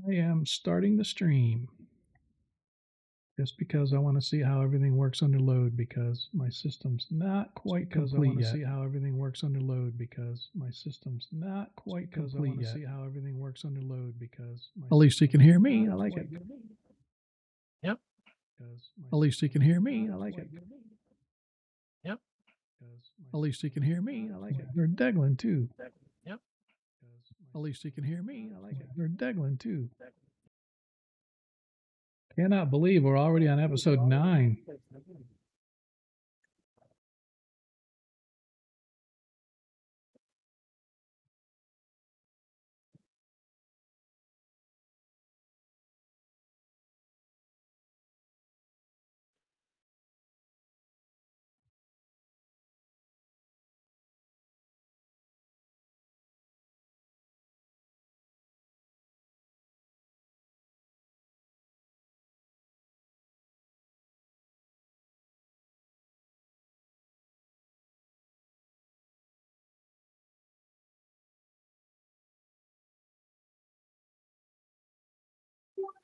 I am starting the stream just because I want to see how everything works under load because my system's not quite complete yet. See how everything works under load because my system's not quite complete yet. See how everything works under load because at least you can hear me. I like it. Yep. At least you can hear me. I like it. Yep. At least you can hear me. I like it. They're Deglin too. Yep. At least you can hear me. I like it. They're Deglin too. Cannot believe we're already on episode 9.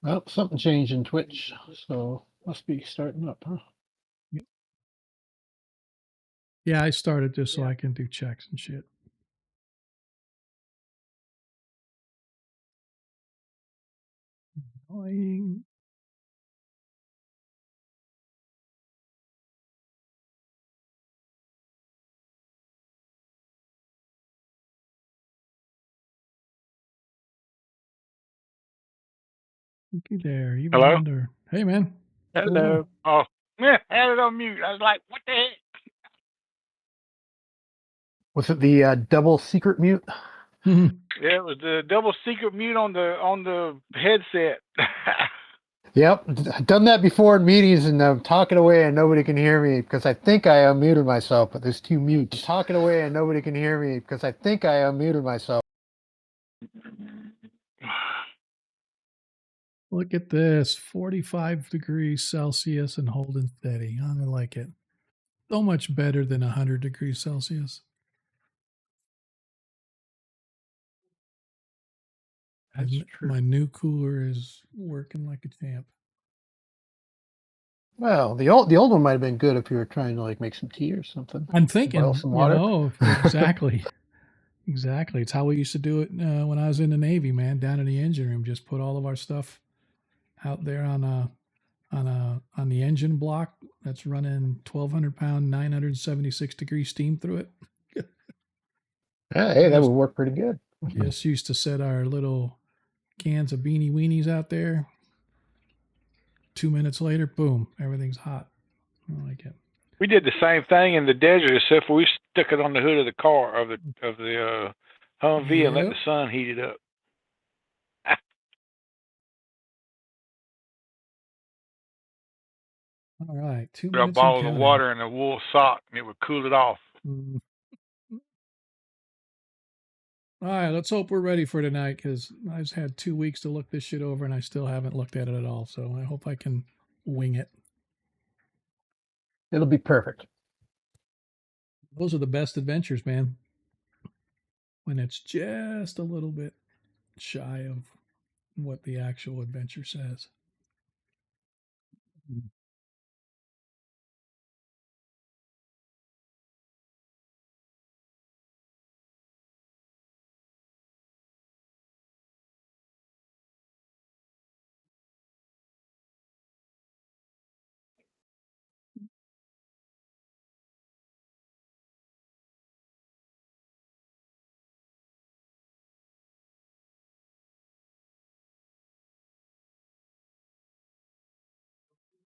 Well, something changed in Twitch, so must be starting up, huh? Yeah, I started just so I can do checks and shit. Annoying. Looky there. Even Hello? under. Hey, man. Hello. Oh, had it on mute. I was like, what the heck? Was it the double secret mute? Yeah, it was the double secret mute on the headset. Yep, done that before in meetings, and I'm talking away and nobody can hear me because I think I unmuted myself, but there's 2 mutes. Talking away and nobody can hear me because I think I unmuted myself. Look at this. 45 degrees Celsius and holding steady. I like it. So much better than 100 degrees Celsius. That's true. My new cooler is working like a champ. Well, the old one might have been good if you were trying to like make some tea or something. I'm thinking, Boil some water. you know, exactly. Exactly. It's how we used to do it when I was in the Navy, man, down in the engine room. Just put all of our stuff out there on the engine block that's running 1,200 pound, 976 degree steam through it. Yeah, hey, that would work pretty good. Just used to set our little cans of beanie weenies out there. 2 minutes later, boom, everything's hot. I like it. We did the same thing in the desert, except for we stuck it on the hood of the car of the Humvee and let the sun heat it up. All right, 2 Drop a minutes. bottle of water in a wool sock, and it would cool it off. All right, let's hope we're ready for tonight because I just had 2 weeks to look this shit over and I still haven't looked at it at all. So I hope I can wing it. It'll be perfect. Those are the best adventures, man. When it's just a little bit shy of what the actual adventure says.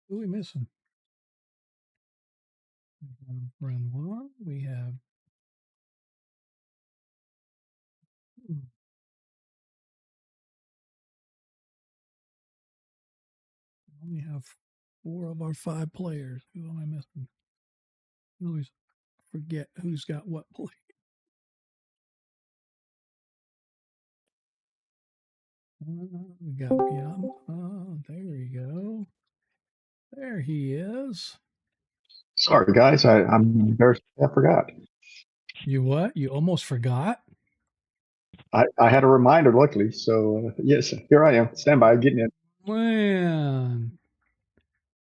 Who are we missing? We have Renoir. We have only have 4 of our 5 players. Who am I missing? I always forget who's got what play. We got Beyond. There we go. There he is. Sorry, guys. I'm embarrassed. I forgot. You what? You almost forgot? I had a reminder, luckily. So yes, here I am. Stand by, getting in. Man,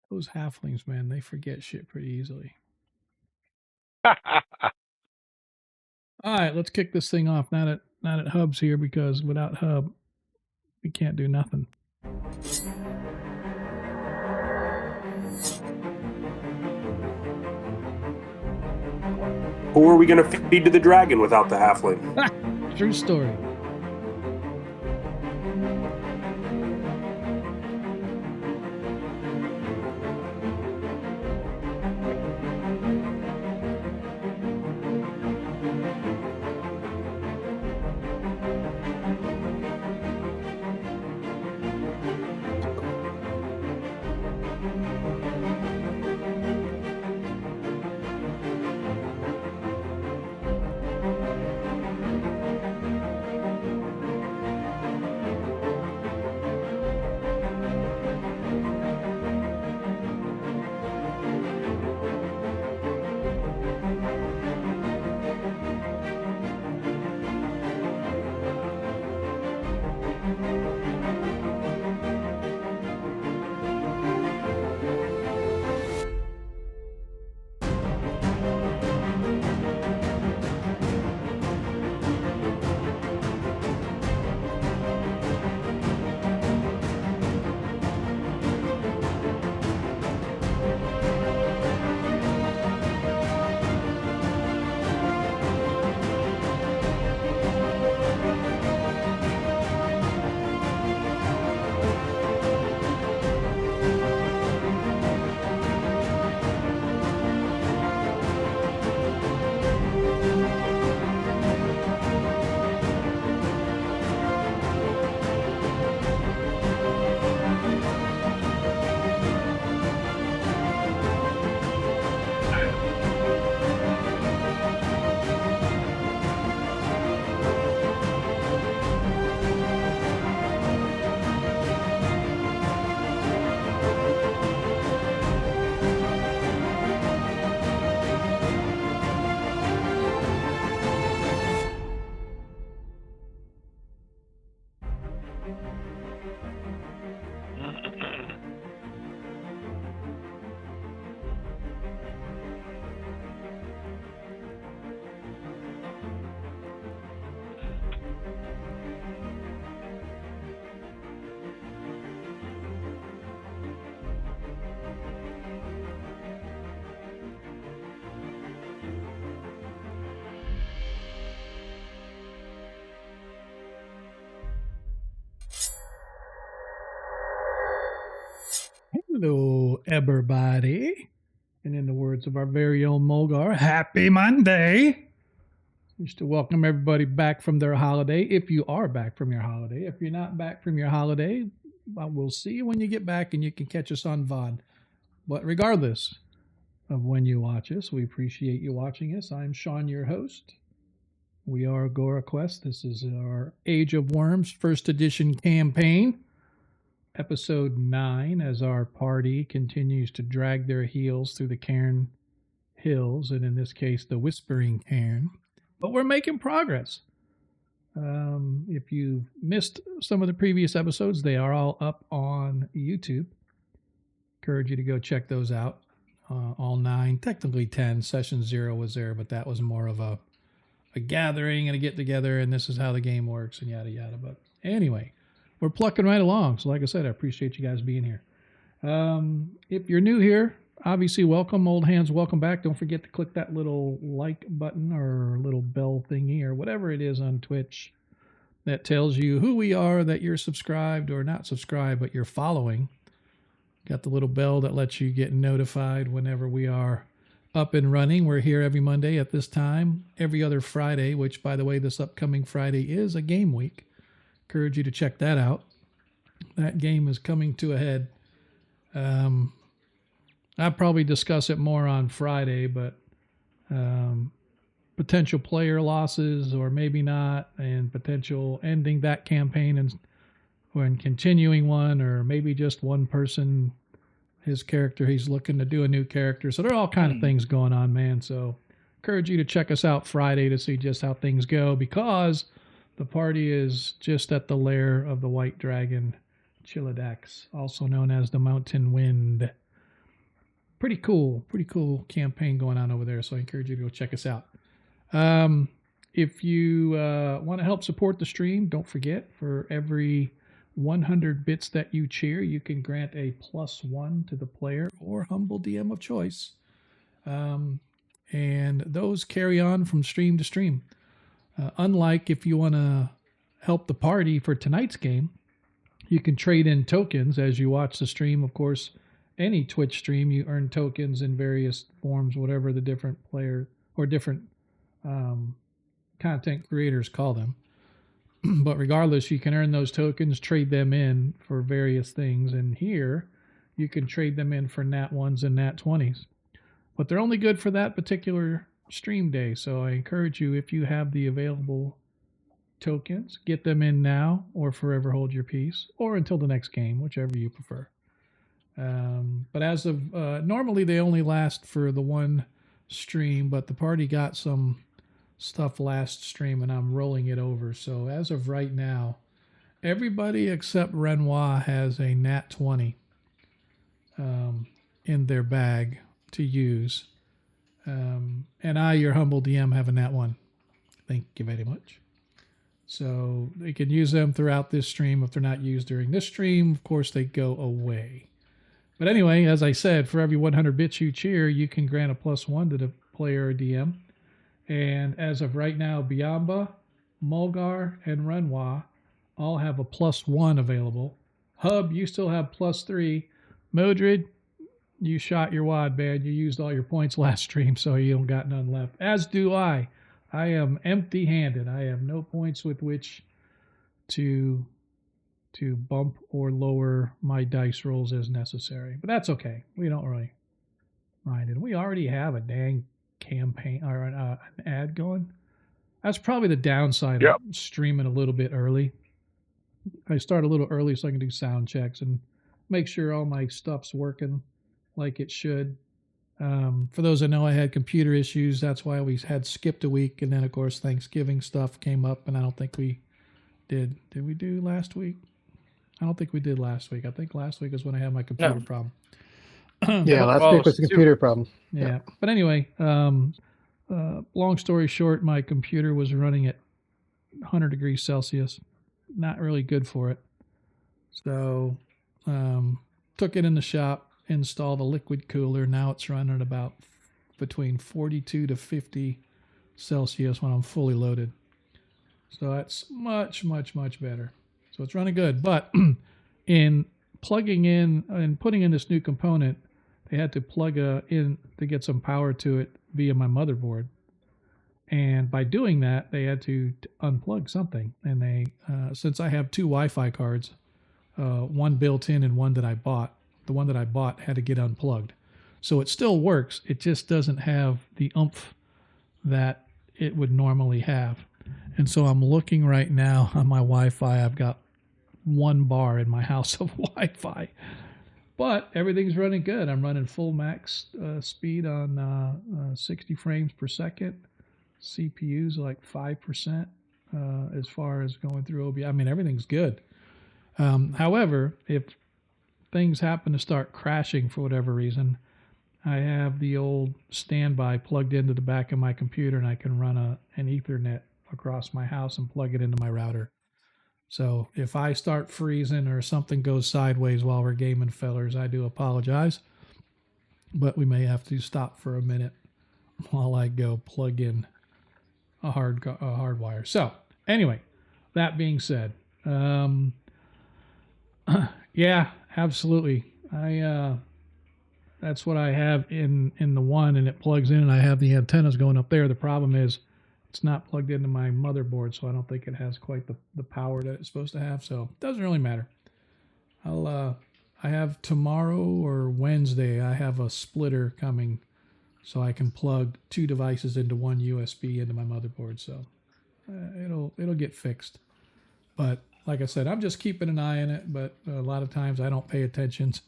those halflings, man, they forget shit pretty easily. All right, let's kick this thing off. Not at Hub's here, because without Hub, we can't do nothing. Who are we going to feed to the dragon without the halfling? True story. Hello, everybody. And in the words of our very own Mulgar, happy Monday. Just to welcome everybody back from their holiday. If you are back from your holiday. If you're not back from your holiday, well, we'll see you when you get back and you can catch us on VOD. But regardless of when you watch us, we appreciate you watching us. I'm Sean, your host. We are Agora Quest. This is our Age of Worms first edition campaign. Episode 9, as our party continues to drag their heels through the Cairn Hills, and in this case, the Whispering Cairn. But we're making progress. If you missed some of the previous episodes, they are all up on YouTube. Encourage you to go check those out. All 9, technically 10. Session 0 was there, but that was more of a gathering and a get-together, and this is how the game works, and yada, yada. But anyway, we're plucking right along. So like I said, I appreciate you guys being here. If you're new here, obviously welcome. Old hands, welcome back. Don't forget to click that little like button or little bell thingy or whatever it is on Twitch that tells you who we are, that you're subscribed or not subscribed, but you're following. Got the little bell that lets you get notified whenever we are up and running. We're here every Monday at this time, every other Friday, which, by the way, this upcoming Friday is a game week. Encourage you to check that out. That game is coming to a head. I'll probably discuss it more on Friday, but potential player losses or maybe not, and potential ending that campaign and continuing one, or maybe just one person, his character, he's looking to do a new character. So there are all kind of things going on, man. So encourage you to check us out Friday to see just how things go, because The party is just at the lair of the white dragon, Chilodax, also known as the Mountain Wind. Pretty cool campaign going on over there, so I encourage you to go check us out. If you want to help support the stream, don't forget, for every 100 bits that you cheer, you can grant a +1 to the player or humble DM of choice. And those carry on from stream to stream. Unlike if you want to help the party for tonight's game, you can trade in tokens as you watch the stream. Of course, any Twitch stream, you earn tokens in various forms, whatever the different player or different content creators call them. But regardless, you can earn those tokens, trade them in for various things. And here, you can trade them in for nat 1s and nat 20s. But they're only good for that particular stream day. So I encourage you, if you have the available tokens, get them in now or forever hold your peace, or until the next game, whichever you prefer. But as of normally, they only last for the one stream, but the party got some stuff last stream and I'm rolling it over. So as of right now, everybody except Renoir has a nat 20 in their bag to use. And I, your humble DM, have a nat 1. Thank you very much. So they can use them throughout this stream. If they're not used during this stream, of course, they go away. But anyway, as I said, for every 100 bits you cheer, you can grant a +1 to the player or DM. And as of right now, Biamba, Mulgar, and Renoir all have a +1 available. Hub, you still have +3. Modred, you shot your wad, man. You used all your points last stream, so you don't got none left. As do I. I am empty-handed. I have no points with which to bump or lower my dice rolls as necessary. But that's okay. We don't really mind it. We already have a dang campaign or an ad going. That's probably the downside of streaming a little bit early. I start a little early so I can do sound checks and make sure all my stuff's working like it should. For those that know, I had computer issues. That's why we had skipped a week. And then, of course, Thanksgiving stuff came up, and I don't think we did. Did we do last week? I don't think we did last week. I think last week is when I had my computer problem. Yeah, last week was the computer problem. Yeah. But anyway, long story short, my computer was running at 100 degrees Celsius. Not really good for it. So took it in the shop, installed a liquid cooler. Now it's running about between 42 to 50 Celsius when I'm fully loaded. So that's much, much, much better. So it's running good. But in plugging in and putting in this new component, they had to plug in to get some power to it via my motherboard. And by doing that, they had to unplug something. And they, since I have two Wi-Fi cards, one built in and one that I bought, the one that I bought had to get unplugged. So it still works. It just doesn't have the oomph that it would normally have. And so I'm looking right now on my Wi-Fi. I've got 1 bar in my house of Wi-Fi. But everything's running good. I'm running full max speed on 60 frames per second. CPU's like 5% as far as going through OBS. I mean, everything's good. However, if things happen to start crashing for whatever reason, I have the old standby plugged into the back of my computer, and I can run an Ethernet across my house and plug it into my router. So if I start freezing or something goes sideways while we're gaming, fellers, I do apologize. But we may have to stop for a minute while I go plug in a hard wire. So anyway, that being said, yeah, absolutely. That's what I have in the one, and it plugs in, and I have the antennas going up there. The problem is it's not plugged into my motherboard, so I don't think it has quite the power that it's supposed to have. So it doesn't really matter. I have tomorrow or Wednesday, I have a splitter coming, so I can plug 2 devices into one USB into my motherboard. So it'll get fixed. But like I said, I'm just keeping an eye on it. But a lot of times I don't pay attention.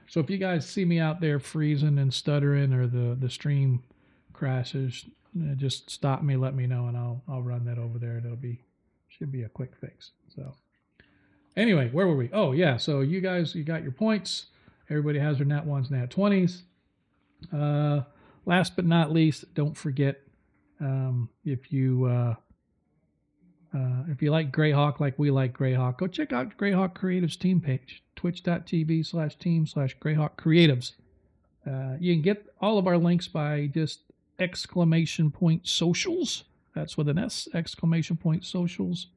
So if you guys see me out there freezing and stuttering, or the stream crashes, just stop me, let me know, and I'll run that over there. Should be a quick fix. So anyway, where were we? Oh yeah, so you guys, you got your points. Everybody has their nat 1s, nat 20s. Last but not least, don't forget, if you like Greyhawk like we like Greyhawk, go check out Greyhawk Creatives team page, twitch.tv/team/Greyhawk Creatives. You can get all of our links by just !socials. That's with an S, !socials.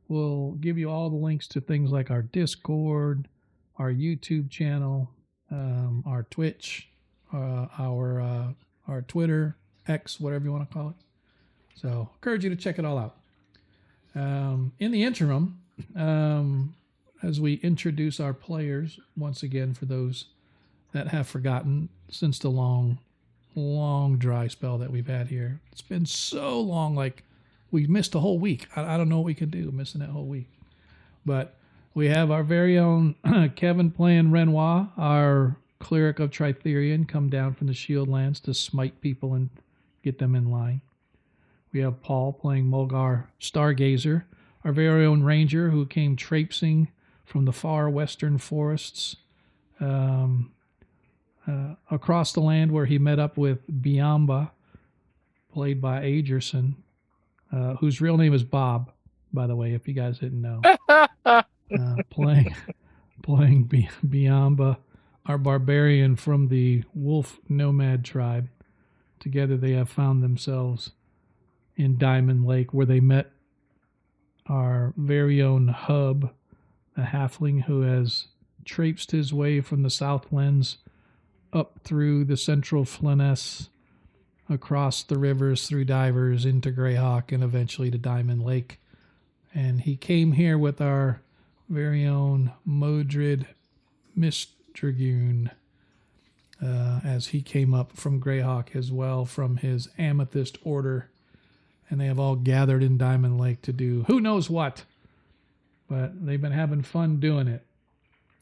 We'll give you all the links to things like our Discord, our YouTube channel, our Twitch, our Twitter, X, whatever you want to call it. So, encourage you to check it all out. In the interim, as we introduce our players once again, for those that have forgotten, since the long dry spell that we've had here, it's been so long, like we missed a whole week. I don't know what we could do missing that whole week. But we have our very own Kevin playing Renoir, our cleric of Tritherion, come down from the Shield Lands to smite people and get them in line. We have Paul playing Mulgar Stargazer, our very own ranger who came traipsing from the far western forests across the land, where he met up with Biamba, played by Agerson, whose real name is Bob, by the way, if you guys didn't know. Playing Biamba, our barbarian from the Wolf Nomad tribe. Together they have found themselves in Diamond Lake, where they met our very own Hub, a halfling who has traipsed his way from the Southlands up through the central Flanness, across the rivers, through Divers, into Greyhawk, and eventually to Diamond Lake. And he came here with our very own Modred Mistragoon, as he came up from Greyhawk as well, from his Amethyst Order. And they have all gathered in Diamond Lake to do who knows what. But they've been having fun doing it.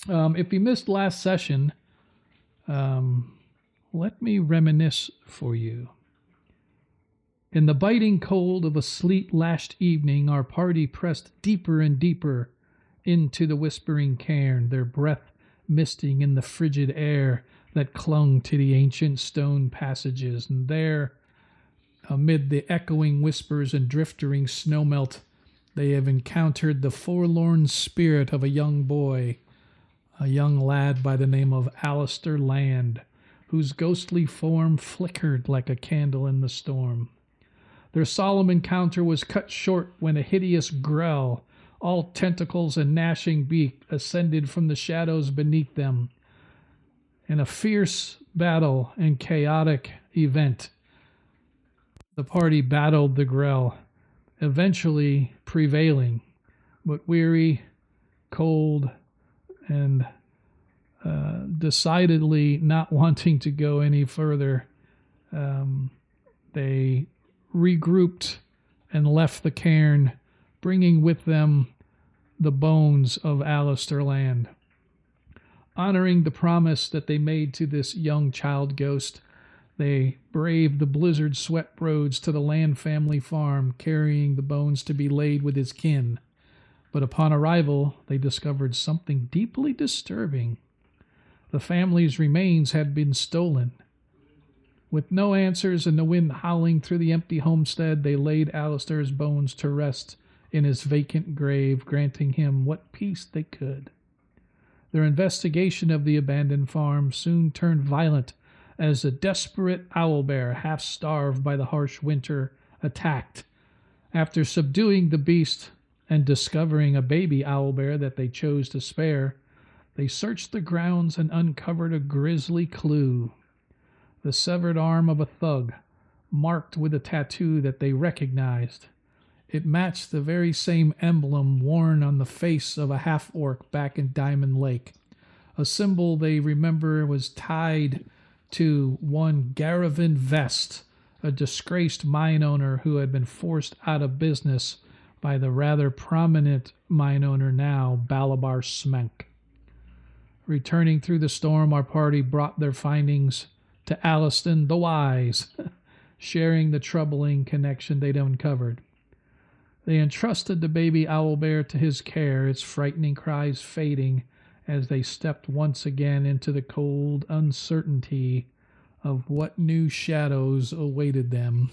If you missed last session, let me reminisce for you. In the biting cold of a sleet-lashed evening, our party pressed deeper and deeper into the whispering cairn, their breath misting in the frigid air that clung to the ancient stone passages. And there, amid the echoing whispers and drifting snowmelt, they have encountered the forlorn spirit of a young boy, a young lad by the name of Alastor Land, whose ghostly form flickered like a candle in the storm. Their solemn encounter was cut short when a hideous grell, all tentacles and gnashing beak, ascended from the shadows beneath them. In a fierce battle and chaotic event, the party battled the grell, eventually prevailing, but weary, cold, and decidedly not wanting to go any further, they regrouped and left the cairn, bringing with them the bones of Alastor Land. Honoring the promise that they made to this young child ghost, they braved the blizzard sweat roads to the Land family farm, carrying the bones to be laid with his kin. But upon arrival, they discovered something deeply disturbing. The family's remains had been stolen. With no answers and the wind howling through the empty homestead, they laid Alastor's bones to rest in his vacant grave, granting him what peace they could. Their investigation of the abandoned farm soon turned violent as a desperate owlbear, half starved by the harsh winter, attacked. After subduing the beast and discovering a baby owlbear that they chose to spare, they searched the grounds and uncovered a grisly clue. The severed arm of a thug, marked with a tattoo that they recognized. It matched the very same emblem worn on the face of a half-orc back in Diamond Lake. A symbol they remember was tied to one Garavan Vest, a disgraced mine owner who had been forced out of business by the rather prominent mine owner now, Balabar Smenk. Returning through the storm, our party brought their findings to Allustan the Wise. sharing the troubling connection they'd uncovered. They entrusted the baby owlbear to his care, its frightening cries fading as they stepped once again into the cold uncertainty of what new shadows awaited them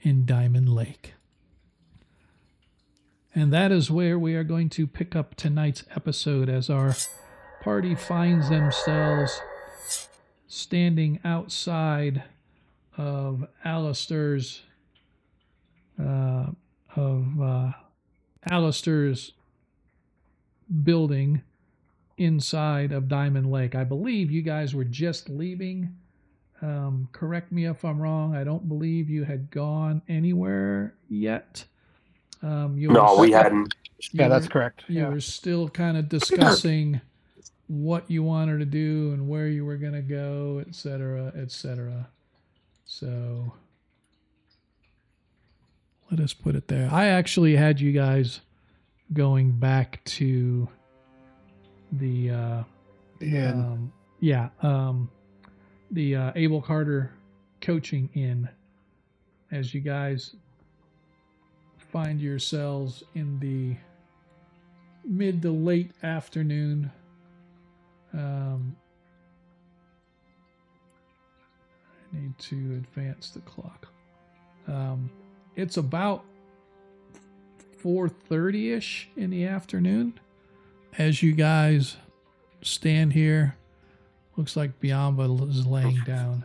in Diamond Lake. And that is where we are going to pick up tonight's episode as our party finds themselves standing outside of Alastor's building inside of Diamond Lake. I believe you guys were just leaving. Correct me if I'm wrong. I don't believe you had gone anywhere yet. We hadn't. Yeah, that's correct. You were still kind of discussing what you wanted to do and where you were going to go, et cetera, et cetera. So let us put it there. I actually had you guys going back to the Abel Carter coaching inn as you guys find yourselves in the mid to late afternoon. I need to advance the clock. It's about 4:30-ish in the afternoon as you guys stand here. Looks like Biamba is laying down.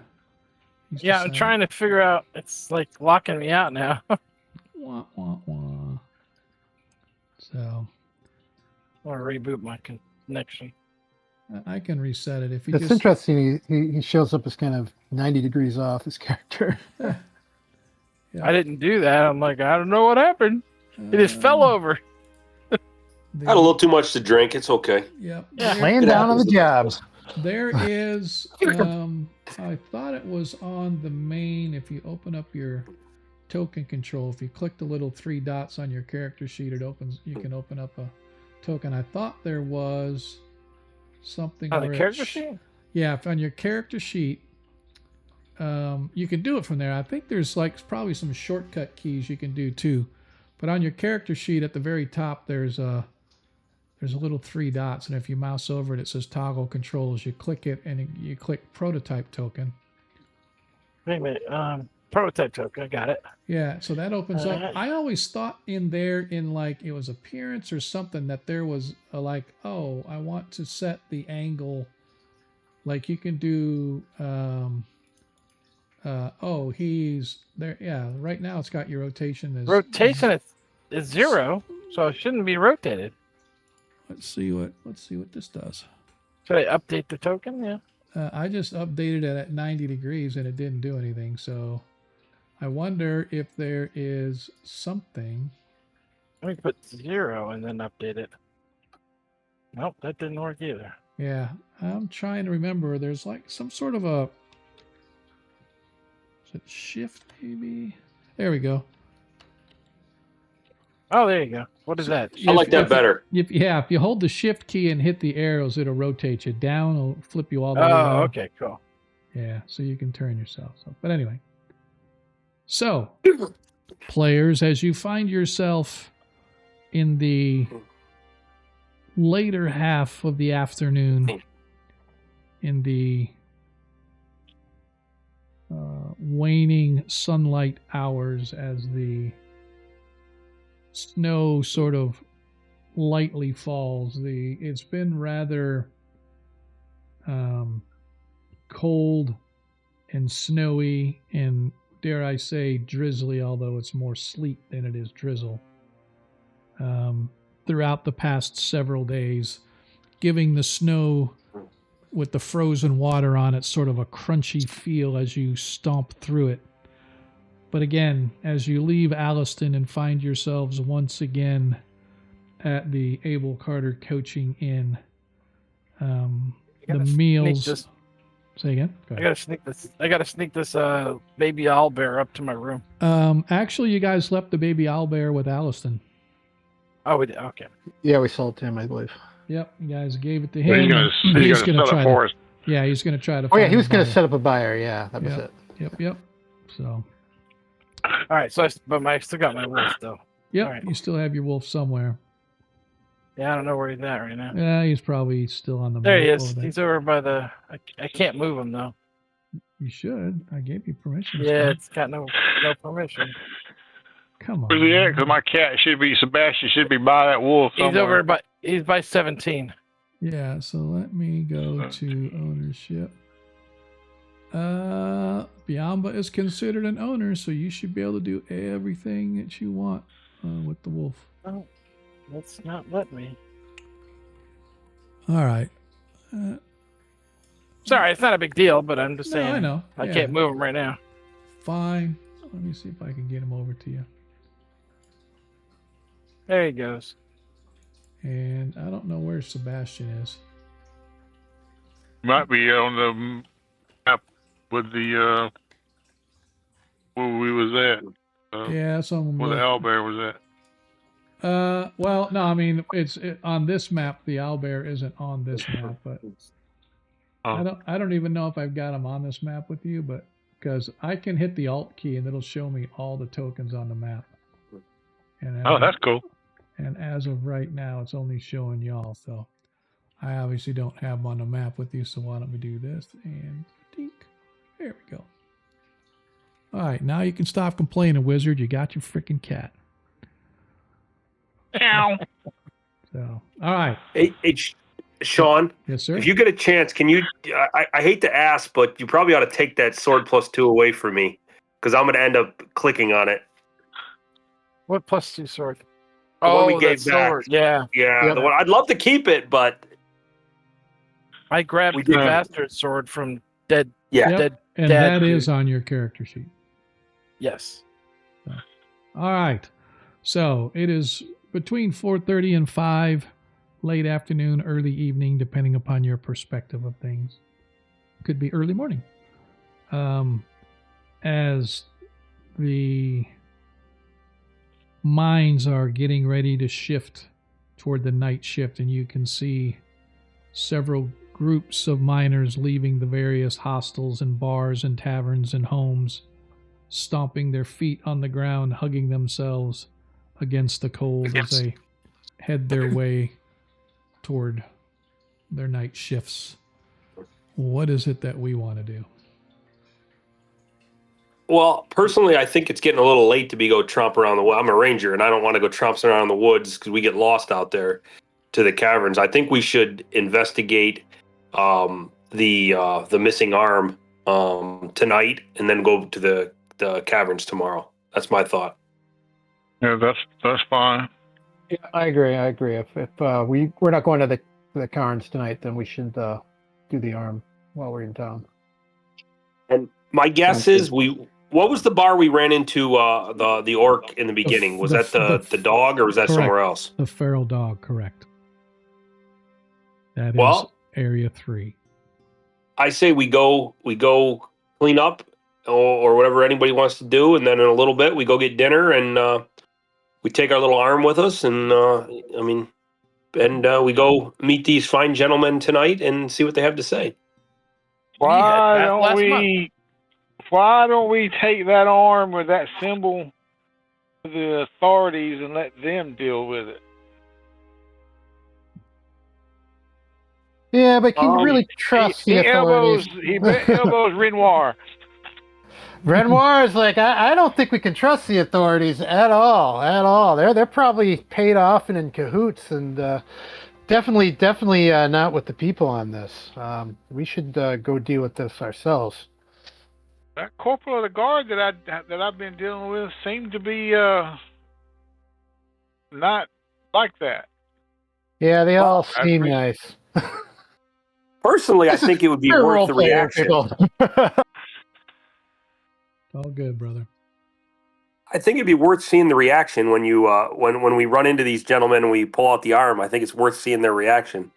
I'm trying to figure out. It's like locking me out now. Wah, wah, wah. So I want to reboot my connection. I can reset it if you It's just. interesting. He shows up as kind of 90 degrees off his character. Yeah. I didn't do that. I'm like, I don't know what happened. It just fell over. Had a little too much to drink. It's okay. Yep. Yeah. Laying down on the jobs. There is, I thought it was on the main, if you open up your token control, if you click the little 3 dots on your character sheet, you can open up a token. I thought there was something On where the character sheet? Yeah, if on your character sheet, you can do it from there. I think there's probably some shortcut keys you can do too. But on your character sheet at the very top, there's a little 3 dots, and if you mouse over it, it says toggle controls. You click it, and you click prototype token. Wait a minute. Prototype token. I got it. Yeah, so that opens up. I always thought in there, it was appearance or something, that there was I want to set the angle. Like you can do. He's there. Yeah, right now it's got your rotation as Rotation is 0, so it shouldn't be rotated. Let's see what this does. Should I update the token? Yeah. I just updated it at 90 degrees and it didn't do anything. So I wonder if there is something. Let me put 0 and then update it. Nope, that didn't work either. Yeah, I'm trying to remember. There's some sort of a. Is it shift maybe? There we go. Oh, there you go. What is that? I like that better. If you hold the shift key and hit the arrows, it'll rotate you down. It'll flip you all the way down. Oh, okay, cool. Yeah, so you can turn yourself. But anyway. So, players, as you find yourself in the later half of the afternoon, in the waning sunlight hours as the snow sort of lightly falls, it's been rather cold and snowy and, dare I say, drizzly, although it's more sleet than it is drizzle, throughout the past several days, giving the snow with the frozen water on it sort of a crunchy feel as you stomp through it. But again, as you leave Allustan and find yourselves once again at the Abel Carter coaching inn, the meals. Say again. Go ahead. I gotta sneak this baby owlbear up to my room. Actually, you guys left the baby owlbear with Allustan. Oh, we did. Okay. Yeah, we sold to him, I believe. Yep, you guys gave it to him. He's going to sell it for us. Yeah, he's going to try to. Oh, yeah, find he was a going to buyer. set up a buyer. Yeah, that was it. Yep. So, All right, so I still got my wolf though. Yep, All right. you still have your wolf somewhere. Yeah, I don't know where he's at right now. Yeah, he's probably still on the There map he over is. there. He's over by the. I can't move him though. You should. I gave you permission. Yeah, Scott. it's got no permission. Come on. Where's he at? Because my cat should be, Sebastian should be by that wolf He's somewhere. over by. He's by 17. Yeah, so let me go to ownership. Biamba is considered an owner, so you should be able to do everything that you want with the wolf. Oh, let's not let me. All right. Sorry, it's not a big deal, but I'm just saying. I know. I Yeah. can't move him right now. Fine. Let me see if I can get him over to you. There he goes. And I don't know where Sebastian is. Might be on the map with the where we was at. Yeah, that's on Where the owlbear was at. well, no, I mean on this map. The owlbear isn't on this map, but I don't even know if I've got him on this map with you, but because I can hit the Alt key and it'll show me all the tokens on the map. And That's cool. And as of right now, it's only showing y'all. So I obviously don't have them on the map with you. So why don't we do this? And dink. There we go. All right. Now you can stop complaining, wizard. You got your freaking cat. Ow. So, all right. Hey, Sean, Yes, sir. if you get a chance, can you? I hate to ask, but you probably ought to take that sword +2 away from me because I'm going to end up clicking on it. What +2 sword? The one we that gave back. sword. Yeah. Yeah, Yep. the one I'd love to keep it, but I grabbed We the did. bastard sword from dead. yeah, Yep. Dead And dad that is dude. on your character sheet. Yes. All right. So it is between 4:30 and 5, late afternoon, early evening, depending upon your perspective of things. Could be early morning. As the mines are getting ready to shift toward the night shift, and you can see several groups of miners leaving the various hostels and bars and taverns and homes, stomping their feet on the ground, hugging themselves against the cold as they head their way toward their night shifts. What is it that we want to do? Well, personally, I think it's getting a little late to be go tromp around the woods. I'm a ranger, and I don't want to go tromping around the woods because we get lost out there to the caverns. I think we should investigate the missing arm tonight, and then go to the caverns tomorrow. That's my thought. Yeah, that's fine. Yeah, I agree. If we're not going to the caverns tonight, then we should do the arm while we're in town. And my guess is what was the bar we ran into the orc in the beginning? Was that the dog or was that correct. somewhere else? The feral dog, correct. That is Well, area 3. I say we go clean up or whatever anybody wants to do, and then in a little bit we go get dinner and we take our little arm with us, and we go meet these fine gentlemen tonight and see what they have to say. Why don't we take that arm with that symbol to the authorities and let them deal with it? Yeah, but can you really trust the authorities? He elbows Renoir. Renoir is like, I don't think we can trust the authorities at all. They're probably paid off and in cahoots, and definitely not with the people on this. We should go deal with this ourselves. That corporal of the guard that I've been dealing with seemed to be not like that. Yeah, they all seem nice. Personally, I think it would be worth the reaction. All good, brother. I think it'd be worth seeing the reaction when you when we run into these gentlemen and we pull out the arm. I think it's worth seeing their reaction.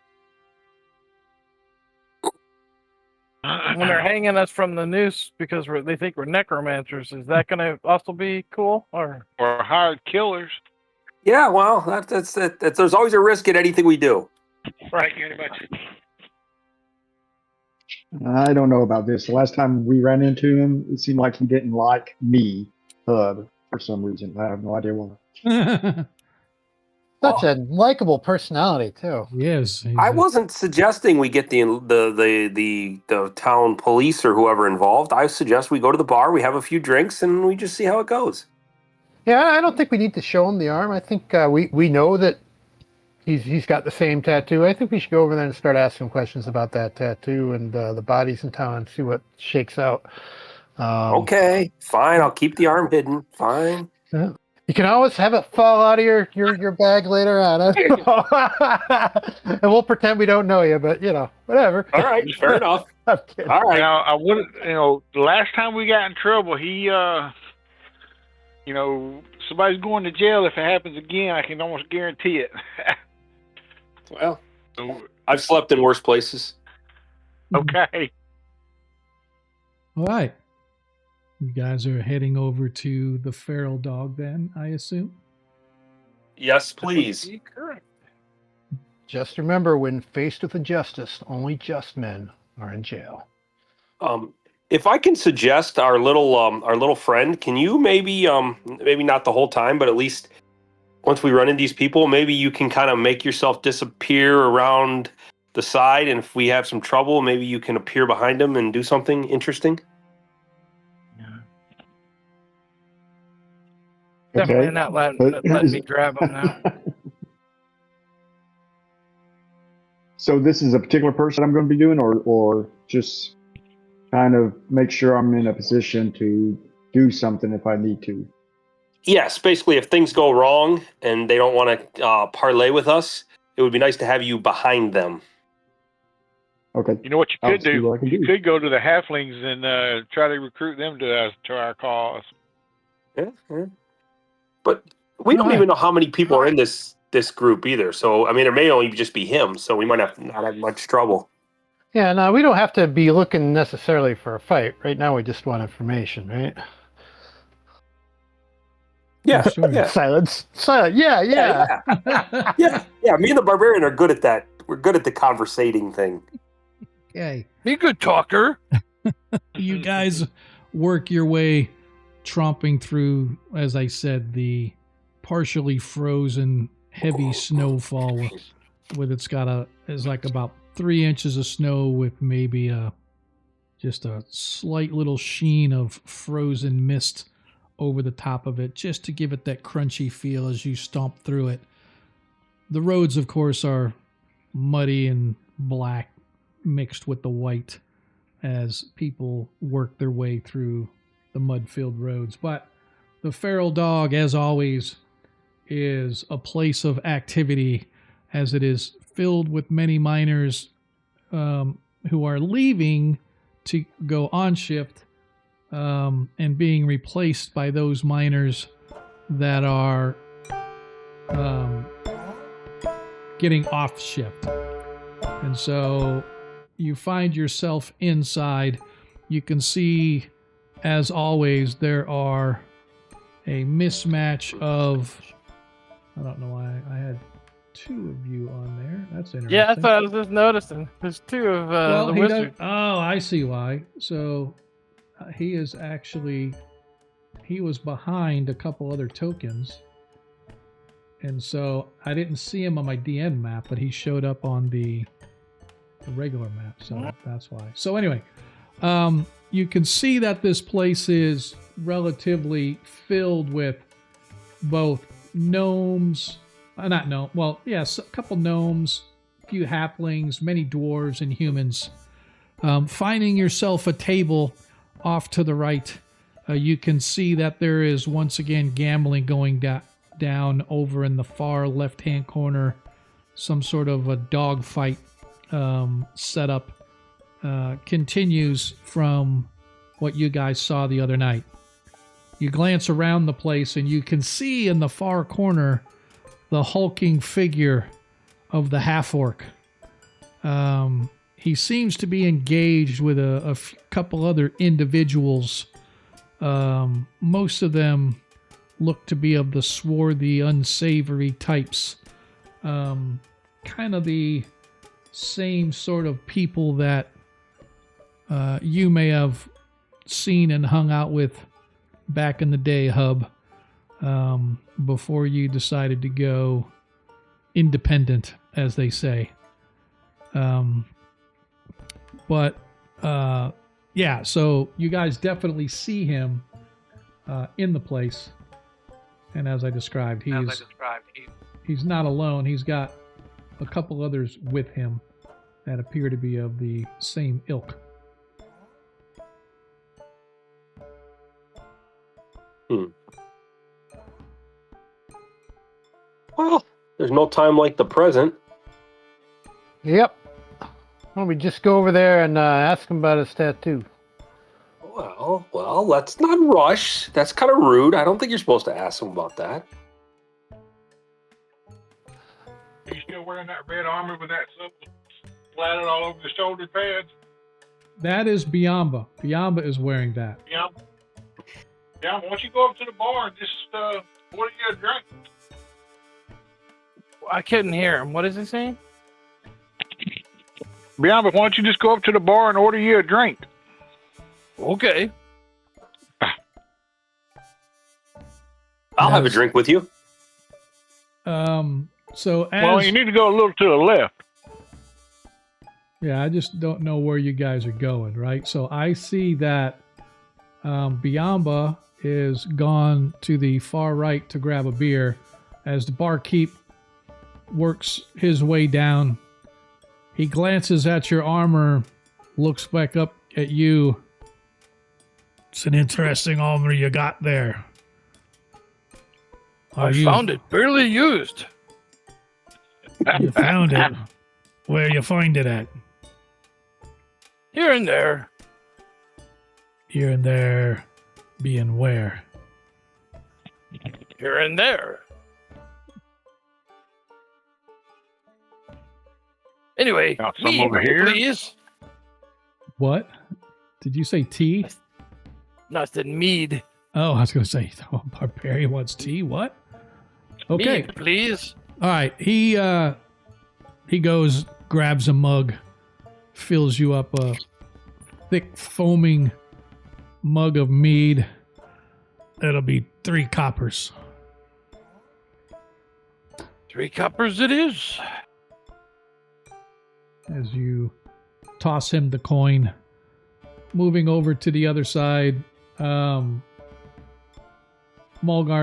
When they're hanging us from the noose because they think we're necromancers, is that going to also be cool? Or hired killers? Yeah, well, that's there's always a risk in anything we do. Right, very much. I don't know about this. The last time we ran into him, it seemed like he didn't like me, Hub. for some reason. I have no idea why. Such a likable personality too. Yes. I wasn't suggesting we get the town police or whoever involved. I suggest we go to the bar, we have a few drinks, and we just see how it goes. Yeah, I don't think we need to show him the arm. I think we know that he's got the same tattoo. I think we should go over there and start asking questions about that tattoo and the bodies in town and see what shakes out. Okay, fine. I'll keep the arm hidden. Fine. Yeah. You can always have it fall out of your bag later on. And we'll pretend we don't know you, but whatever. All right, fair enough. I'm kidding. All right. Now, I wouldn't, the last time we got in trouble, he, somebody's going to jail if it happens again. I can almost guarantee it. Well, So, I've slept in worse places. okay. All right. You guys are heading over to the feral dog then, I assume? Yes, please. Correct. Just remember, when faced with injustice, only just men are in jail. If I can suggest our little friend, can you maybe not the whole time, but at least once we run into these people, maybe you can kind of make yourself disappear around the side, and if we have some trouble, maybe you can appear behind them and do something interesting. Definitely Okay. not letting But- me grab him now. So this is a particular person I'm going to be doing, or just kind of make sure I'm in a position to do something if I need to. Yes, basically, if things go wrong and they don't want to parlay with us, it would be nice to have you behind them. Okay. You know what you I'll could see do? what I can You do. could go to the halflings and try to recruit them to our cause. Yeah. But we don't even know how many people are in this group either. So, I mean, there may only just be him, so we might not have much trouble. Yeah, no, we don't have to be looking necessarily for a fight. Right now, we just want information, right? Yeah, Sure. yeah. Silence. Yeah. Yeah, me and the barbarian are good at that. We're good at the conversating thing. Okay. Be a good talker. You guys work your way tromping through, as I said, the partially frozen heavy snowfall with it's like about 3 inches of snow with maybe just a slight little sheen of frozen mist over the top of it, just to give it that crunchy feel as you stomp through it. The roads, of course, are muddy and black mixed with the white as people work their way through the mud-filled roads. But the feral dog, as always, is a place of activity, as it is filled with many miners who are leaving to go on shift and being replaced by those miners that are getting off shift. And so you find yourself inside. You can see, as always, there are a mismatch of, I don't know why I had two of you on there. That's interesting. Yeah, that's what I was just noticing. There's two of the wizards. Oh, I see why. So he was behind a couple other tokens. And so I didn't see him on my DN map, but he showed up on the regular map. So that's why. So anyway, you can see that this place is relatively filled with both gnomes, a couple gnomes, a few halflings, many dwarves, and humans. Finding yourself a table off to the right, you can see that there is once again gambling going down over in the far left-hand corner. Some sort of a dogfight setup continues from what you guys saw the other night. You glance around the place and you can see in the far corner the hulking figure of the half-orc. He seems to be engaged with a couple other individuals. Most of them look to be of the swarthy, unsavory types. Kind of the same sort of people that you may have seen and hung out with back in the day, Hub. before you decided to go independent, as they say. Yeah, so you guys definitely see him in the place. And as I described, he's not alone. He's got a couple others with him that appear to be of the same ilk. Well, there's no time like the present. Yep. Why don't we just go over there and ask him about his tattoo? Well, let's not rush. That's kind of rude. I don't think you're supposed to ask him about that. You still wearing that red armor with that symbol splattered all over the shoulder pads? That is Biamba. Biamba is wearing that. Yeah. Yeah, why don't you go up to the bar and just order you a drink? I couldn't hear him. What is he saying? Biamba, why don't you just go up to the bar and order you a drink? Okay. I'll have a drink with you. So as Well, you need to go a little to the left. yeah, I just don't know where you guys are going, right? So I see that Biamba is gone to the far right to grab a beer as the barkeep works his way down. He glances at your armor, looks back up at you. It's an interesting armor you got there. I found it barely used. You found it. Where you find it at? Here and there. Here and there, being where? Here and there. Anyway, Got some me, over here. please. What? Did you say tea? Nothing mead. Oh, I was going to say, Barbarian wants tea. What? Okay. Mead, please. All right. He goes, grabs a mug, fills you up a thick, foaming mug of mead. That'll be 3 coppers. 3 coppers it is. As you toss him the coin. Moving over to the other side, Mulgar,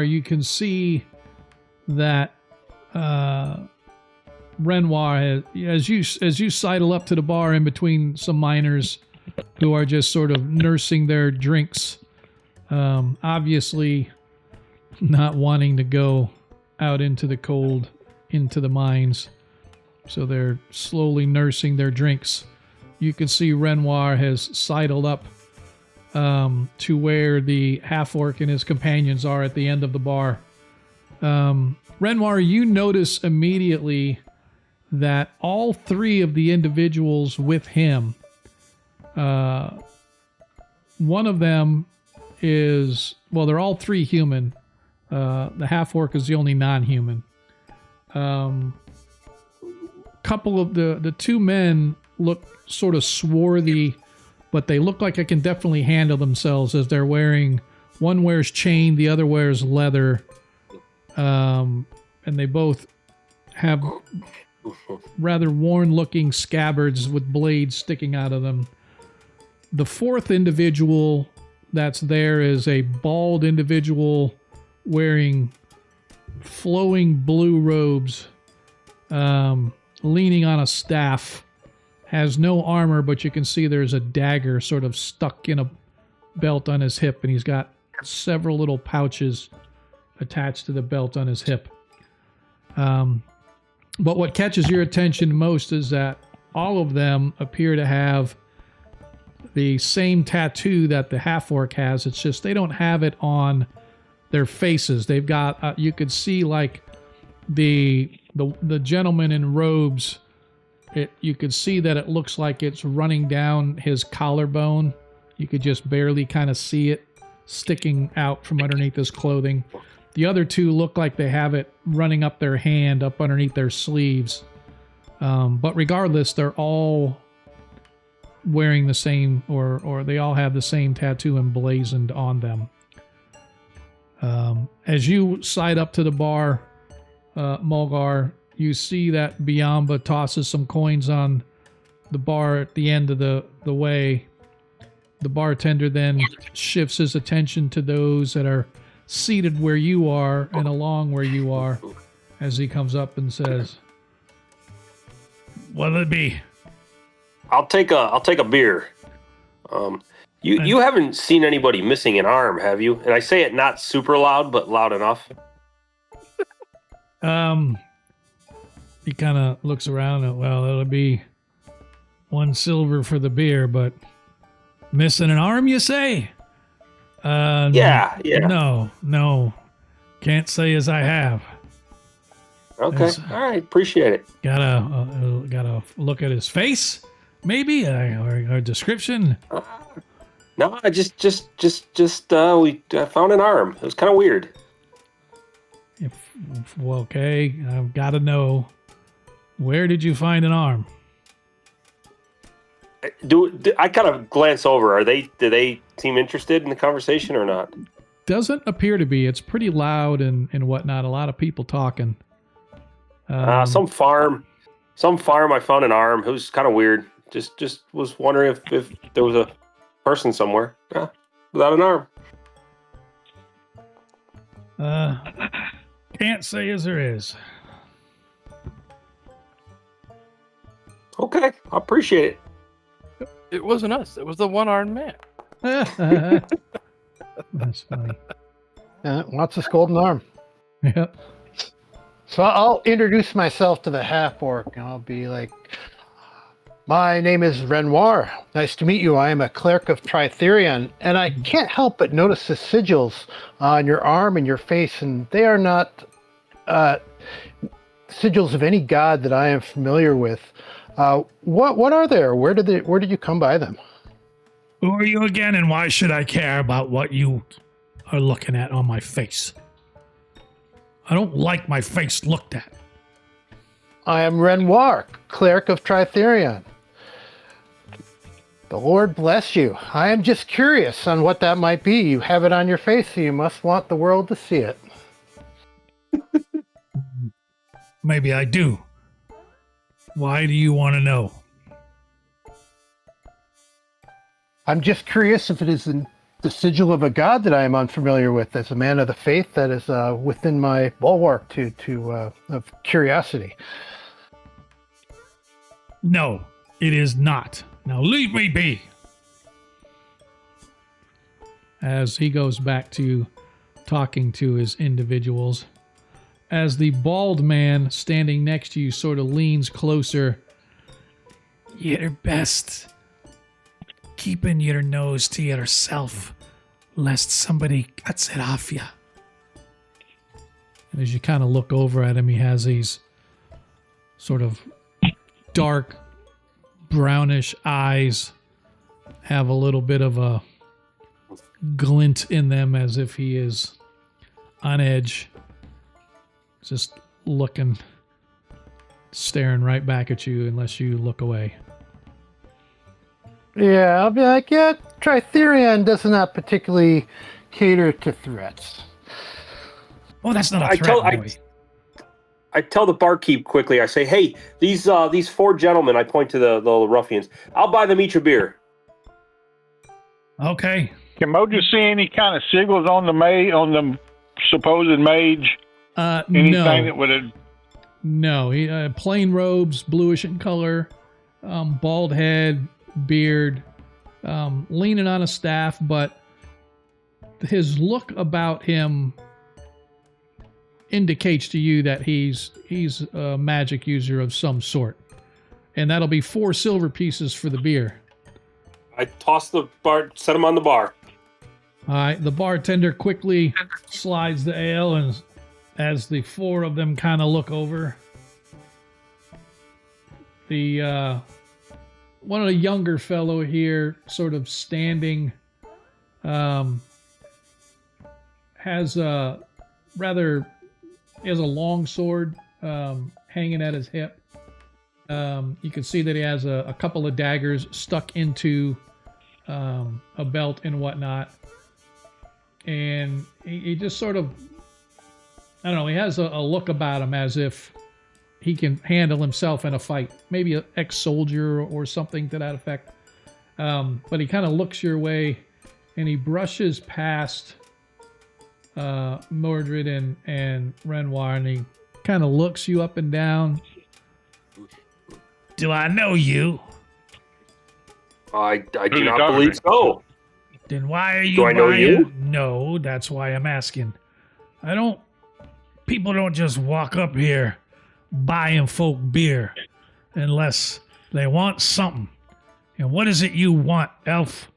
you can see that Renoir, as you sidle up to the bar in between some miners who are just sort of nursing their drinks, obviously not wanting to go out into the cold, into the mines. So they're slowly nursing their drinks. You can see Renoir has sidled up to where the half-orc and his companions are at the end of the bar. Renoir, you notice immediately that all 3 of the individuals with him, one of them is, well, they're all 3 human. The half-orc is the only non-human. Couple of the 2 men look sort of swarthy, but they look like they can definitely handle themselves as they're wearing, one wears chain, the other wears leather, and they both have rather worn looking scabbards with blades sticking out of them. The 4th individual that's there is a bald individual wearing flowing blue robes, leaning on a staff, has no armor, but you can see there's a dagger sort of stuck in a belt on his hip, and he's got several little pouches attached to the belt on his hip. But what catches your attention most is that all of them appear to have the same tattoo that the half-orc has. It's just they don't have it on their faces. They've got, you could see like the gentleman in robes, you could see that it looks like it's running down his collarbone. You could just barely kind of see it sticking out from underneath his clothing. The other 2 look like they have it running up their hand, up underneath their sleeves. But regardless, they're all wearing the same, or they all have the same tattoo emblazoned on them. As you side up to the bar, Mulgar, you see that Biamba tosses some coins on the bar at the end of the way. The bartender then shifts his attention to those that are seated where you are and along where you are as he comes up and says, "What'll it be?" I'll take a beer. You haven't seen anybody missing an arm, have you? And I say it not super loud, but loud enough. He kind of looks around and, well, it'll be 1 silver for the beer, but missing an arm, you say? Yeah. No. Can't say as I have. Okay. All right. Appreciate it. Gotta look at his face, maybe, or description. No, I just we found an arm. It was kind of weird. Okay, I've got to know, where did you find an arm? I kind of glance over. Do they seem interested in the conversation or not? Doesn't appear to be. It's pretty loud and whatnot. A lot of people talking. Some farm. I found an arm. It was kind of weird. Just was wondering if there was a person somewhere without an arm. Can't say as there is. Okay, I appreciate it. It wasn't us. It was the one-armed man. That's funny. What's this golden arm? Yep. So I'll introduce myself to the half-orc, and I'll be like, "My name is Renoir. Nice to meet you. I am a cleric of Tritherion, and I can't help but notice the sigils on your arm and your face, and they are not sigils of any god that I am familiar with. What are they? Where did you come by them?" Who are you again, and why should I care about what you are looking at on my face? I don't like my face looked at. "I am Renoir, cleric of Tritherion." "The Lord bless you. I am just curious on what that might be. You have it on your face, so you must want the world to see it." Maybe I do. Why do you want to know? "I'm just curious if it is the sigil of a god that I am unfamiliar with, as a man of the faith that is within my bulwark of curiosity." No, it is not. Now leave me be. As he goes back to talking to his individuals, as the bald man standing next to you sort of leans closer, "You're best keeping your nose to yourself, lest somebody cuts it off you." And as you kind of look over at him, he has these sort of dark brownish eyes, have a little bit of a glint in them as if he is on edge, just looking, staring right back at you unless you look away. Yeah, I'll be like, "Yeah, Tritherion does not particularly cater to threats." Oh, that's not a threat, boy. I tell the barkeep quickly. I say, "Hey, these 4 gentlemen." I point to the ruffians. "I'll buy them each a beer." Okay. Can Mojo see any kind of sigils on the supposed mage? Anything that would have... No, he plain robes, bluish in color, bald head, beard, leaning on a staff, but his look about him indicates to you that he's a magic user of some sort. And that'll be 4 silver pieces for the beer. I toss the bar, set them on the bar. All right, the bartender quickly slides the ale, and as the 4 of them kind of look over, the one of the younger fellow here, sort of standing, has a long sword hanging at his hip. You can see that he has a couple of daggers stuck into a belt and whatnot. and he just sort of, I don't know, he has a look about him as if he can handle himself in a fight. Maybe an ex-soldier or something to that effect. But he kind of looks your way, and he brushes past Mordred and Renoir, and he kind of looks you up and down. Do I know you? I do Who's not talking? believe so. Then why are you Do I know buying? you? No, that's why I'm asking. People don't just walk up here buying folk beer unless they want something. And what is it you want, elf?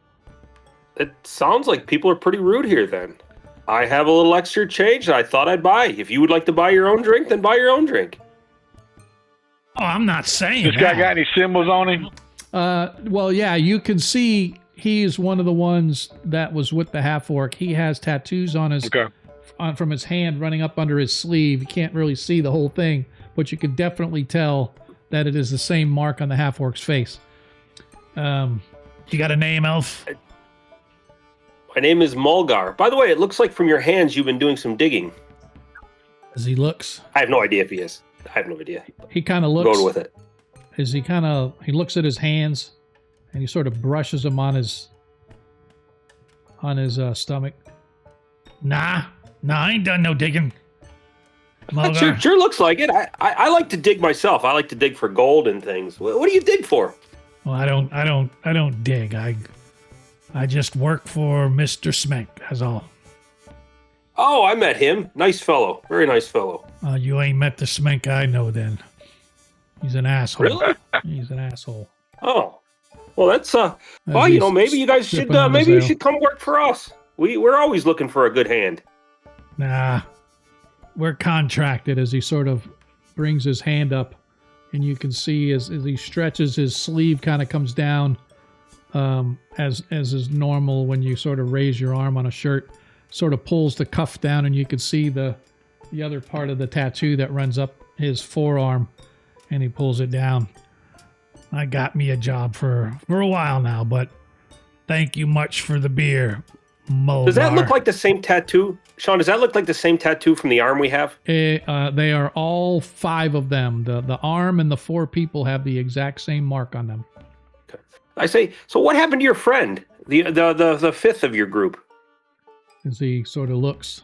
It sounds like people are pretty rude here then. I have a little extra change that I thought I'd buy. If you would like to buy your own drink, then buy your own drink. Oh, I'm not saying This guy got any symbols on him? Well, yeah, you can see he's one of the ones that was with the half-orc. He has tattoos on his from his hand running up under his sleeve. You can't really see the whole thing, but you can definitely tell that it is the same mark on the half-orc's face. You got a name, elf? My name is Mulgar. By the way, it looks like from your hands you've been doing some digging. As he looks, I have no idea if he is. I have no idea. he kind of looks. Go with it. As he looks at his hands, and he sort of brushes them on his stomach. Nah, I ain't done no digging. Mulgar. Sure looks like it. I like to dig myself. I like to dig for gold and things. What do you dig for? Well, I don't dig. I just work for Mr. Smenk. That's all. Oh, I met him. Nice fellow. Very nice fellow. You ain't met the Smenk I know then. He's an asshole. Really? He's an asshole. Oh, well, that's well, As you know, he's maybe you guys should sipping on his maybe you ale. should come work for us. We're always looking for a good hand. Nah, we're contracted. As he sort of brings his hand up, and you can see as he stretches, his sleeve kind of comes down, as is normal when you sort of raise your arm on a shirt. Sort of pulls the cuff down, and you can see the other part of the tattoo that runs up his forearm, and he pulls it down. I got me a job for a while now, but thank you much for the beer, Mulgar. Does that look like the same tattoo, Sean? Does that look like the same tattoo from the arm we have? They are all 5 of them. The arm and the 4 people have the exact same mark on them. I say. So what happened to your friend, the fifth of your group? As he sort of looks,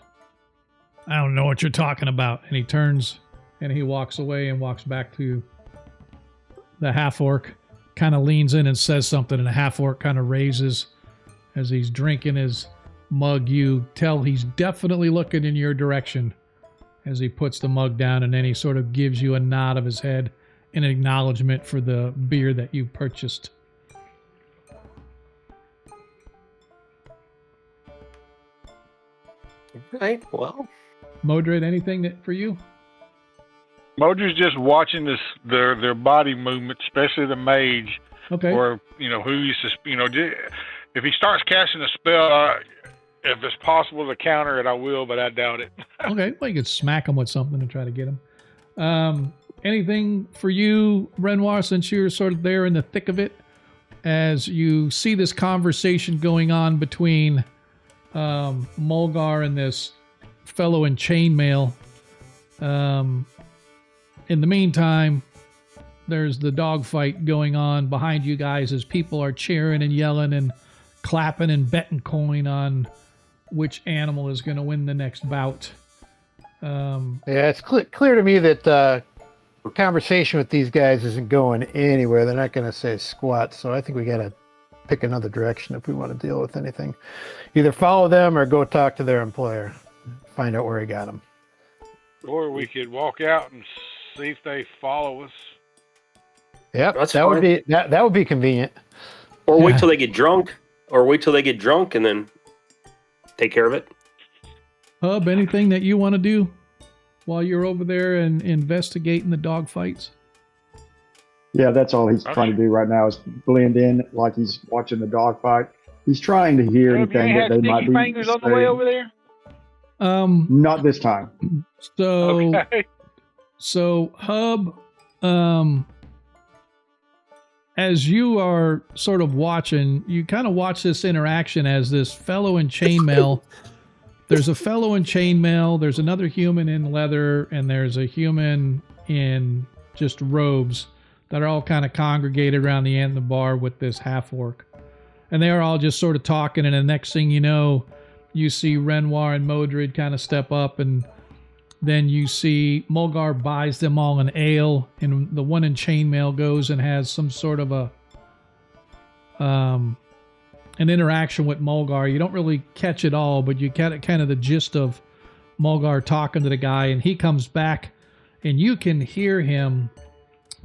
I don't know what you're talking about. And he turns and he walks away and walks back to the half-orc, kind of leans in and says something, and the half-orc kind of raises as he's drinking his mug. You tell he's definitely looking in your direction as he puts the mug down, and then he sort of gives you a nod of his head in acknowledgement for the beer that you purchased. Right. Well, Modred, anything for you? Modra's just watching their body movement, especially the mage, Okay. or who he's if he starts casting a spell, if it's possible to counter it, I will, but I doubt it. Okay. Well, you could smack him with something and try to get him. Anything for you, Renoir, since you're sort of there in the thick of it, as you see this conversation going on between Mulgar and this fellow in chainmail. In the meantime, there's the dogfight going on behind you guys as people are cheering and yelling and clapping and betting coin on which animal is going to win the next bout. Yeah, it's clear to me that conversation with these guys isn't going anywhere. They're not going to say squat, so I think we got to pick another direction if we want to deal with anything. Either follow them or go talk to their employer, find out where he got them. Or we could walk out and see if they follow us. Yep, That's that would fine. be that would be convenient. or wait Yeah. till they get drunk, and then take care of it. Hub, anything that you want to do while you're over there and investigating the dog fights? Yeah, that's all he's trying to do right now is blend in like he's watching the dog fight. He's trying to hear Hub, you anything ain't that had they might sticky be fingers on the way saying. over there? Not this time. So, Okay. so Hub, as you are sort of watching, you kind of watch this interaction as this fellow in chainmail there's a fellow in chainmail, there's another human in leather, and there's a human in just robes that are all kind of congregated around the end of the bar with this half-orc. And they are all just sort of talking, and the next thing you know, you see Renoir and Modred kind of step up, and then you see Mulgar buys them all an ale, and the one in chainmail goes and has some sort of a an interaction with Mulgar. You don't really catch it all, but you get kind of the gist of Mulgar talking to the guy, and he comes back, and you can hear him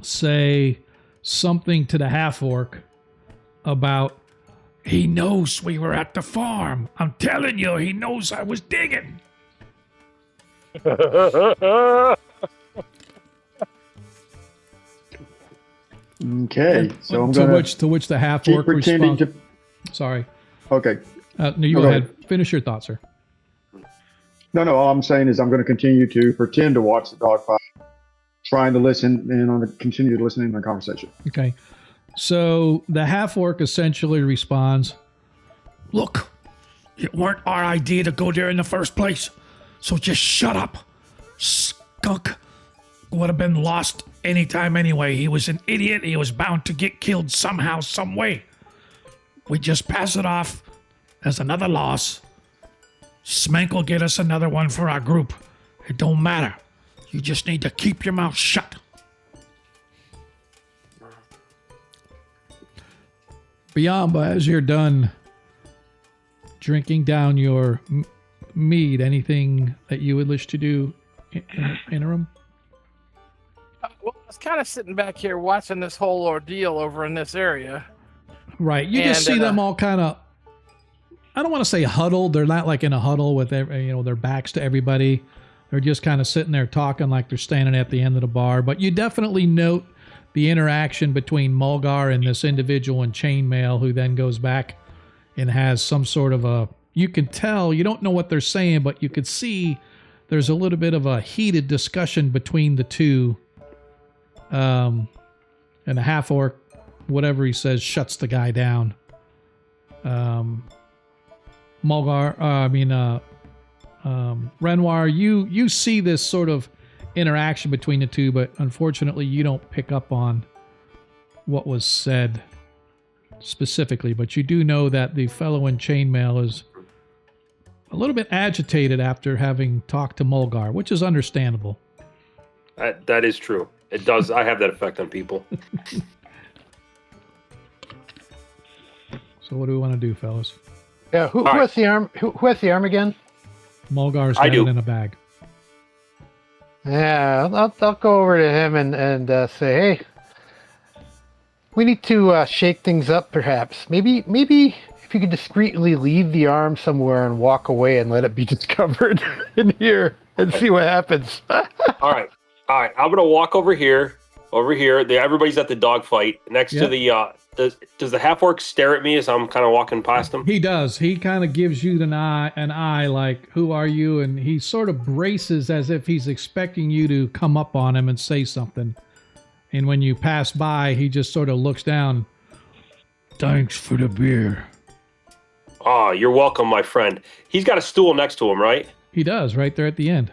say something to the half-orc about, he knows we were at the farm. I'm telling you, he knows I was digging. Okay, so I'm gonna to which the half keep orc pretending responds. to. Sorry. Okay. No, you go ahead. Finish your thought, sir. No. All I'm saying is I'm going to continue to pretend to watch the dogfight, trying to listen and continue to listen in the conversation. Okay. So the half orc essentially responds, "Look, it weren't our idea to go there in the first place, so just shut up. Skunk would have been lost anytime anyway. He was an idiot. He was bound to get killed somehow, some way. We just pass it off as another loss. Smenk will get us another one for our group. It don't matter. You just need to keep your mouth shut." Biamba, as you're done drinking down your mead, anything that you would wish to do interim? Well, I was kind of sitting back here watching this whole ordeal over in this area. Right. You just see them all kind of, I don't want to say huddled. They're not like in a huddle with their backs to everybody. They're just kind of sitting there talking like they're standing at the end of the bar. But you definitely note the interaction between Mulgar and this individual in chainmail, who then goes back and has some sort of a, you can tell, you don't know what they're saying, but you could see there's a little bit of a heated discussion between the two. And the half-orc, whatever he says, shuts the guy down. Renoir, you see this sort of interaction between the two, but unfortunately you don't pick up on what was said specifically, but you do know that the fellow in chainmail is a little bit agitated after having talked to Mulgar, which is understandable. That is true. It does. I have that effect on people. So what do we want to do, fellas? Yeah, who has the arm? Who has the arm again? Mulgar's got it in a bag. Yeah, I'll go over to him and say, hey, we need to shake things up, perhaps. Maybe if you could discreetly leave the arm somewhere and walk away and let it be discovered in here and see what happens. All right. I'm gonna walk over here. Everybody's at the dogfight next to the. Does the half orc stare at me as I'm kind of walking past him? He does. He kind of gives you an eye, like, who are you? And he sort of braces as if he's expecting you to come up on him and say something. And when you pass by, he just sort of looks down. Thanks for the beer. Oh, you're welcome, my friend. He's got a stool next to him, right? He does, right there at the end.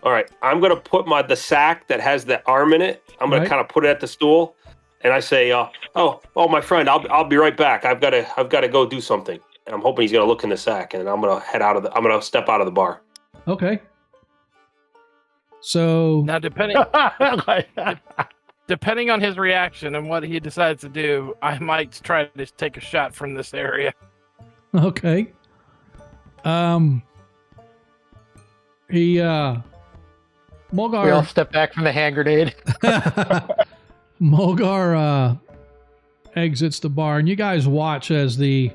All right, I'm gonna put the sack that has the arm in it. I'm gonna kind of put it at the stool, and I say, "Oh, my friend, I'll be right back. I've got to go do something." And I'm hoping he's gonna look in the sack, and I'm gonna step out of the bar. Okay. So now, depending on his reaction and what he decides to do, I might try to just take a shot from this area. Okay. Mulgar. We all step back from the hand grenade. Mulgar exits the bar, and you guys watch as the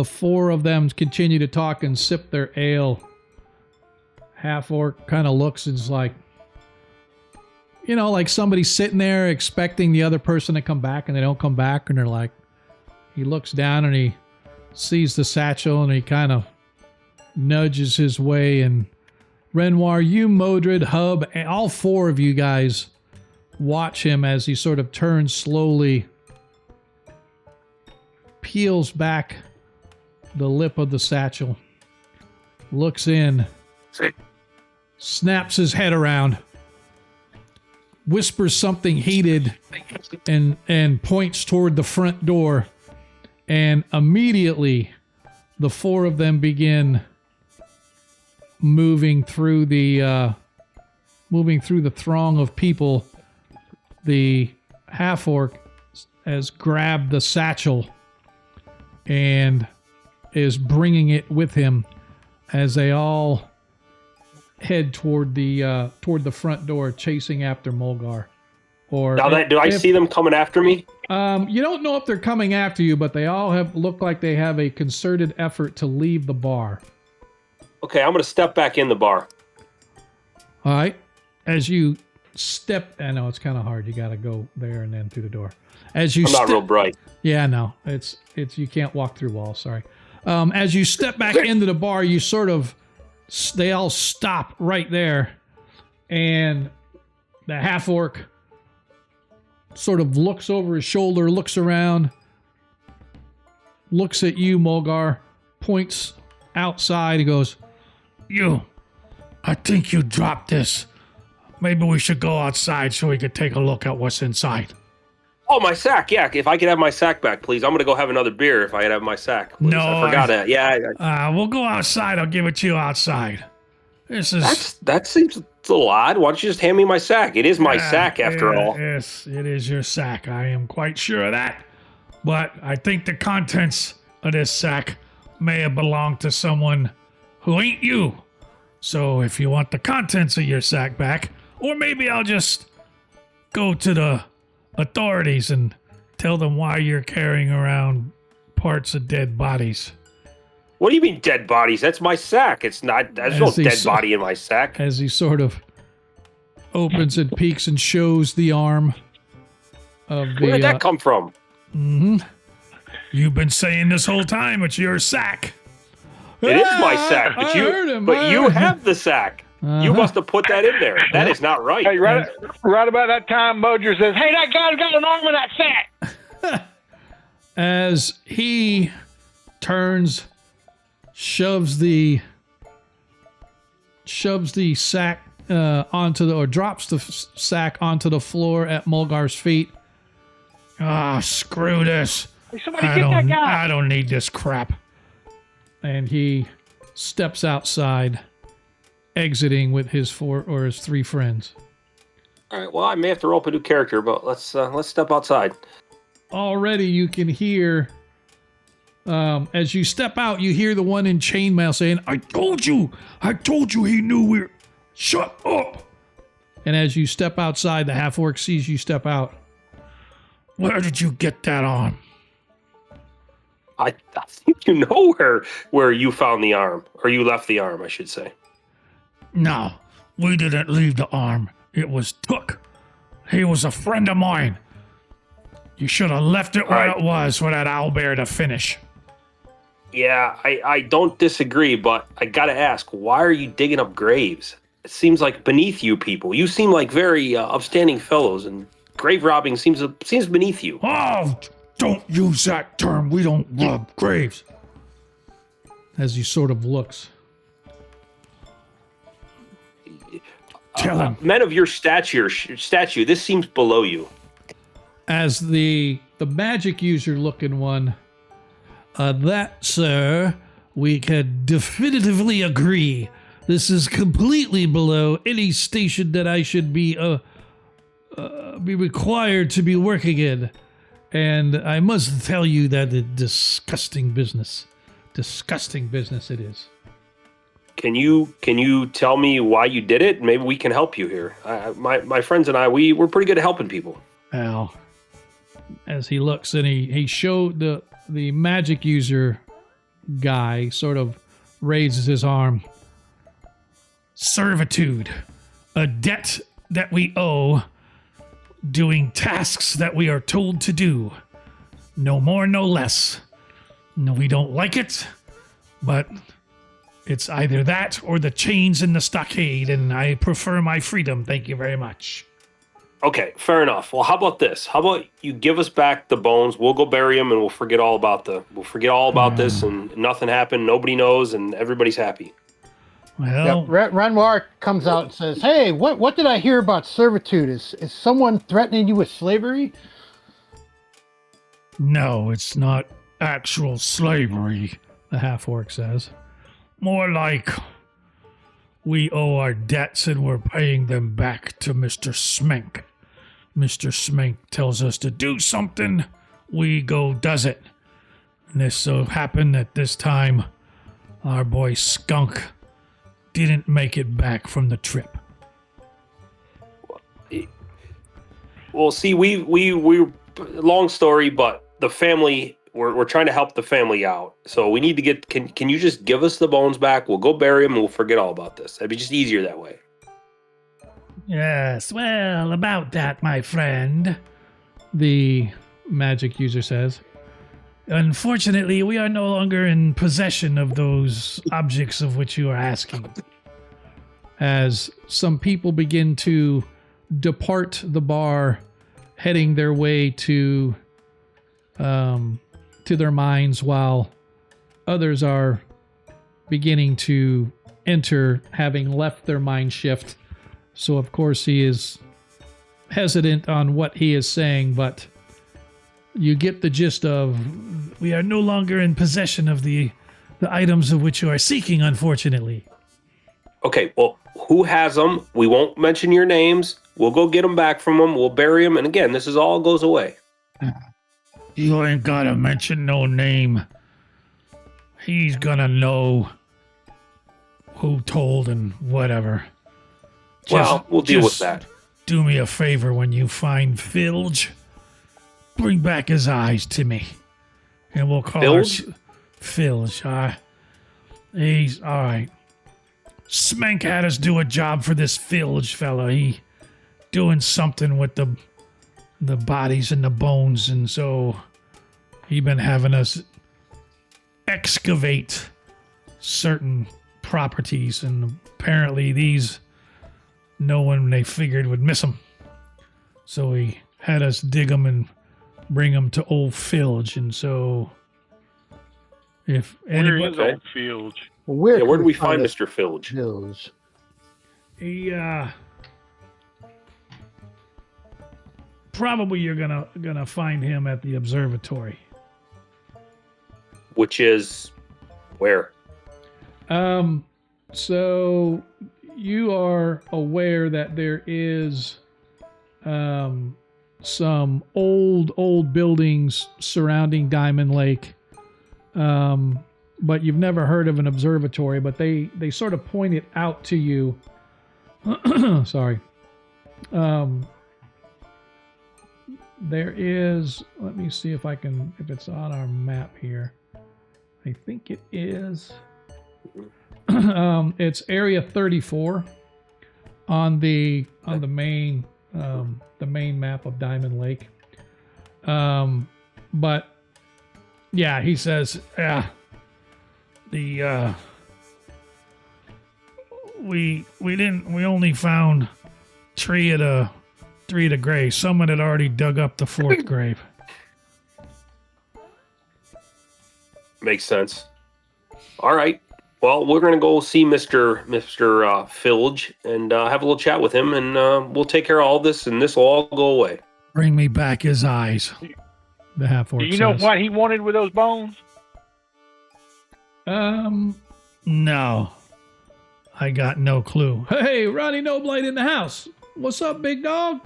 four of them continue to talk and sip their ale. Half orc kind of looks and is like, like somebody's sitting there expecting the other person to come back, and they don't come back, and they're like, he looks down and he sees the satchel, and he kind of nudges his way, and Renoir, you, Modred, Hub, and all four of you guys watch him as he sort of turns slowly, peels back the lip of the satchel, looks in, snaps his head around, whispers something heated, and points toward the front door. And immediately, the four of them begin moving through the throng of people. The half-orc has grabbed the satchel and is bringing it with him as they all head toward the front door, chasing after Mulgar. Or Now do I see them coming after me? You don't know if they're coming after you, but they all look like they have a concerted effort to leave the bar. Okay, I'm going to step back in the bar. All right. As you step, I know it's kind of hard. You got to go there and then through the door. As you I'm not real bright. Yeah, no, it's you can't walk through walls. Sorry. As you step back into the bar, you they all stop right there, and the half orc sort of looks over his shoulder, looks around, looks at you, Mulgar, points outside. He goes, "You, I think you dropped this. Maybe we should go outside so we could take a look at what's inside." Oh, my sack. Yeah, if I could have my sack back, please. I'm going to go have another beer if I could have my sack. Please. No, I forgot that. Yeah. We'll go outside. I'll give it to you outside. That seems a little odd. Why don't you just hand me my sack? It is my sack, after all. Yes, it is your sack. I am quite sure of that. But I think the contents of this sack may have belonged to someone who ain't you. So if you want the contents of your sack back, or maybe I'll just go to the authorities and tell them why you're carrying around parts of dead bodies. What do you mean dead bodies? That's my sack. There's no dead body in my sack. As he sort of opens and peeks and shows the arm of the... Where did that come from? You've been saying this whole time it's your sack. It is my sack, but you have the sack. You must have put that in there. That is not right. Hey, right about that time, Mojer says, "Hey, that guy's got an arm in that sack." As he turns, shoves the sack drops the sack onto the floor at Mulgar's feet. Screw this. Hey, somebody get that guy. I don't need this crap. And he steps outside, exiting with his three friends. All right. Well, I may have to roll up a new character, but let's step outside. Already, you can hear. As you step out, you hear the one in chainmail saying, I told you he knew we're... Shut up! And as you step outside, the half-orc sees you step out. Where did you get that on? I think you know where you found the arm, or you left the arm, I should say. No, we didn't leave the arm. It was took. He was a friend of mine. You should have left it where it was for that owlbear to finish. Yeah, I don't disagree, but I gotta ask, why are you digging up graves? It seems like beneath you people. You seem like very upstanding fellows, and grave robbing seems beneath you. Oh, don't use that term. We don't rob graves. As he sort of looks. Tell him. Men of your statue, this seems below you. As the magic user looking one, that, sir, we can definitively agree. This is completely below any station that I should be required to be working in. And I must tell you that a disgusting business it is. Can you tell me why you did it? Maybe we can help you here. My friends and I, we're pretty good at helping people. Well, as he looks and he showed the magic user guy sort of raises his arm. Servitude, a debt that we owe, doing tasks that we are told to do. No more, no less. No, we don't like it, but it's either that or the chains in the stockade, and I prefer my freedom. Thank you very much. Okay, fair enough. Well, how about this? How about you give us back the bones? We'll go bury them, and we'll forget all about this, and nothing happened. Nobody knows, and everybody's happy. Well, Renoir comes out and says, "Hey, what did I hear about servitude? Is someone threatening you with slavery?" no, it's not actual slavery. The half-orc says. More like we owe our debts and we're paying them back to Mr. Smenk. Mr. Smenk tells us to do something, we go does it. And this so happened that this time our boy Skunk didn't make it back from the trip. Well, see, we long story, but the family, we're trying to help the family out. So we need to get, can you just give us the bones back? We'll go bury them and we'll forget all about this. That'd be just easier that way. Yes, well, about that, my friend. The magic user says. Unfortunately, we are no longer in possession of those objects of which you are asking. As some people begin to depart the bar, heading their way to their mines, while others are beginning to enter, having left their mine shift. So, of course, he is hesitant on what he is saying, but you get the gist of, we are no longer in possession of the items of which you are seeking, unfortunately. Okay, well, who has them? We won't mention your names. We'll go get them back from them. We'll bury them. And again, this is all goes away. You ain't gotta mention no name. He's gonna know who told and whatever. Well, we'll deal with that. Do me a favor when you find Filge. Bring back his eyes to me. And we'll call Filge? Filge. He's all right. Smenk had us do a job for this Filge fella. He doing something with the bodies and the bones, and so he been having us excavate certain properties, and apparently these no one they figured would miss them. So he had us dig them and bring them to old Filge, and so if Where anybody, is old Filge? Where Where do we find Mr. Filge? Filge? he probably you're gonna find him at the observatory. Which is where? So you are aware that there is some old buildings surrounding Diamond Lake, but you've never heard of an observatory, but they sort of point it out to you. Sorry. There is, let me see if it's on our map here. I think it is. It's area 34 on the main map of Diamond Lake. But yeah, he says, we only found three of the graves. Someone had already dug up the fourth grave. Makes sense. All right. Well, we're going to go see Mr. Filge and have a little chat with him, and we'll take care of all this, and this will all go away. Bring me back his eyes. The half-orc Do you know says. what he wanted with those bones? No. I got no clue. Hey, Ronnie Noblight in the house. What's up, big dog?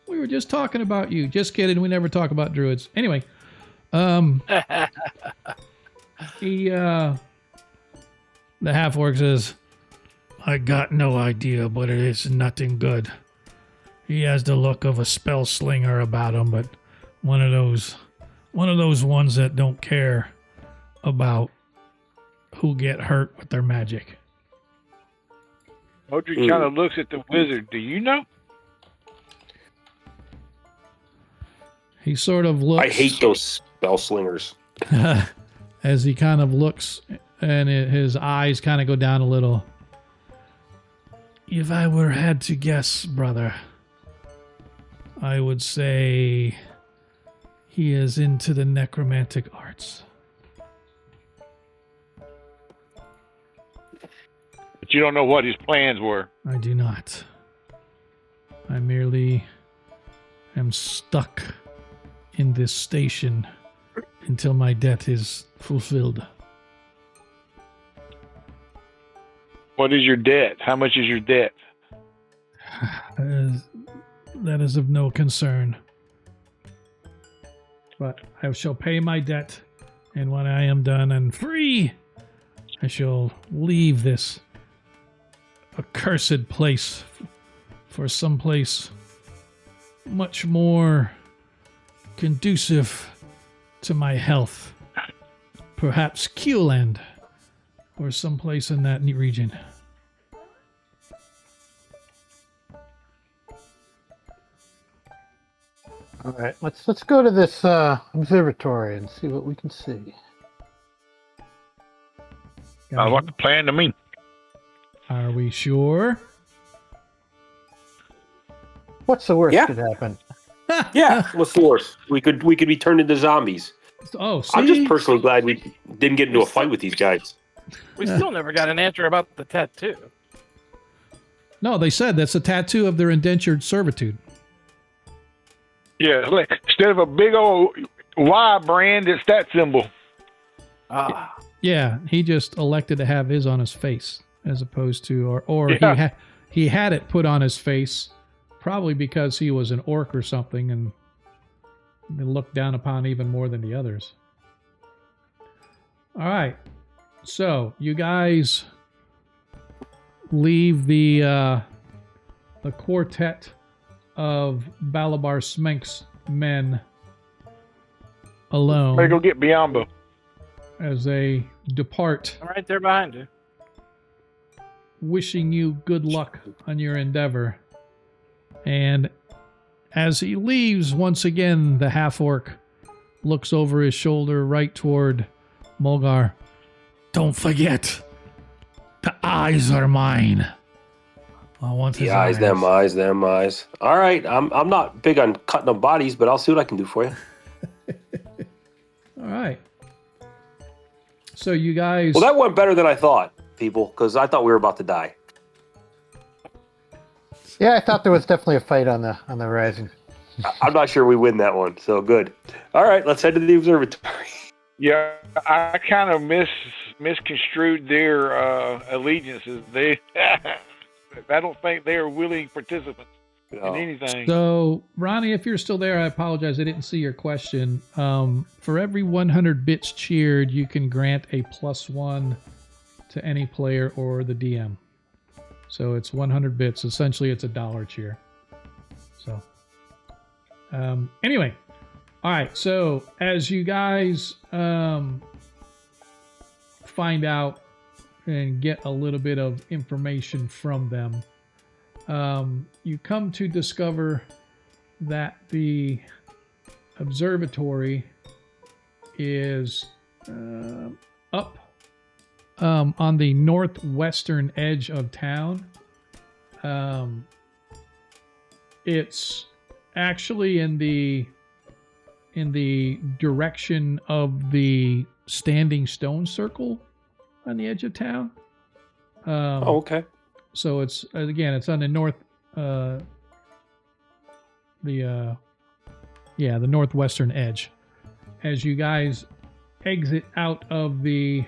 We were just talking about you. Just kidding. We never talk about druids. Anyway, the half-orc says, I got no idea, but it is nothing good. He has the look of a spell slinger about him, but one of those ones that don't care about who get hurt with their magic. Audrey kind of looks at the wizard. Do you know? he sort of looks. I hate those spell slingers. As he kind of looks, and his eyes kind of go down a little. If I were had to guess, brother, I would say he is into the necromantic arts. But you don't know what his plans were. I do not. I merely am stuck in this station until my debt is fulfilled. What is your debt? How much is your debt? That is of no concern. But I shall pay my debt, and when I am done and free, I shall leave this accursed place for some place much more conducive to my health. Perhaps Kullen, or someplace in that region. All right, let's go to this observatory and see what we can see. I want the plan to me. Are we sure? What's the worst Yeah. could happen? Yeah, what's the worst? We could be turned into zombies. Oh, see? I'm just personally glad we didn't get into a fight with these guys. We still never got an answer about the tattoo. No, they said that's a tattoo of their indentured servitude. Yeah, instead of a big old Y brand, it's that symbol. Ah, Yeah, he just elected to have his on his face as opposed to, or Yeah. he had it put on his face, probably because he was an orc or something, and they looked down upon even more than the others. All right, so you guys leave the quartet of Balabar Smenk's men alone Better go get Biamba. as they depart, I'm right there behind you. wishing you good luck on your endeavor. And as he leaves, once again, the half-orc looks over his shoulder right toward Mulgar. Don't forget, the eyes are mine. I want his The eyes, them eyes, them eyes. All right, I'm not big on cutting up bodies, but I'll see what I can do for you. All right. So you guys... Well, that went better than I thought, people, because I thought we were about to die. Yeah, I thought there was definitely a fight on the horizon. I'm not sure we win that one, so good. All right, let's head to the observatory. Yeah, I kind of misconstrued their allegiances. I don't think they are willing participants in anything. So, Ronnie, if you're still there, I apologize. I didn't see your question. For every 100 bits cheered, you can grant a +1 to any player or the DM. So it's 100 bits. Essentially, it's $1 cheer. So, anyway. All right. So, as you guys find out and get a little bit of information from them, you come to discover that the observatory is up on the northwestern edge of town. It's actually in the direction of the standing stone circle on the edge of town. Oh, okay. So it's on the north, the northwestern edge. As you guys exit out of the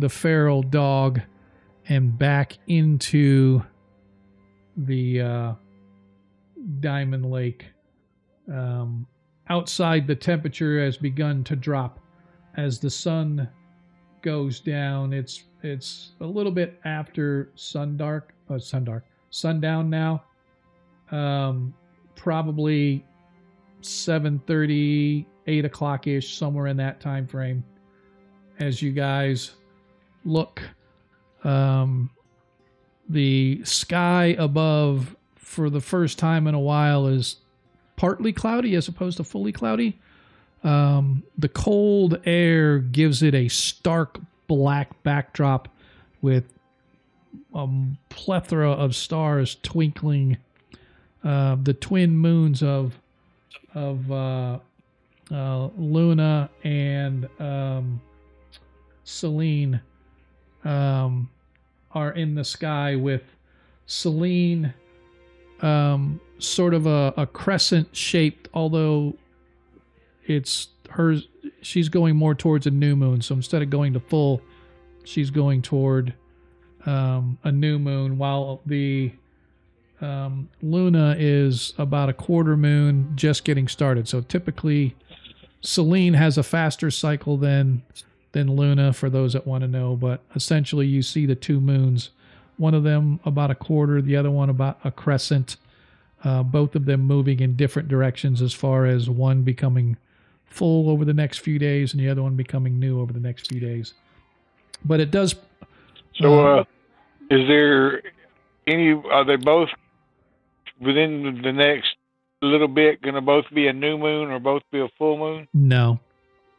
feral dog and back into the Diamond Lake. Outside, the temperature has begun to drop as the sun goes down. It's a little bit after sundown now. Probably 7:30, 8 o'clock ish, somewhere in that time frame. As you guys look, the sky above, for the first time in a while, is partly cloudy as opposed to fully cloudy. The cold air gives it a stark black backdrop with a plethora of stars twinkling. The twin moons of Luna and Celine are in the sky, with Celine sort of a crescent shaped, although it's hers. She's going more towards a new moon. So instead of going to full, she's going toward a new moon, while the Luna is about a quarter moon, just getting started. So typically Celine has a faster cycle than Luna, for those that want to know, but essentially you see the two moons, one of them about a quarter, the other one about a crescent, both of them moving in different directions, as far as one becoming full over the next few days and the other one becoming new over the next few days. But it does. So, is there any? Are they both within the next little bit going to both be a new moon or both be a full moon? No.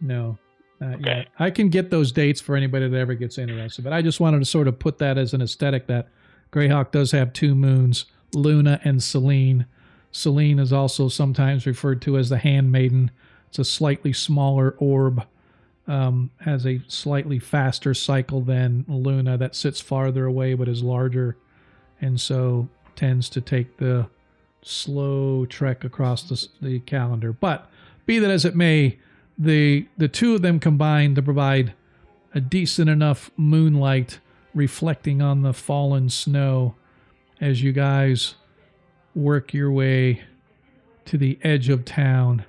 Not Okay. yet. I can get those dates for anybody that ever gets interested, but I just wanted to sort of put that as an aesthetic, that Greyhawk does have two moons, Luna and Celine. Celine is also sometimes referred to as the handmaiden. It's a slightly smaller orb, has a slightly faster cycle than Luna, that sits farther away but is larger, and so tends to take the slow trek across the calendar. But be that as it may, the two of them combined to provide a decent enough moonlight reflecting on the fallen snow as you guys work your way to the edge of town,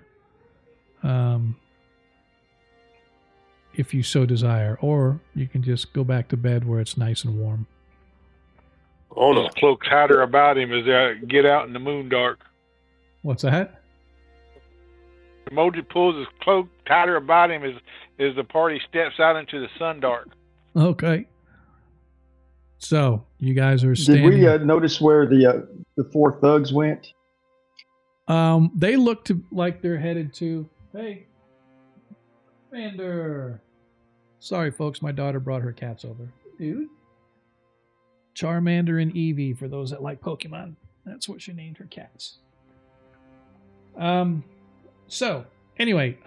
if you so desire, or you can just go back to bed where it's nice and warm. Oh no! Cloak tighter about him as they get out in the moon dark. What's that? Emoji pulls his cloak tighter about him as the party steps out into the sun dark. Okay. So you guys are Did standing. we notice where the four thugs went? They look like they're headed to. Hey, Commander. Sorry, folks. My daughter brought her cats over. Dude. Charmander and Eevee, for those that like Pokemon. That's what she named her cats. So, anyway,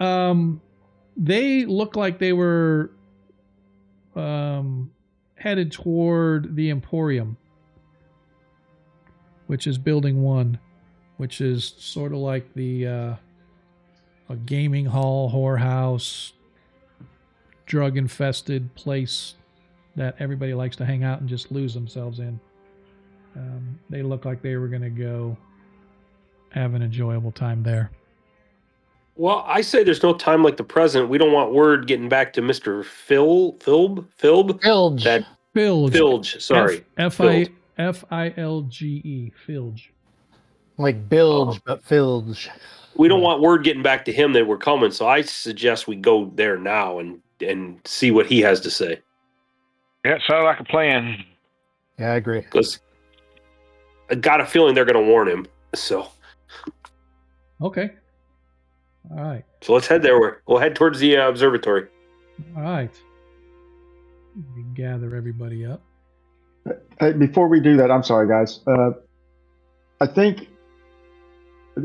they look like they were headed toward the Emporium, which is Building 1, which is sort of like the a gaming hall, whorehouse, drug-infested place that everybody likes to hang out and just lose themselves in. They look like they were going to go have an enjoyable time there. Well, I say there's no time like the present. We don't want word getting back to Mr. Filge. Filge. That Filge. Filge. Sorry. F-I-L-G-E. Filge. Like bilge, but filge. We don't want word getting back to him that we're coming, so I suggest we go there now and see what he has to say. Yeah, sounds like a plan. Yeah, I agree. Because I got a feeling they're going to warn him. So Okay. All right. So let's head there. We'll head towards the observatory. All right. We gather everybody up. Hey, before we do that, I'm sorry, guys. I think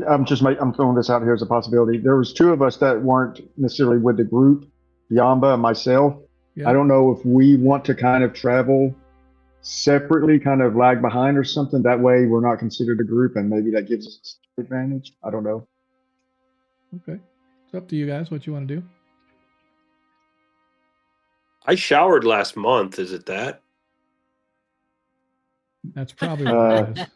I'm throwing this out here as a possibility. There was two of us that weren't necessarily with the group, Yamba and myself. Yeah. I don't know if we want to kind of travel separately, kind of lag behind or something. That way we're not considered a group, and maybe that gives us an advantage. I don't know. Okay. It's up to you guys what you want to do. I showered last month. Is it that? That's probably what it is.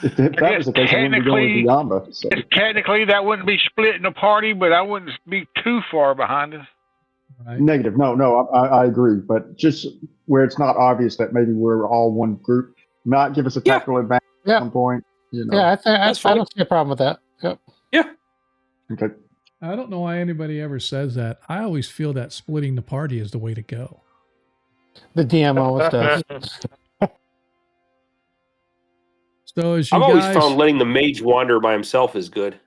If that was the case, I wouldn't be going with Yamba. So. Technically, that wouldn't be splitting the party, but I wouldn't be too far behind us. Right. Negative. No, I agree. But just where it's not obvious that maybe we're all one group, might give us a tactical advantage at some point. You know. Yeah, I don't see a problem with that. Yep. Yeah. Okay. I don't know why anybody ever says that. I always feel that splitting the party is the way to go. The DM always does. So as you I've guys... always found letting the mage wander by himself is good.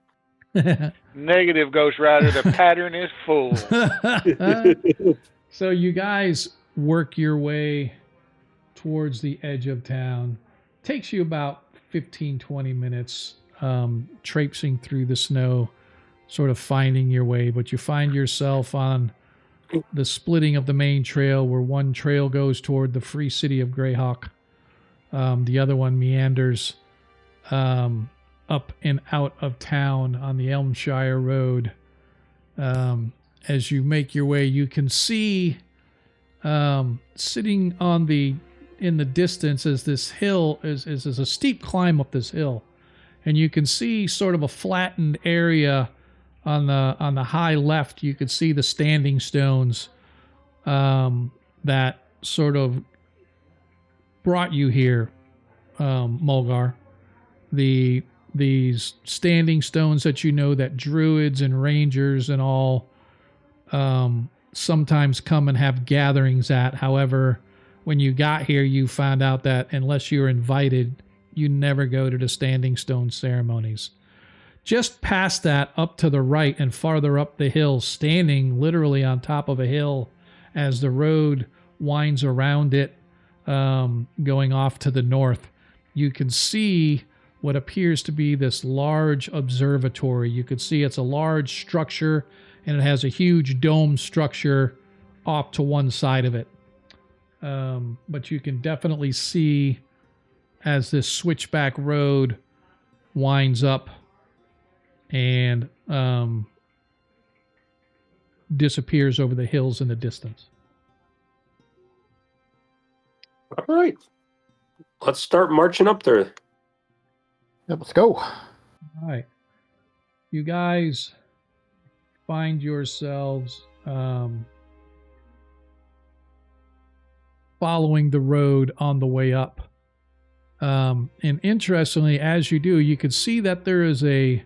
Negative, Ghost Rider. The pattern is full. So you guys work your way towards the edge of town. Takes you about 15, 20 minutes traipsing through the snow sort of finding your way, but you find yourself on the splitting of the main trail where one trail goes toward the free city of Greyhawk. The other one meanders up and out of town on the Elmshire Road. As you make your way, you can see sitting in the distance as this hill is a steep climb up this hill, and you can see sort of a flattened area on the high left. You could see the standing stones that sort of brought you here, Mulgar. These standing stones that you know that druids and rangers and all sometimes come and have gatherings at. However, when you got here, you found out that unless you're invited, you never go to the standing stone ceremonies. Just past that, up to the right and farther up the hill, standing literally on top of a hill as the road winds around it, going off to the north, you can see what appears to be this large observatory. You could see it's a large structure, and it has a huge dome structure off to one side of it. But you can definitely see as this switchback road winds up and disappears over the hills in the distance. All right. Let's start marching up there. Yeah, let's go. All right. You guys find yourselves following the road on the way up. And interestingly, as you do, you can see that there is a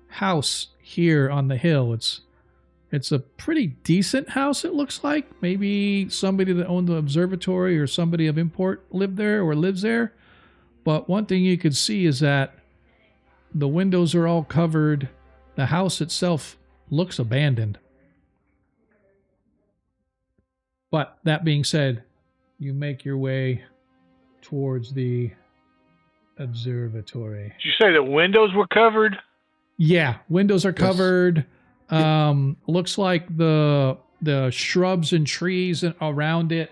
house here on the hill. It's a pretty decent house, it looks like. Maybe somebody that owned the observatory or somebody of import lived there or lives there. But one thing you could see is that the windows are all covered. The house itself looks abandoned. But that being said, you make your way towards the observatory. Did you say the windows were covered? Yeah, windows are covered. Looks like the shrubs and trees around it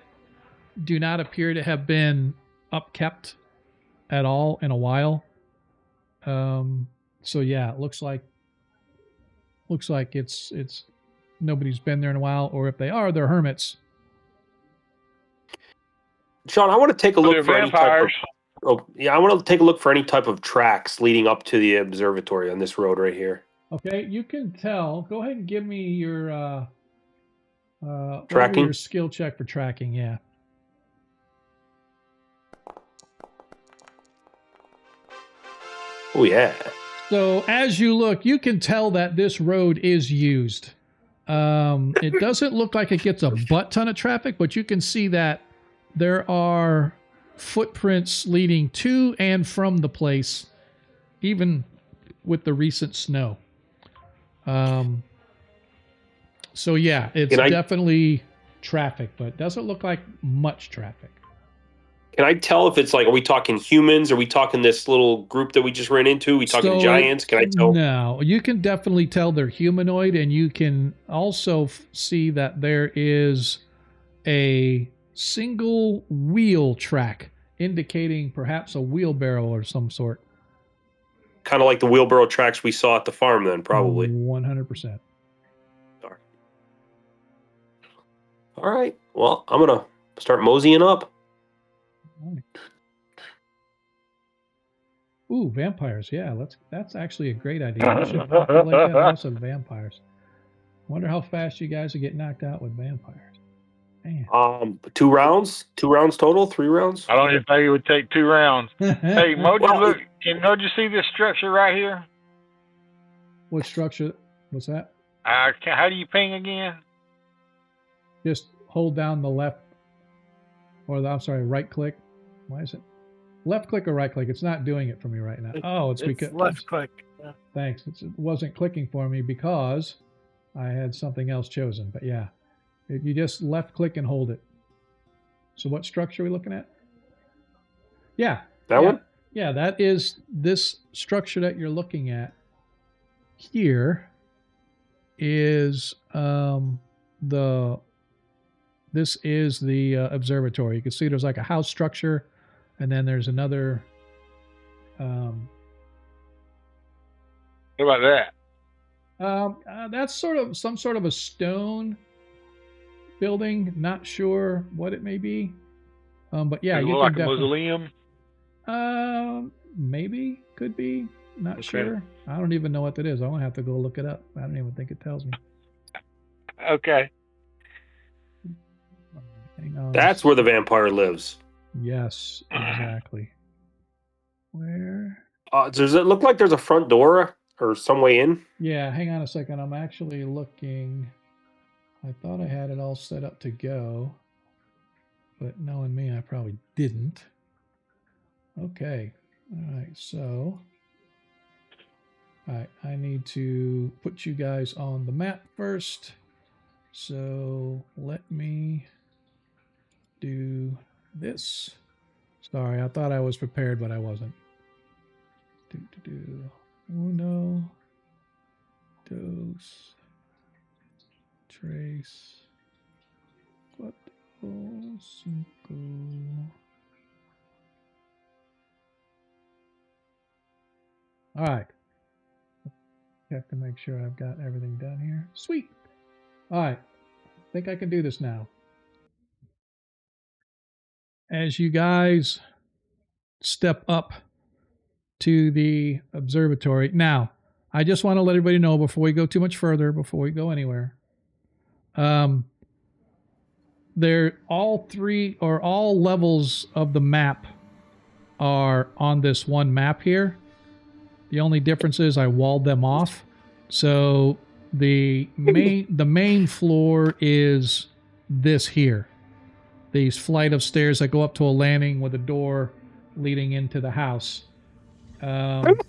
do not appear to have been upkept at all in a while. So yeah, it looks like it's nobody's been there in a while, or if they are, they're hermits. Sean, I want to take a look for any type of. Vampires. Oh, yeah, I want to take a look for any type of tracks leading up to the observatory on this road right here. Okay, you can tell. Go ahead and give me your Tracking? your skill check for tracking. Yeah. Oh yeah. So as you look, you can tell that this road is used. It doesn't look like it gets a butt ton of traffic, but you can see that there are footprints leading to and from the place, even with the recent snow. So yeah, it's definitely traffic, but it doesn't look like much traffic. Can I tell if it's like, are we talking humans? Are we talking this little group that we just ran into? Are we talking giants? Can I tell? No, you can definitely tell they're humanoid, and you can also see that there is a single wheel track indicating perhaps a wheelbarrow or some sort. Kind of like the wheelbarrow tracks we saw at the farm then, probably. 100%. All right. Well, I'm going to start moseying up. Ooh, vampires. Yeah, that's actually a great idea. We should populate that house with vampires. Wonder how fast you guys will get knocked out with vampires. Man. 2 rounds? 2 rounds total? 3 rounds? I don't even think it would take 2 rounds. Hey, Mojo, look, don't you see this structure right here? What structure? What's that? How do you ping again? Just hold down the left, or right click. Why is it? Left click or right click? It's not doing it for me right now. It's because left click. Yeah. Thanks. It wasn't clicking for me because I had something else chosen. But yeah, you just left click and hold it. So what structure are we looking at? Yeah. That one? Yeah, that is this structure that you're looking at here. is the observatory. You can see there's like a house structure, and then there's another. What about that? That's sort of some sort of a stone building. Not sure what it may be. But yeah, Does it you look can like a definitely. mausoleum? Maybe, could be. Not Okay. sure. I don't even know what that is. I'm gonna have to go look it up. I don't even think it tells me. Okay. Hang on. That's where the vampire lives. Yes, exactly. Where? Does it look like there's a front door or some way in? Yeah, hang on a second. I'm actually looking. I thought I had it all set up to go, but knowing me, I probably didn't. Okay. All right. So, all right, I need to put you guys on the map first. So let me do this. Sorry, I thought I was prepared, but I wasn't. Uno, dos, tres, cuatro, cinco. All right. Have to make sure I've got everything done here. Sweet. All right. I think I can do this now. As you guys step up to the observatory. Now, I just want to let everybody know before we go too much further, before we go anywhere. All levels of the map are on this one map here. The only difference is I walled them off. So the main floor is this here. These flight of stairs that go up to a landing with a door leading into the house. Into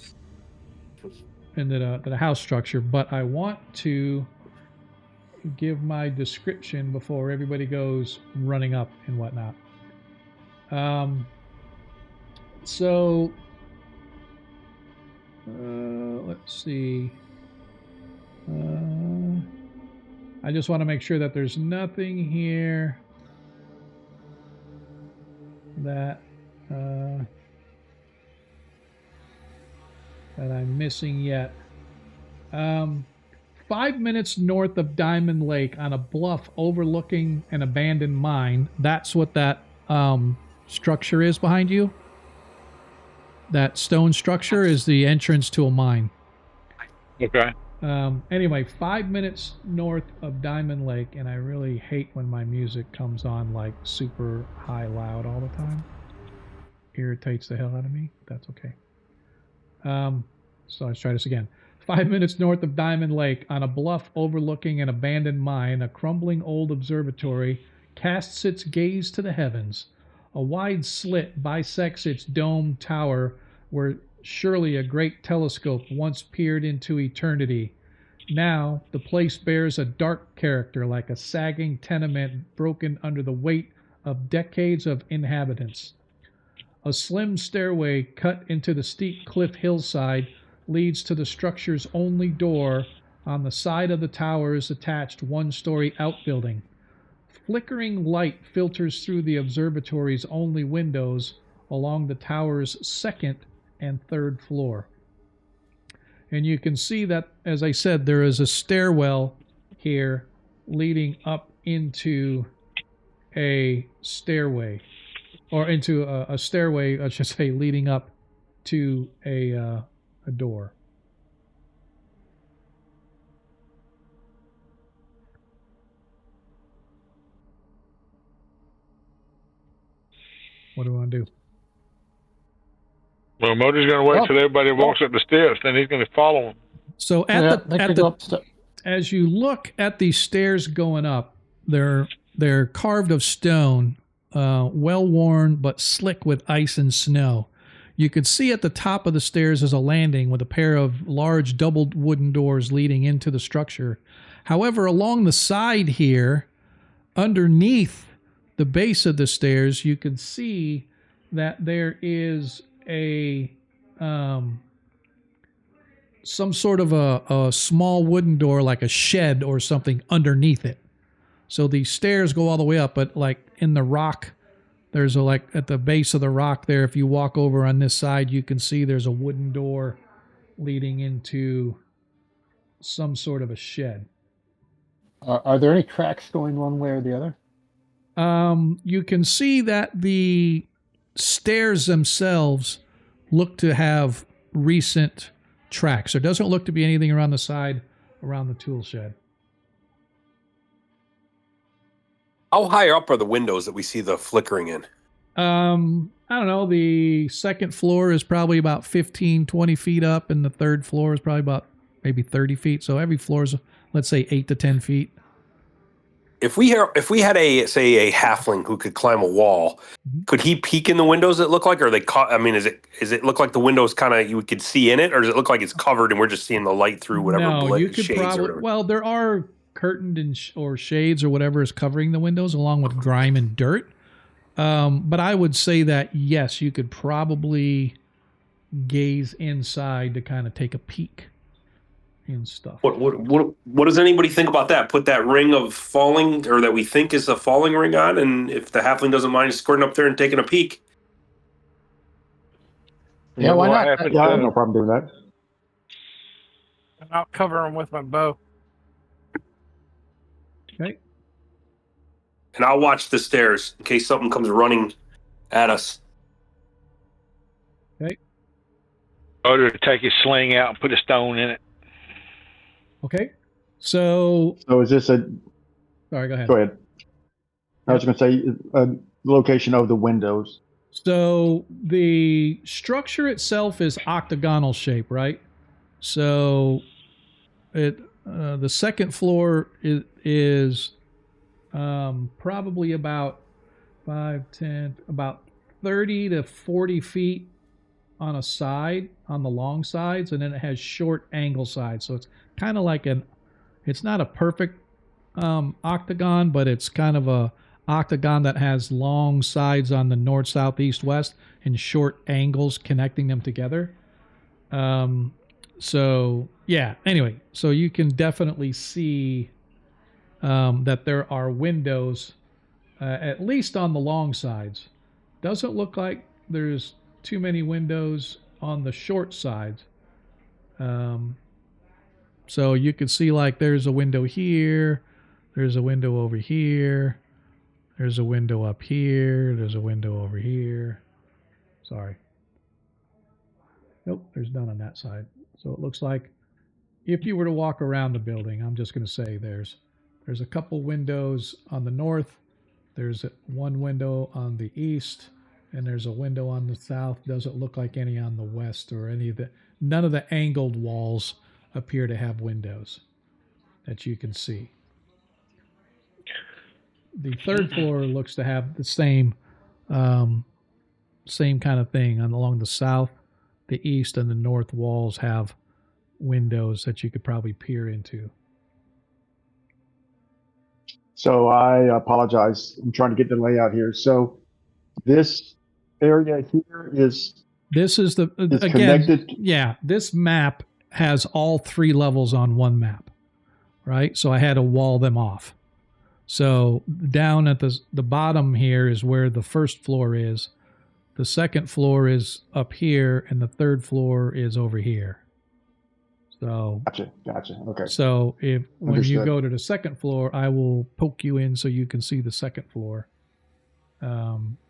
the house structure. But I want to give my description before everybody goes running up and whatnot. Let's see. I just want to make sure that there's nothing here that I'm missing yet. 5 minutes north of Diamond Lake on a bluff overlooking an abandoned mine. That's what that structure is behind you. That stone structure is the entrance to a mine. Okay. Anyway, 5 minutes north of Diamond Lake, and I really hate when my music comes on like super high loud all the time. Irritates the hell out of me. That's okay. So let's try this again. 5 minutes north of Diamond Lake, on a bluff overlooking an abandoned mine, a crumbling old observatory casts its gaze to the heavens. A wide slit bisects its domed tower where surely a great telescope once peered into eternity. Now, the place bears a dark character like a sagging tenement broken under the weight of decades of inhabitants. A slim stairway cut into the steep cliff hillside leads to the structure's only door. On the side of the tower's attached one-story outbuilding. Flickering light filters through the observatory's only windows along the tower's second and third floor. And you can see that, as I said, there is a stairwell here leading up into a stairway. Or into a stairway, I should say, leading up to a door. What do we want to do? Well, Motor's going to wait till everybody walks up the steps, then he's going to follow them. So as you look at these stairs going up, they're carved of stone, well worn but slick with ice and snow. You can see at the top of the stairs is a landing with a pair of large double wooden doors leading into the structure. However, along the side here, underneath the base of the stairs, you can see that there is a some sort of a small wooden door, like a shed or something underneath it. So these stairs go all the way up, but like in the rock, there's like at the base of the rock there, if you walk over on this side, you can see there's a wooden door leading into some sort of a shed. Are there any tracks going one way or the other? You can see that the stairs themselves look to have recent tracks. There doesn't look to be anything around the side, around the tool shed. How high up are the windows that we see the flickering in? I don't know. The second floor is probably about 15, 20 feet up, and the third floor is probably about maybe 30 feet. So every floor is, let's say, 8 to 10 feet. If we had a halfling who could climb a wall, could he peek in the windows that look like, or are they I mean, is it look like the windows kind of you could see in it, or does it look like it's covered and we're just seeing the light through whatever you could shades probably, or whatever? well, there are curtained or shades or whatever is covering the windows along with grime and dirt. But I would say that yes, you could probably gaze inside to kind of take a peek and stuff. What does anybody think about that? Put that ring of falling, or that we think is a falling ring on, and if the halfling doesn't mind squirting up there and taking a peek. Yeah, why not? Yeah, I have no problem doing that. And I'll cover him with my bow. Okay. And I'll watch the stairs in case something comes running at us. Okay. Order to take his sling out and put a stone in it. Okay. So is this a? Sorry, go ahead. Go ahead. I was going to say a location of the windows. So the structure itself is octagonal shape, right? So the second floor is probably about 30 to 40 feet on a side, on the long sides, and then it has short angle sides. So it's kind of like it's not a perfect octagon, but it's kind of a octagon that has long sides on the north, south, east, west, and short angles connecting them together. So yeah, anyway, so you can definitely see that there are windows, at least on the long sides. Doesn't look like there's too many windows on the short sides. So you can see like there's a window here, there's a window over here, there's a window up here, there's a window over here. Sorry. Nope, there's none on that side. So it looks like if you were to walk around the building, I'm just going to say there's a couple windows on the north, there's one window on the east, and there's a window on the south. Doesn't look like any on the west or none of the angled walls appear to have windows that you can see. The third floor looks to have the same kind of thing. Along the south, the east, and the north walls have windows that you could probably peer into. So I apologize. I'm trying to get the layout here. So this area here is again, connected. Yeah, this map has all 3 levels on one map, right? So I had to wall them off. So down at the bottom here is where the first floor is. The second floor is up here, and the third floor is over here. So Gotcha. Okay. So when Understood. you go to the second floor, I will poke you in so you can see the second floor.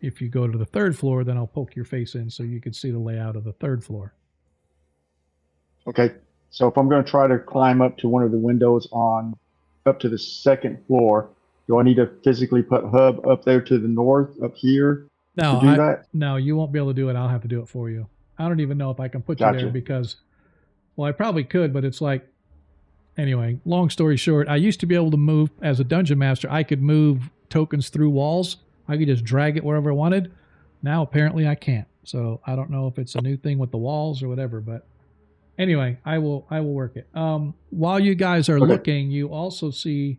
If you go to the third floor, then I'll poke your face in so you can see the layout of the third floor. Okay. So if I'm going to try to climb up to one of the windows up to the second floor, do I need to physically put hub up there to the north, up here? No, to do that? No, you won't be able to do it. I'll have to do it for you. I don't even know if I can put you there because, well, I probably could, but it's like, anyway, long story short, I used to be able to move as a dungeon master. I could move tokens through walls. I could just drag it wherever I wanted. Now, apparently I can't. So I don't know if it's a new thing with the walls or whatever, but anyway, I will work it. While you guys are looking, you also see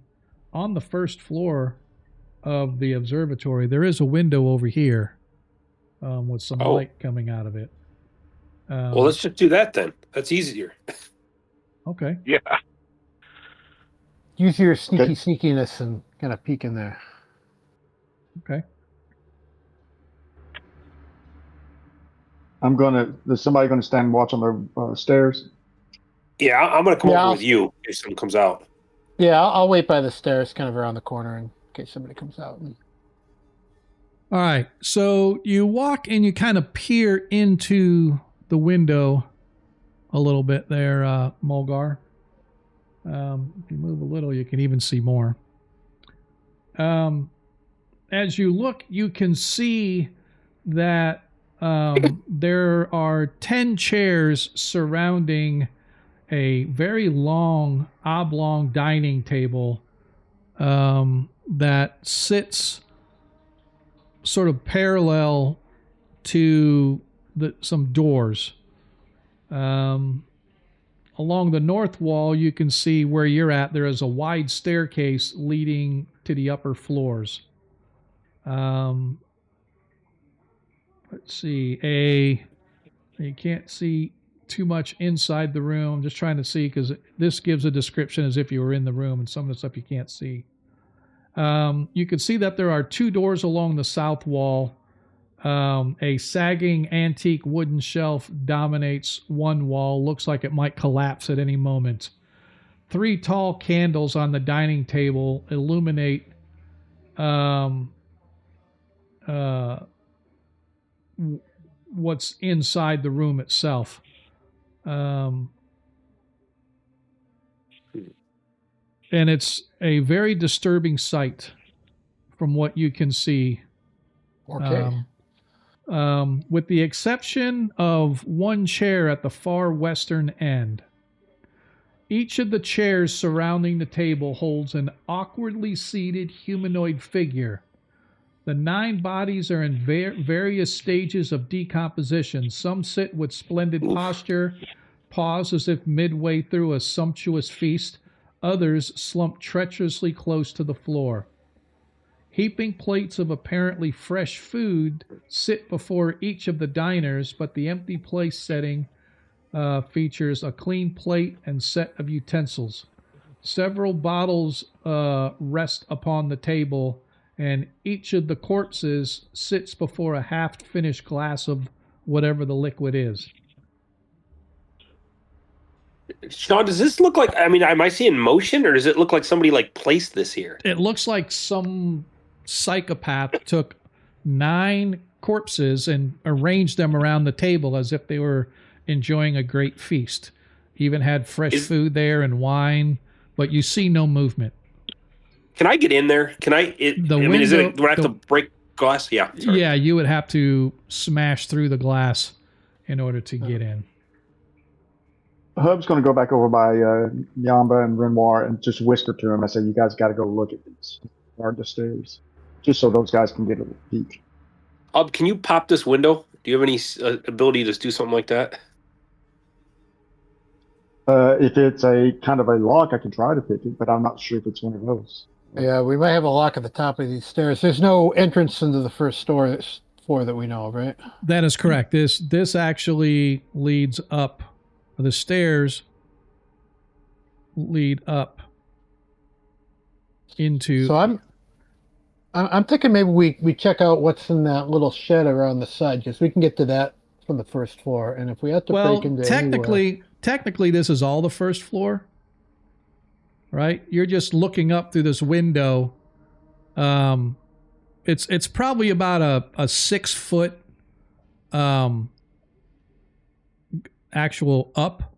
on the first floor of the observatory, there is a window over here with some light coming out of it. Well, let's just do that then. That's easier. Okay. Yeah. Use your sneaky Okay. sneakiness and kind of peek in there. Okay. Is somebody gonna stand watch on the stairs? Yeah, I'm gonna come Yeah, over I'll- with you if someone comes out. Yeah, I'll wait by the stairs, kind of around the corner, in case somebody comes out. All right. So you walk and you kind of peer into the window a little bit there, Mulgar. If you move a little, you can even see more. As you look, you can see that there are 10 chairs surrounding a very long, oblong dining table that sits sort of parallel to some doors. Along the north wall, you can see where you're at, there is a wide staircase leading to the upper floors. Let's see, you can't see too much inside the room. I'm just trying to see because this gives a description as if you were in the room, and some of the stuff you can't see. You can see that there are 2 doors along the south wall. A sagging antique wooden shelf dominates one wall. Looks like it might collapse at any moment. 3 tall candles on the dining table illuminate what's inside the room itself. And it's a very disturbing sight from what you can see. Okay. With the exception of one chair at the far western end. Each of the chairs surrounding the table holds an awkwardly seated humanoid figure. The 9 bodies are in various stages of decomposition. Some sit with splendid posture, pause as if midway through a sumptuous feast. Others slump treacherously close to the floor. Heaping plates of apparently fresh food sit before each of the diners, but the empty place setting features a clean plate and set of utensils. Several bottles rest upon the table, and each of the corpses sits before a half-finished glass of whatever the liquid is. Sean, does this look like? I mean, am I seeing motion, or does it look like somebody like placed this here? It looks like some psychopath took 9 corpses and arranged them around the table as if they were enjoying a great feast. Even had fresh food there and wine, but you see no movement. Can I get in there? Can I? Do I have to break glass? Yeah. Sorry. Yeah, you would have to smash through the glass in order to get in. Hub's going to go back over by Yamba and Renoir and just whisper to him. I say, you guys got to go look at these. Guard the stairs. Just so those guys can get a peek. Hub, can you pop this window? Do you have any ability to do something like that? If it's a kind of a lock, I can try to pick it, but I'm not sure if it's one of those. Yeah, we might have a lock at the top of these stairs. There's no entrance into the first floor that we know of, right? That is correct. This actually leads up. The stairs lead up into. So I'm thinking maybe we check out what's in that little shed around the side, because we can get to that from the first floor. And if we have to break into technically this is all the first floor, right? You're just looking up through this window. It's probably about a 6 foot actual up.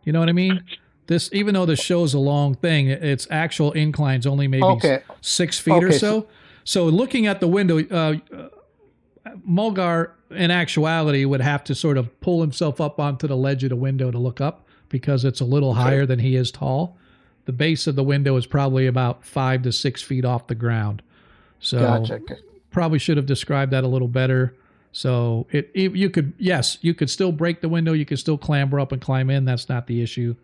You know what I mean? This, even though the show's a long thing, its actual incline's only maybe 6 feet or so. So looking at the window, Mulgar in actuality would have to sort of pull himself up onto the ledge of the window to look up because it's a little higher than he is tall. The base of the window is probably about 5 to 6 feet off the ground. So gotcha. Probably should have described that a little better. So you could still break the window. You could still clamber up and climb in. That's not the issue.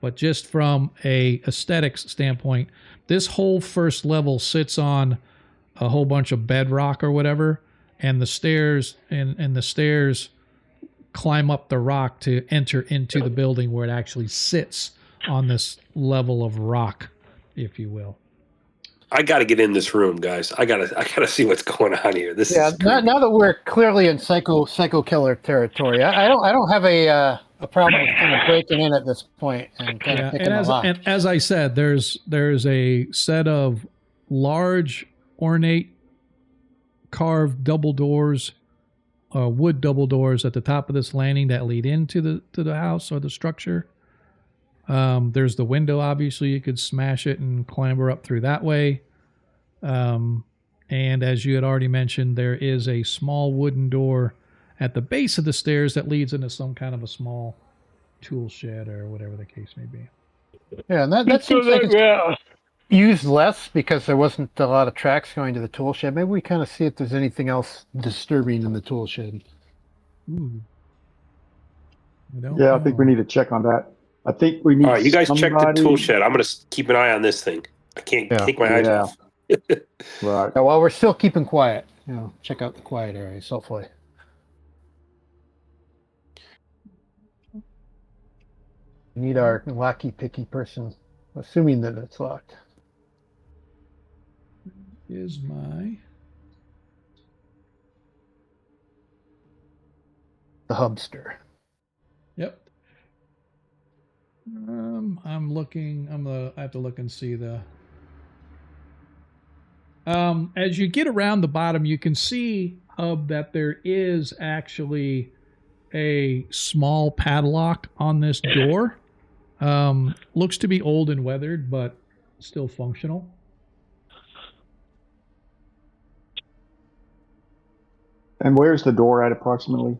But just from a aesthetics standpoint, this whole first level sits on a whole bunch of bedrock or whatever, and the stairs climb up the rock to enter into the building where it actually sits on this level of rock, if you will. I got to get in this room, guys. I gotta see what's going on here. This Yeah, is creepy. now that we're clearly in psycho killer territory, I don't have a problem with kind of breaking in at this point and kind of picking the lock. And as I said, there's a set of large, ornate, carved double doors, wood double doors at the top of this landing that lead into the house or the structure. There's the window. Obviously, you could smash it and clamber up through that way. And as you had already mentioned, there is a small wooden door at the base of the stairs that leads into some kind of a small tool shed or whatever the case may be. Yeah, and that seems like it's used less because there wasn't a lot of tracks going to the tool shed. Maybe we kind of see if there's anything else disturbing in the tool shed. Ooh. I think we need to check on that. I think we need. All right, you guys check the tool shed. I'm gonna keep an eye on this thing. I can't take my eyes off. Right. Yeah, while we're still keeping quiet, check out the quiet areas, hopefully. We need our locky picky person, assuming that it's locked. Is my the hubster. Yep. I'm looking. I have to look and see the. As you get around the bottom, you can see that there is actually a small padlock on this door. Looks to be old and weathered, but still functional. And where's the door at approximately?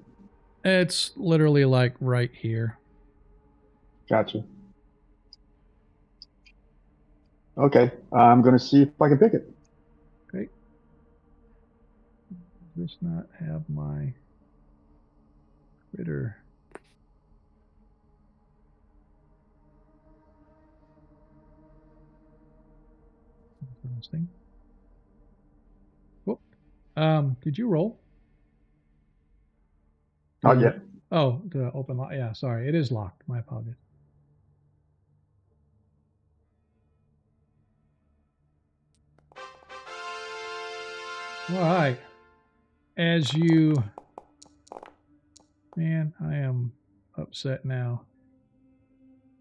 It's literally like right here. Gotcha. Okay, I'm going to see if I can pick it. Okay. Does not have my critter. Interesting. Whoop. Did you roll? Not yet. Oh, the open lock. Yeah, sorry. It is locked. My apologies. All right. As you... Man, I am upset now.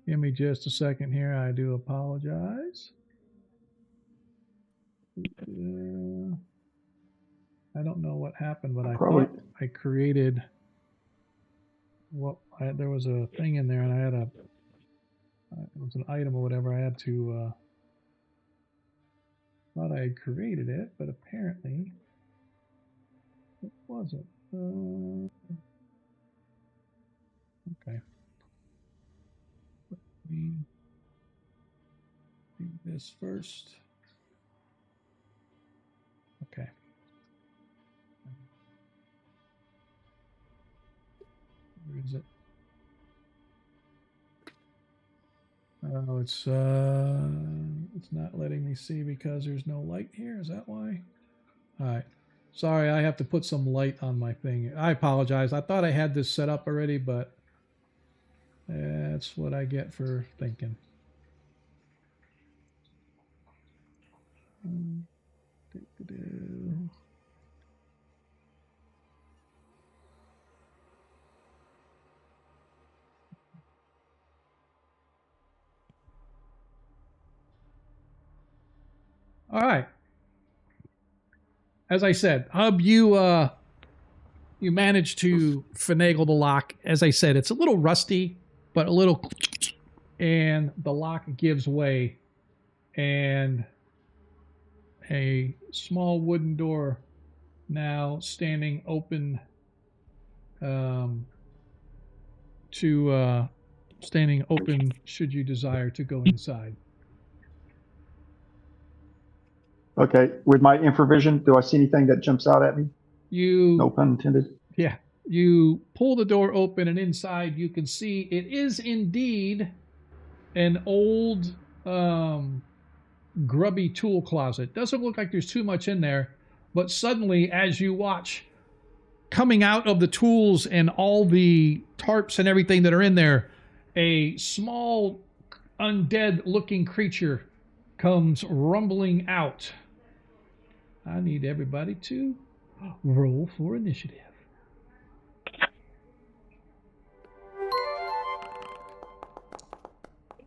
Give me just a second here. I do apologize. I don't know what happened, but I thought I created... Well, there was a thing in there, and I had it was an item or whatever. I had to, thought I had created it, but apparently it wasn't. Okay. Let me do this first. Okay. Where is it? Oh, it's not letting me see because there's no light here. Is that why? All right. Sorry, I have to put some light on my thing. I apologize. I thought I had this set up already, but that's what I get for thinking. All right. As I said, Hub, you managed to finagle the lock. As I said, it's a little rusty, but a little, and the lock gives way, and a small wooden door now standing open standing open should you desire to go inside. Okay, with my infravision, do I see anything that jumps out at me? No pun intended. Yeah, you pull the door open, and inside you can see it is indeed an old, grubby tool closet. Doesn't look like there's too much in there, but suddenly, as you watch coming out of the tools and all the tarps and everything that are in there, a small undead-looking creature comes rumbling out. I need everybody to roll for initiative.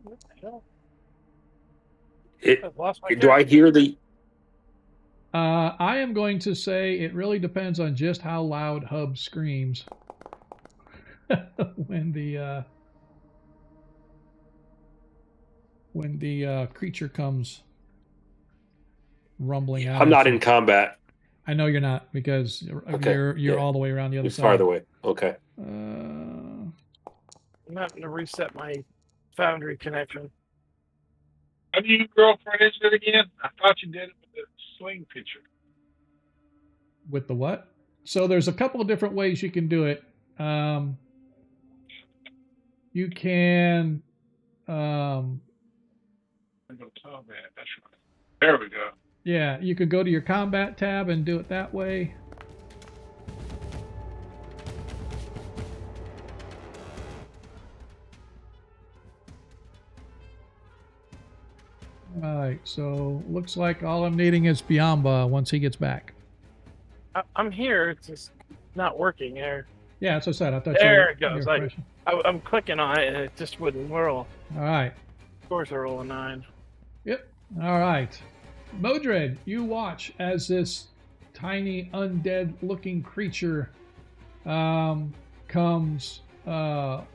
What the hell? It, I've lost my do I hear the? I am going to say it really depends on just how loud Hub screams when the creature comes rumbling out. I'm not in combat. I know you're not, because you're all the way around the other It's side. farther away. Okay. I'm having to reset my Foundry connection. How do you girlfriend is it again? I thought you did it with the swing picture. With the what? So there's a couple of different ways you can do it. You can Combat, that's right. There we go. yeah, you could go to your combat tab and do it that way. Alright, so looks like all I'm needing is Biamba once he gets back. I'm here. It's just not working there. Yeah, that's what I said. I thought There it you goes. were fresh. I'm clicking on it and it just wouldn't whirl. Alright. Of course, I roll a 9. Yep. Alright. Modred, you watch as this tiny undead looking creature comes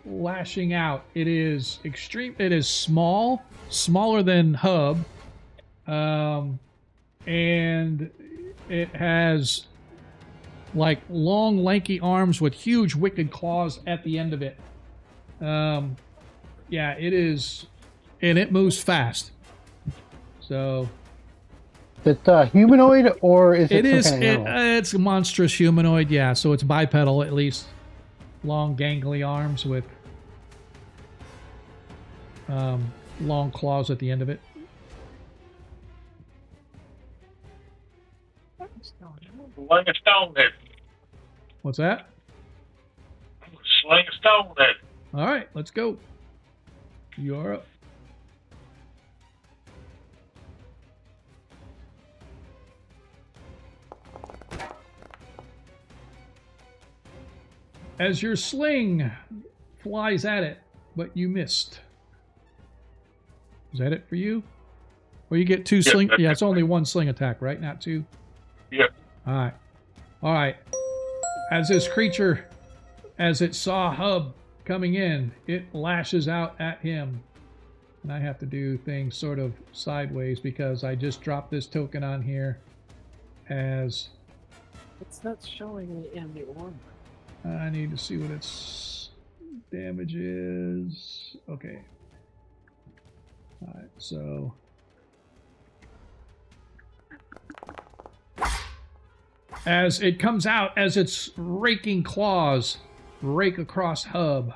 lashing out. It is extreme. It is small, smaller than Hub, and it has like long, lanky arms with huge, wicked claws at the end of it. Yeah, it is, and it moves fast. So Is it humanoid or is it it is. some kind of animal? It's a monstrous humanoid. Yeah, so it's bipedal at least. Long, gangly arms with long claws at the end of it. Sling a stone at it. What's that? Sling a stone at it. All right, let's go. You're up. As your sling flies at it, but you missed. Is that it for you? Or you get two sling? Yeah, it's only one sling attack, right? Not two? Yep. All right. All right. As this creature, as it saw Hub coming in, it lashes out at him. And I have to do things sort of sideways because I just dropped this token on here as It's not showing me in the order. I need to see what its damage is. Okay. All right, so as it comes out, as its raking claws rake across Hub.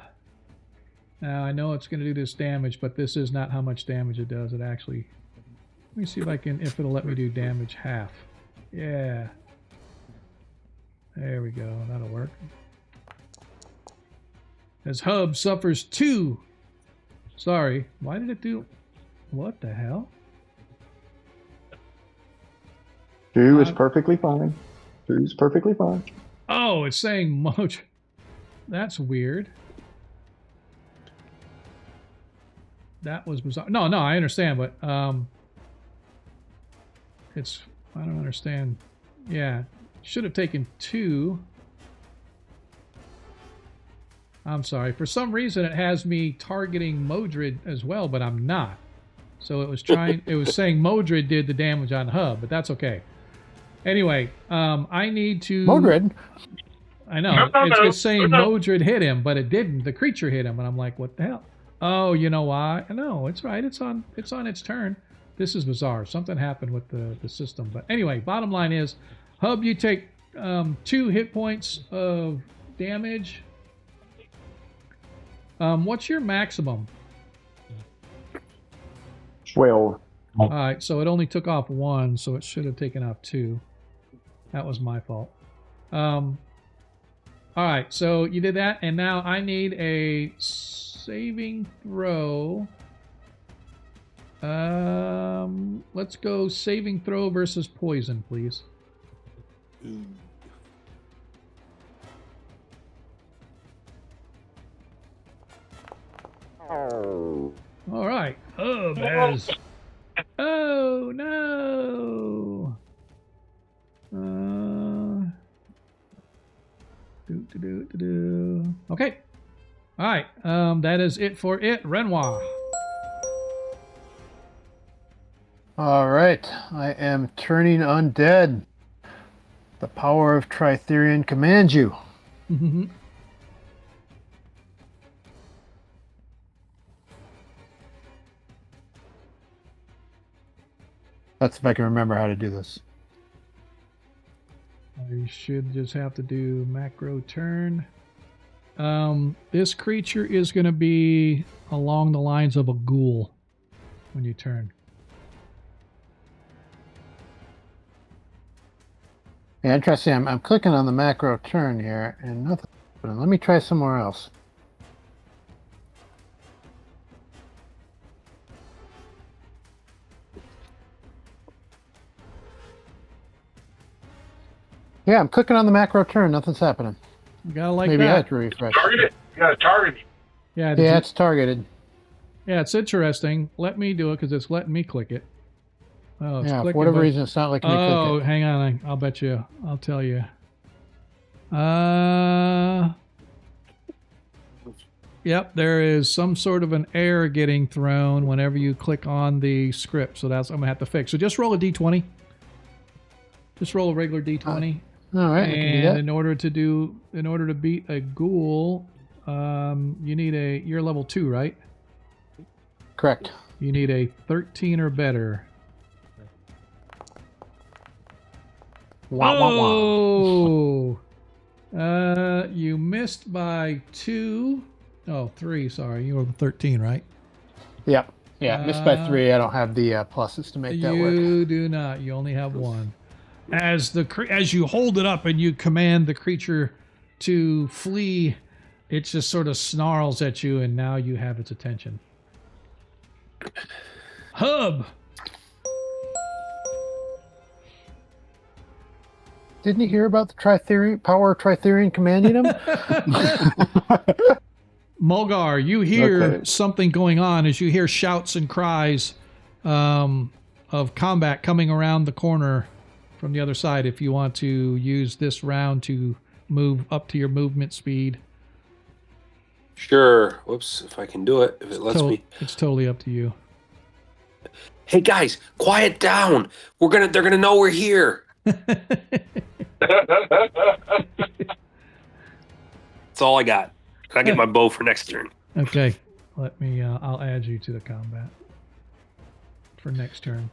Now, I know it's going to do this damage, but this is not how much damage it does. It actually... Let me see if it'll let me do damage half. Yeah. There we go. That'll work. As Hub suffers 2... Sorry. Why did it do... What the hell? 2 is perfectly fine. 2 is perfectly fine. Oh, it's saying Moj. That's weird. That was bizarre. No, I understand, but it's... I don't understand. Yeah. Should have taken 2. I'm sorry. For some reason, it has me targeting Modred as well, but I'm not. So it was trying... it was saying Modred did the damage on Hub, but that's okay. Anyway, I need to... Modred? I know. It's saying Modred hit him, but it didn't. The creature hit him, and I'm like, what the hell? Oh, you know why? No, it's right. It's on its turn. This is bizarre. Something happened with the system. But anyway, bottom line is, Hub, you take 2 hit points of damage. What's your maximum? 12. All right, so it only took off 1, so it should have taken off 2. That was my fault. All right, so you did that, and now I need a saving throw. Let's go saving throw versus poison, please. All right. Oh, Baz. Oh no. Okay. All right. That is it for it. Renoir. All right, I am turning undead. The power of Tritherion commands you. That's if I can remember how to do this. I should just have to do macro turn. This creature is going to be along the lines of a ghoul when you turn. Yeah, interesting. I'm clicking on the macro turn here and nothing. Let me try somewhere else. Yeah, I'm clicking on the macro turn. Nothing's happening. You gotta like Maybe I that. have to refresh. Target it. You got to target it. Yeah, Yeah, it's targeted. yeah, it's interesting. Let me do it because it's letting me click it. Oh, it's Yeah, for clicking, whatever but- reason, it's not letting me click Oh, it. hang on. I'll bet you. I'll tell you. Yep, there is some sort of an error getting thrown whenever you click on the script. So that's what I'm going to have to fix. So just roll a d20. Just roll a regular d20. All right, I can do And that. in order to beat a ghoul, you need you're level 2, right? Correct. You need a 13 or better. Wah, wah, wah. Oh, you missed by 2. Oh, 3. Sorry, you were 13, right? Yep. Yeah, missed by 3. I don't have the pluses to make that work. You do not. You only have 1. As you hold it up and you command the creature to flee, it just sort of snarls at you, and now you have its attention. Hub. Didn't you hear about the power of Tritherion commanding him? Mulgar, you hear Okay. something going on as you hear shouts and cries of combat coming around the corner from the other side. If you want to use this round to move up to your movement speed, Sure. Whoops. If I can do it, if it lets me. It's totally up to you. Hey guys, quiet down. They're gonna know we're here. That's all I got. I get my bow for next turn. Okay, let me. I'll add you to the combat for next turn.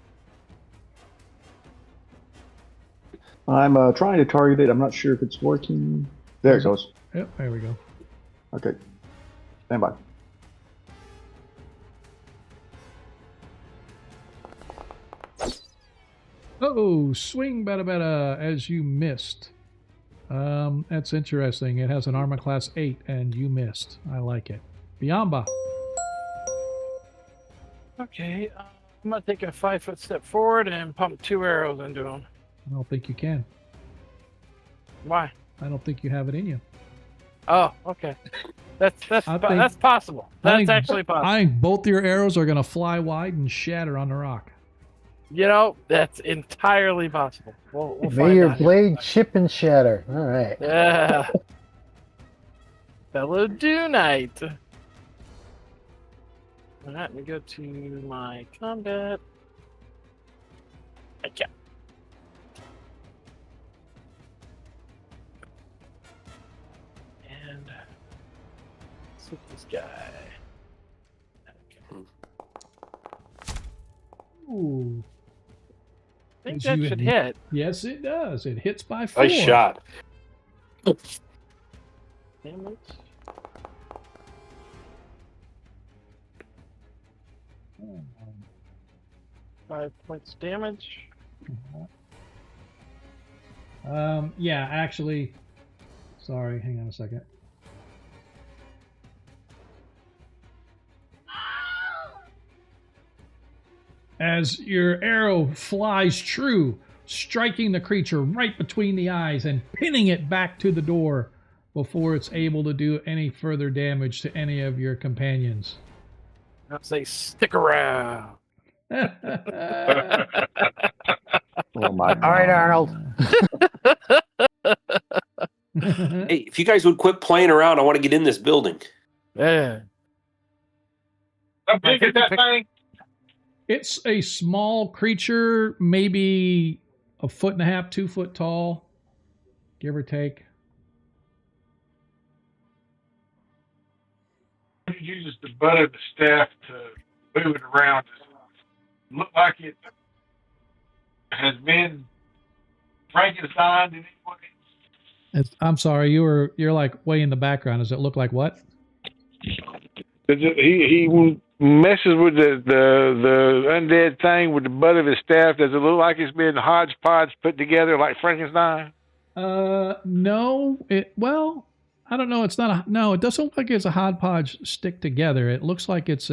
I'm trying to target it. I'm not sure if it's working. There it goes. Yep, there we go. Okay. Stand by. Oh, swing bada bada as you missed. That's interesting. It has an armor class 8 and you missed. I like it. Biamba. Okay, I'm gonna take a 5-foot step forward and pump 2 arrows into him. I don't think you can. Why? I don't think you have it in you. Oh, okay. That's possible. I That's think- actually possible. I think both your arrows are going to fly wide and shatter on the rock. You know, that's entirely possible. We'll May find your out. blade chip and shatter. All right. Yeah. Fellow Do Knight. All right, let me go to my combat. Okay. And let's hit this guy. Okay. Ooh. I think Did that you should hit? hit. Yes, it does. It hits by 4. Nice shot. Damage. Oh, 5 points damage. yeah, actually, Sorry, hang on a second. As your arrow flies true, striking the creature right between the eyes and pinning it back to the door before it's able to do any further damage to any of your companions. I'll say, stick around. Oh my All right, Arnold. Hey, if you guys would quit playing around, I want to get in this building. Yeah. How big is that thing? It's a small creature, maybe 1.5 feet, 2 foot tall, give or take. It uses the butt of the staff to move it around. Does it look like it has been Frankenstein in any way? I'm sorry, you're like way in the background. Does it look like what? He messes with the undead thing with the butt of his staff. Does it look like it's been hodgepodge put together like Frankenstein? No. Well, I don't know. It's not no. It doesn't look like it's a hodgepodge stick together. It looks like it's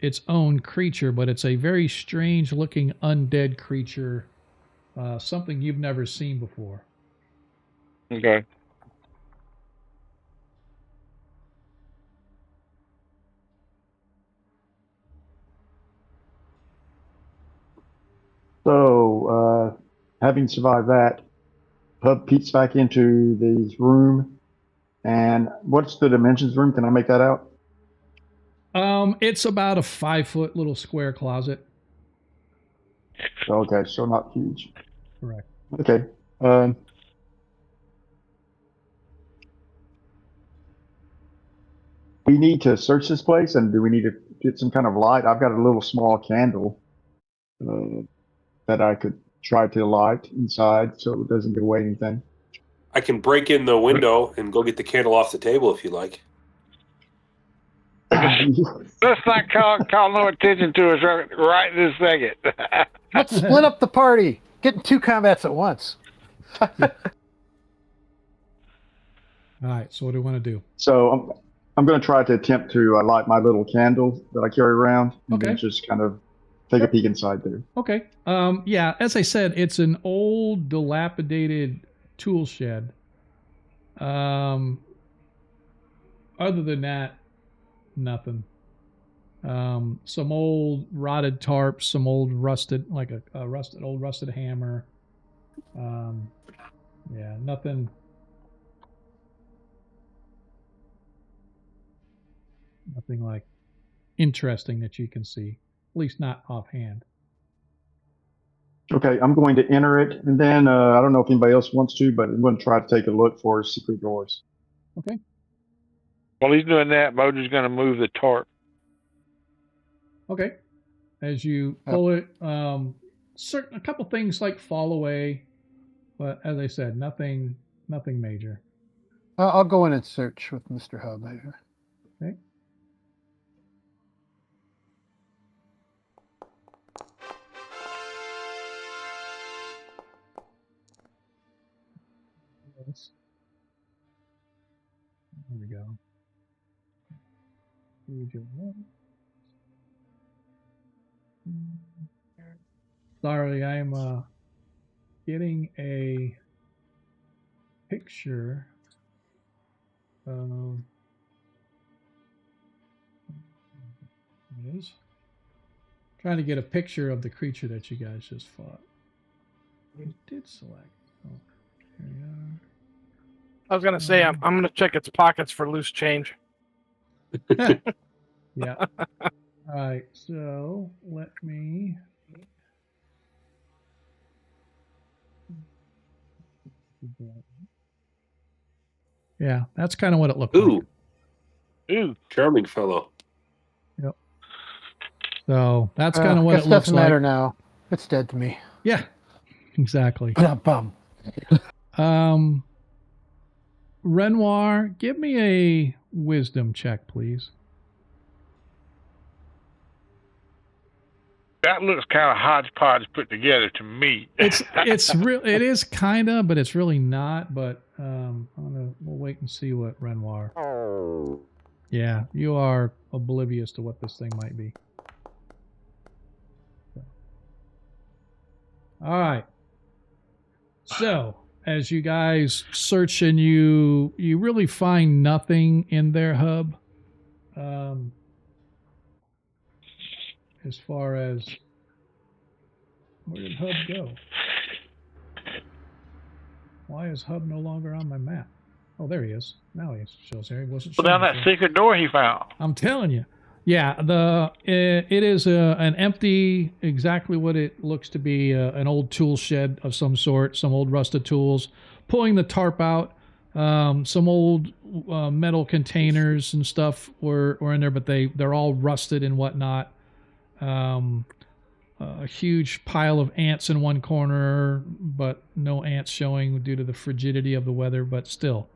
its own creature, but it's a very strange looking undead creature. Something you've never seen before. Okay. So, having survived that, Hub peeks back into the room. And what's the dimensions room? Can I make that out? It's about a 5 foot little square closet. Okay, so not huge. Correct. Okay. We need to search this place, and do we need to get some kind of light? I've got a little small candle that I could try to light inside so it doesn't give away anything. I can break in the window and go get the candle off the table if you like. Let's not call no attention to us right this second. Let's split up the party. Get in 2 combats at once. All right. So what do we want to do? So I'm going to try to attempt to light my little candle that I carry around, and Okay. then just kind of take a peek inside there. Okay. Yeah, as I said, it's an old, dilapidated tool shed. Other than that, nothing. Some old rotted tarps, some old rusted, like a old rusted hammer. Yeah, nothing. Nothing like interesting that you can see, at least not offhand. Okay, I'm going to enter it, and then I don't know if anybody else wants to, but I'm going to try to take a look for secret doors. Okay. While he's doing that, Mojo's going to move the tarp. Okay. As you pull it, a couple things like fall away, but as I said, nothing major. I'll go in and search with Mr. Hub. Okay. There we go. Sorry, I'm getting a picture of it is. Trying to get a picture of the creature that you guys just fought. It did select. Oh, here we are. I was gonna say I'm gonna check its pockets for loose change. Yeah. All right. So let me. Yeah, that's kind of what it looked like. Ooh, charming fellow. Yep. So that's kind of what it looks doesn't like. matter now. It's dead to me. Yeah, exactly. Bum. Renoir, give me a wisdom check, please. That looks kind of hodgepodge put together to me. It is kind of, but it's really not. But we'll wait and see what Renoir. Yeah, you are oblivious to what this thing might be. All right. So as you guys search and you really find nothing in their hub. As far as where did Hub go? Why is Hub no longer on my map? Oh, there he is. Now he shows here. He wasn't showing Down that before. secret door he found. I'm telling you. Yeah, it is an empty, exactly what it looks to be, an old tool shed of some sort, some old rusted tools. Pulling the tarp out, some old metal containers and stuff were in there, but they're all rusted and whatnot. A huge pile of ants in one corner, but no ants showing due to the frigidity of the weather, but still.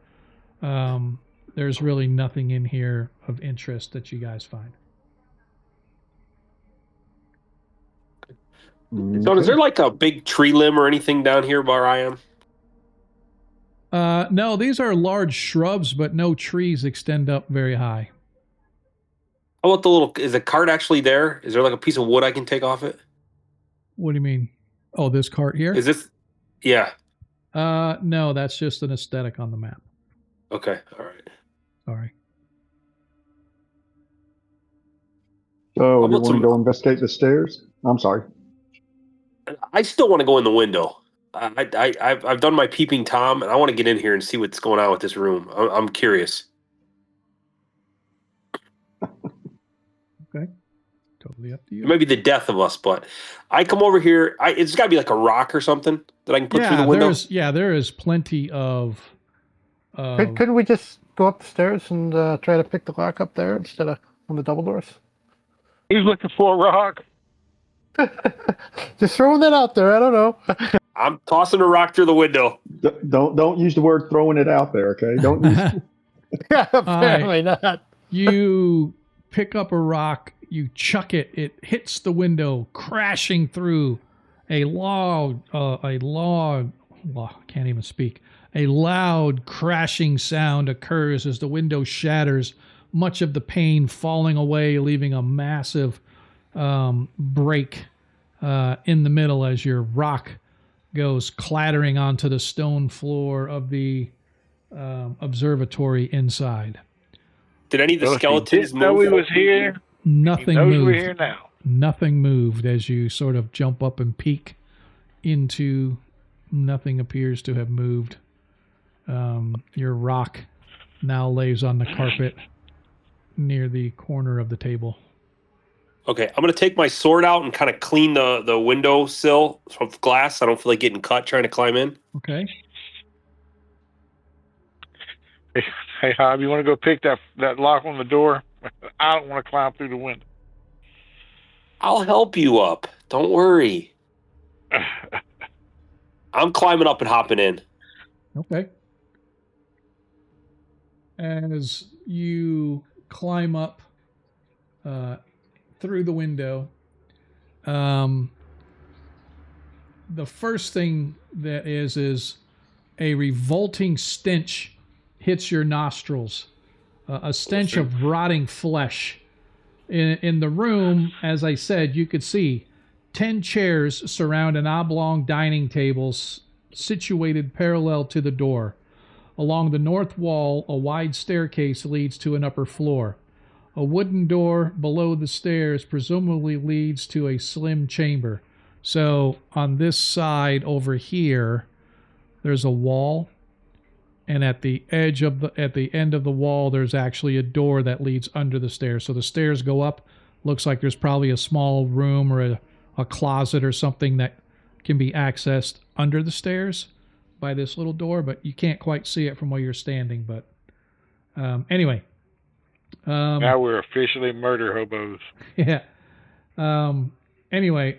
There's really nothing in here of interest that you guys find. So is there like a big tree limb or anything down here where I am? No, these are large shrubs, but no trees extend up very high. How about is the cart actually there? Is there like a piece of wood I can take off it? What do you mean? Oh, this cart here? Is this? Yeah. No, that's just an aesthetic on the map. Okay. All right. Sorry. So you want to go investigate the stairs? I'm sorry. I still want to go in the window. I've done my peeping Tom, and I want to get in here and see what's going on with this room. I'm curious. Okay. Totally up to you. It might be the death of us, but I come over here. It's got to be like a rock or something that I can put through the window. There is plenty of. Couldn't we just go up the stairs and try to pick the lock up there instead of on the double doors? He's looking for a rock. Just throwing that out there. I don't know. I'm tossing a rock through the window. Don't use the word throwing it out there, okay? Don't use. Apparently not. You pick up a rock, you chuck it, it hits the window, crashing through. A loud crashing sound occurs as the window shatters, much of the pane falling away, leaving a massive break in the middle as your rock goes clattering onto the stone floor of the observatory inside. Did any of the skeletons move? Know we was here. Nothing knows moved. We're here now. Nothing moved as you sort of jump up and peek into. Nothing appears to have moved. Your rock now lays on the carpet near the corner of the table. Okay, I'm going to take my sword out and kind of clean the window sill of glass. I don't feel like getting cut trying to climb in. Okay. Hey, Hob, you want to go pick that lock on the door? I don't want to climb through the window. I'll help you up. Don't worry. I'm climbing up and hopping in. Okay. As you climb up through the window, the first thing that is a revolting stench hits your nostrils. A stench of rotting flesh. In the room, as I said, you could see 10 chairs surround an oblong dining table situated parallel to the door. Along the north wall, a wide staircase leads to an upper floor. A wooden door below the stairs presumably leads to a slim chamber. So on this side over here, there's a wall. And at the end of the wall, there's actually a door that leads under the stairs. So the stairs go up. Looks like there's probably a small room or a closet or something that can be accessed under the stairs by this little door, but you can't quite see it from where you're standing. But anyway. Now we're officially murder hobos. Yeah. Anyway,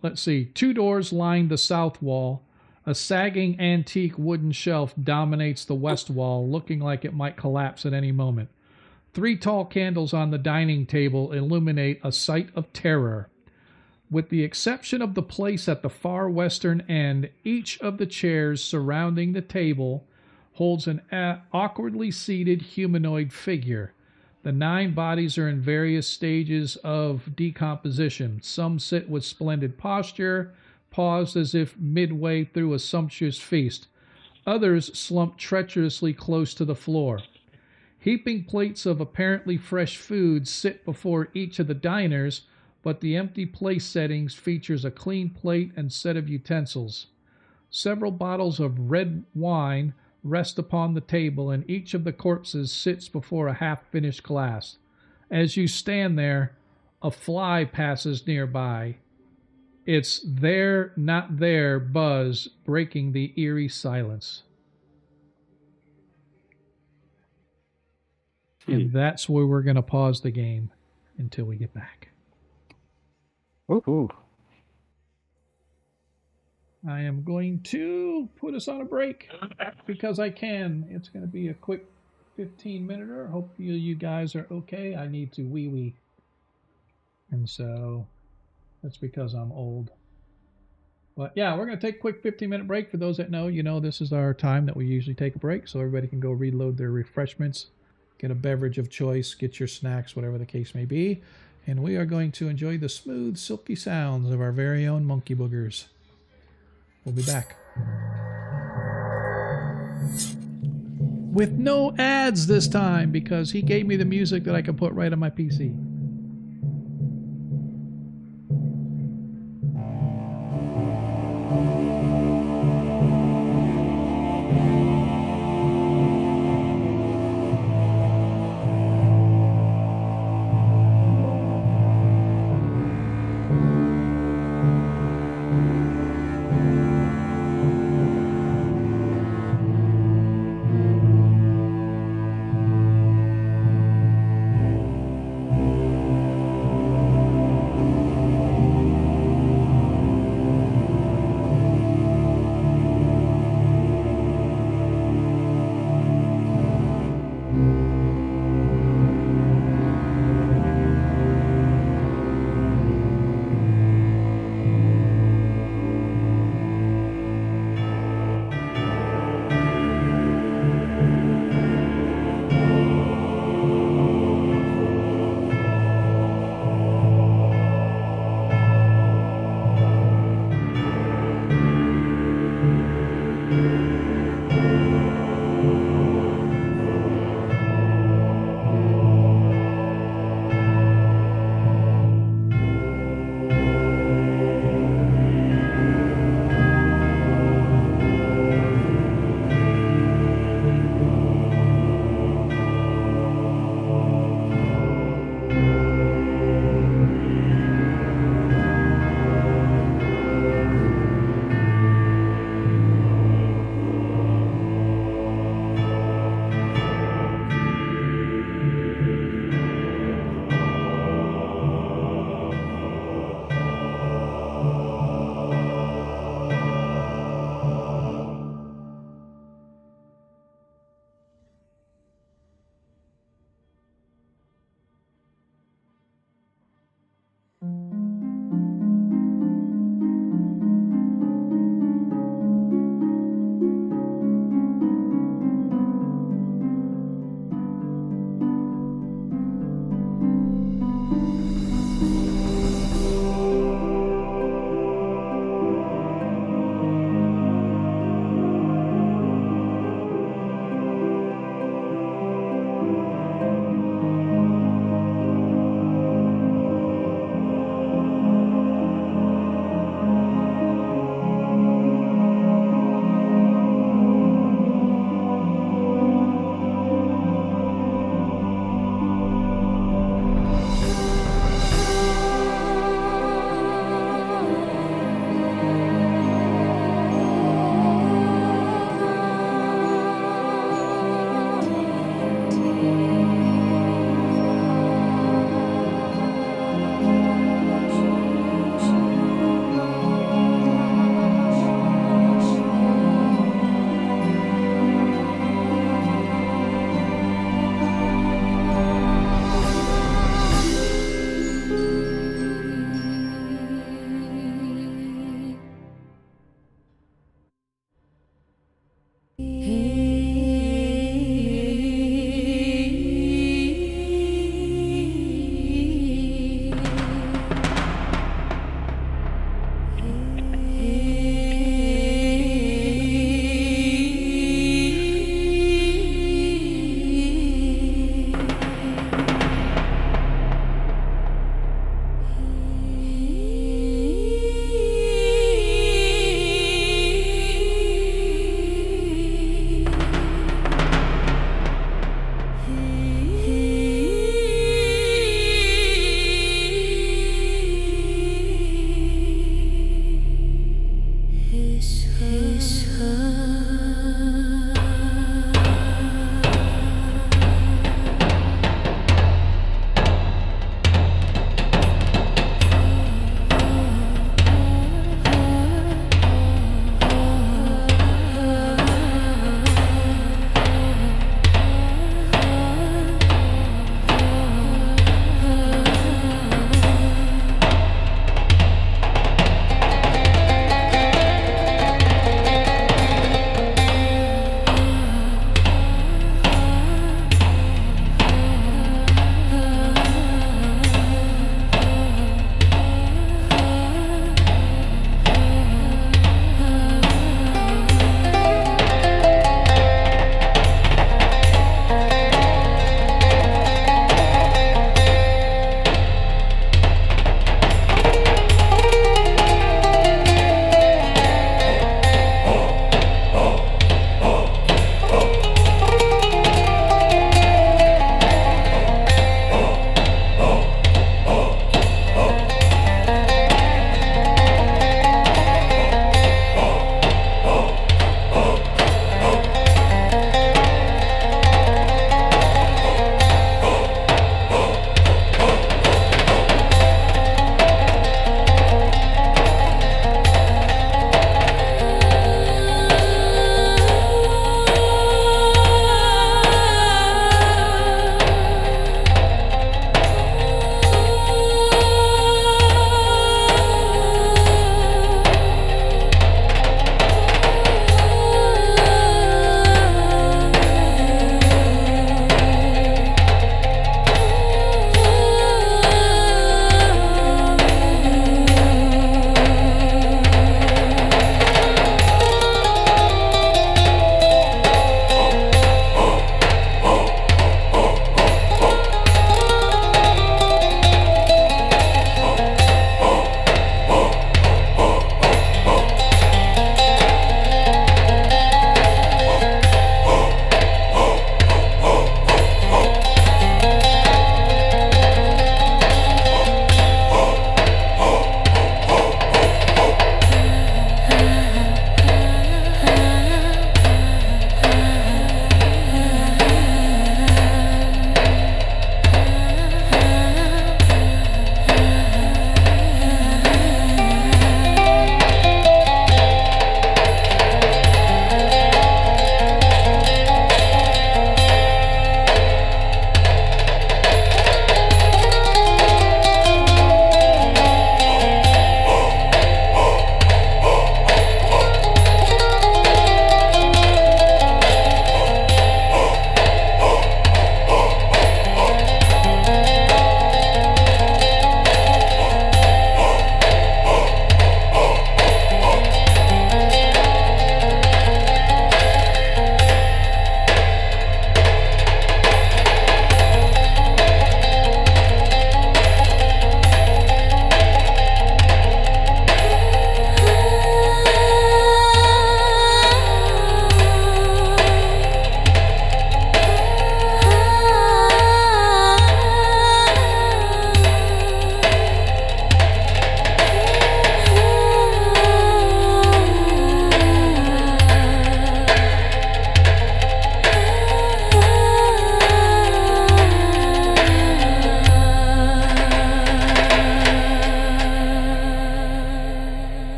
let's see. 2 doors line the south wall. A sagging antique wooden shelf dominates the west wall, looking like it might collapse at any moment. 3 tall candles on the dining table illuminate a sight of terror. With the exception of the place at the far western end, each of the chairs surrounding the table holds an awkwardly seated humanoid figure. The 9 bodies are in various stages of decomposition. Some sit with splendid posture, paused as if midway through a sumptuous feast. Others slump treacherously close to the floor. Heaping plates of apparently fresh food sit before each of the diners, but the empty place settings features a clean plate and set of utensils. Several bottles of red wine rest upon the table, and each of the corpses sits before a half-finished glass. As you stand there, a fly passes nearby. Its "there, not there" buzz breaking the eerie silence. And that's where we're going to pause the game until we get back. Ooh. I am going to put us on a break because I can. It's going to be a quick 15-minute. Hope you guys are okay. I need to wee. And so that's because I'm old. But yeah, we're going to take a quick 15-minute break. For those that know, this is our time that we usually take a break, so everybody can go reload their refreshments, get a beverage of choice, get your snacks, whatever the case may be. And we are going to enjoy the smooth, silky sounds of our very own monkey boogers. We'll be back. With no ads this time, because he gave me the music that I can put right on my PC.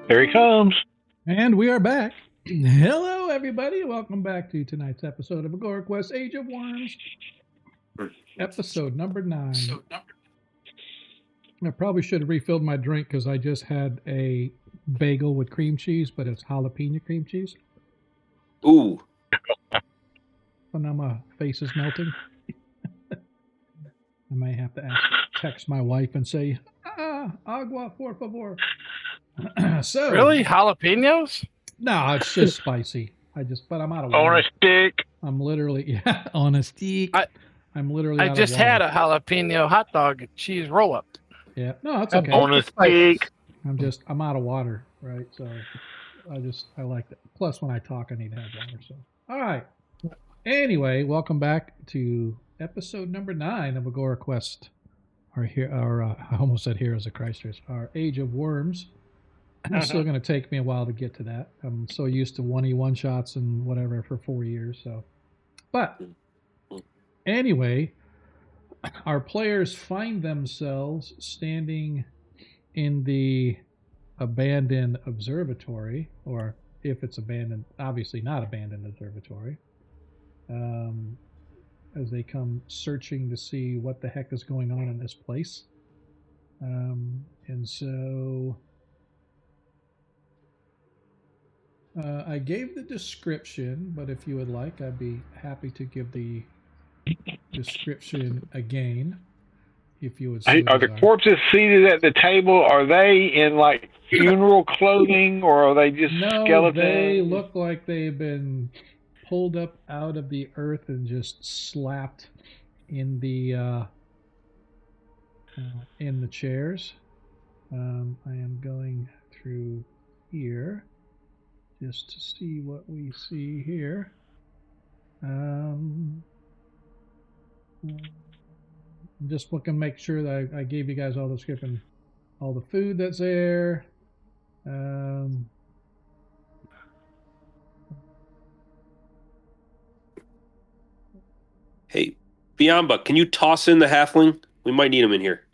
Here he comes. And we are back. Hello, everybody. Welcome back to tonight's episode of Agora Quest Age of Worms, episode number 9. I probably should have refilled my drink because I just had a bagel with cream cheese, but it's jalapeno cream cheese. Ooh. So now my face is melting. I may have to text my wife and say, agua, por favor. So Really? Jalapenos? No, it's just spicy. But I'm out of water. On a stick. I'm literally, on a stick. I'm literally I just had a jalapeno hot dog and cheese roll up. Yeah, no, it's okay. On a stick. I'm out of water, right? So I like it. Plus, when I talk, I need to have water. So, all right. Anyway, welcome back to episode number 9 of Agora Quest. I almost said Heroes of Christers. Our Age of Worms. It's still going to take me a while to get to that. I'm so used to 1E1 shots and whatever for 4 years. So, but anyway, our players find themselves standing in the abandoned observatory, or if it's abandoned, obviously not abandoned observatory, as they come searching to see what the heck is going on in this place. And so I gave the description, but if you would like, I'd be happy to give the description again. If you would. Hey, are the corpses seated at the table? Are they in like funeral clothing, or are they just skeletons? They look like they've been pulled up out of the earth and just slapped in the chairs. I am going through here just to see what we see here. Just looking to make sure that I gave you guys all the script and all the food that's there. Hey, Biamba, can you toss in the halfling? We might need him in here.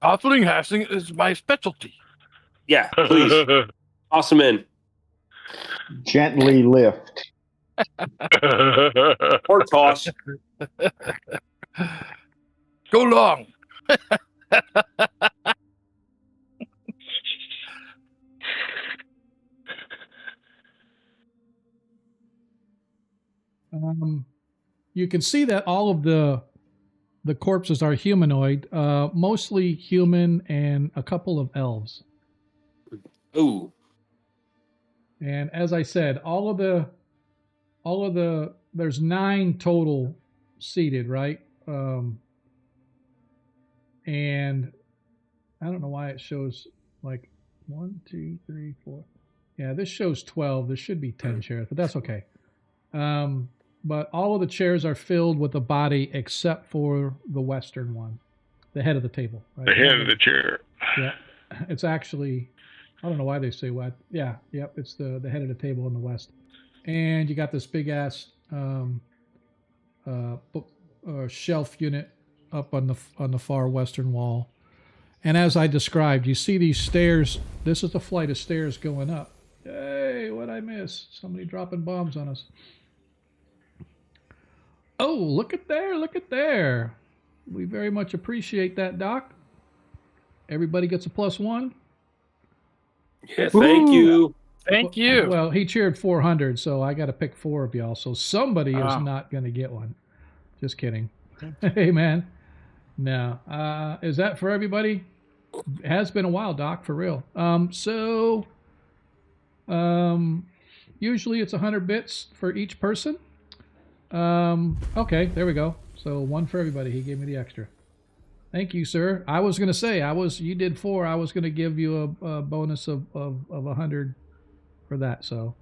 Halfling is my specialty. Yeah, please. Toss him in. Gently lift. Or toss. Go long. You can see that all of the corpses are humanoid, mostly human and a couple of elves. Ooh. And as I said, all of the there's 9 total seated, right? And I don't know why it shows like 1, 2, 3, 4. Yeah, this shows 12. There should be 10 chairs, but that's okay. But all of the chairs are filled with a body except for the western one, the head of the table. Right? The head of the chair. Yeah, it's actually, I don't know why they say what. Yeah, yep, it's the head of the table in the west. And you got this big ass shelf unit up on the far western wall. And as I described, you see these stairs. This is a flight of stairs going up. Hey, what'd I miss? Somebody dropping bombs on us. Oh, look at there, look at there. We very much appreciate that, Doc. Everybody gets a +1. Yeah, thank you. Thank you. Well, he cheered 400, so I got to pick 4 of y'all. So somebody is not going to get one. Just kidding. Hey, man. No. Is that for everybody? It has been a while, Doc, for real. Usually it's 100 bits for each person. Okay, there we go. So 1 for everybody. He gave me the extra. Thank you, sir. I was going to say, you did 4. I was going to give you a bonus of 100 for that. So,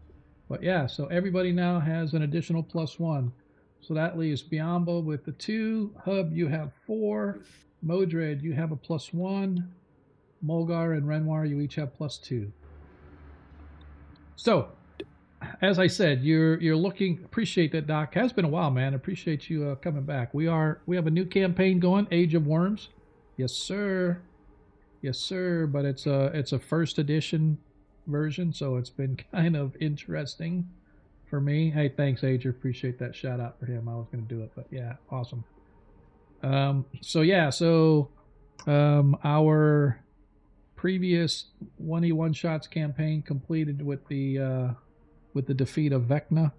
but yeah, so everybody now has an additional +1. So that leaves Biamba with the 2. Hub, you have 4. Modred, you have a +1. Mulgar and Renoir, you each have +2. So, as I said, you're looking. Appreciate that, Doc. Has been a while, man. Appreciate you coming back. We have a new campaign going, Age of Worms. Yes, sir. Yes, sir. But it's a first edition version, so it's been kind of interesting for me. Hey, thanks, Ager. Appreciate that shout out for him. I was going to do it, but yeah, awesome. Our previous 1 shots campaign completed with the defeat of Vecna,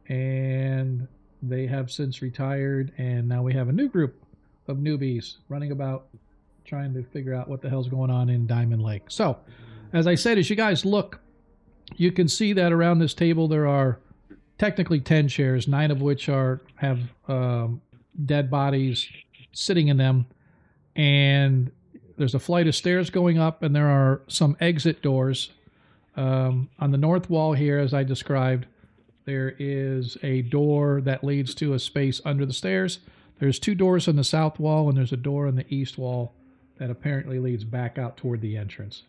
and they have since retired, and now we have a new group of newbies running about trying to figure out what the hell's going on in Diamond Lake. So, as I said, as you guys look, you can see that around this table there are technically 10 chairs, 9 of which have dead bodies sitting in them, and there's a flight of stairs going up, and there are some exit doors. On the north wall here, as I described, there is a door that leads to a space under the stairs. There's 2 doors on the south wall, and there's a door on the east wall that apparently leads back out toward the entrance.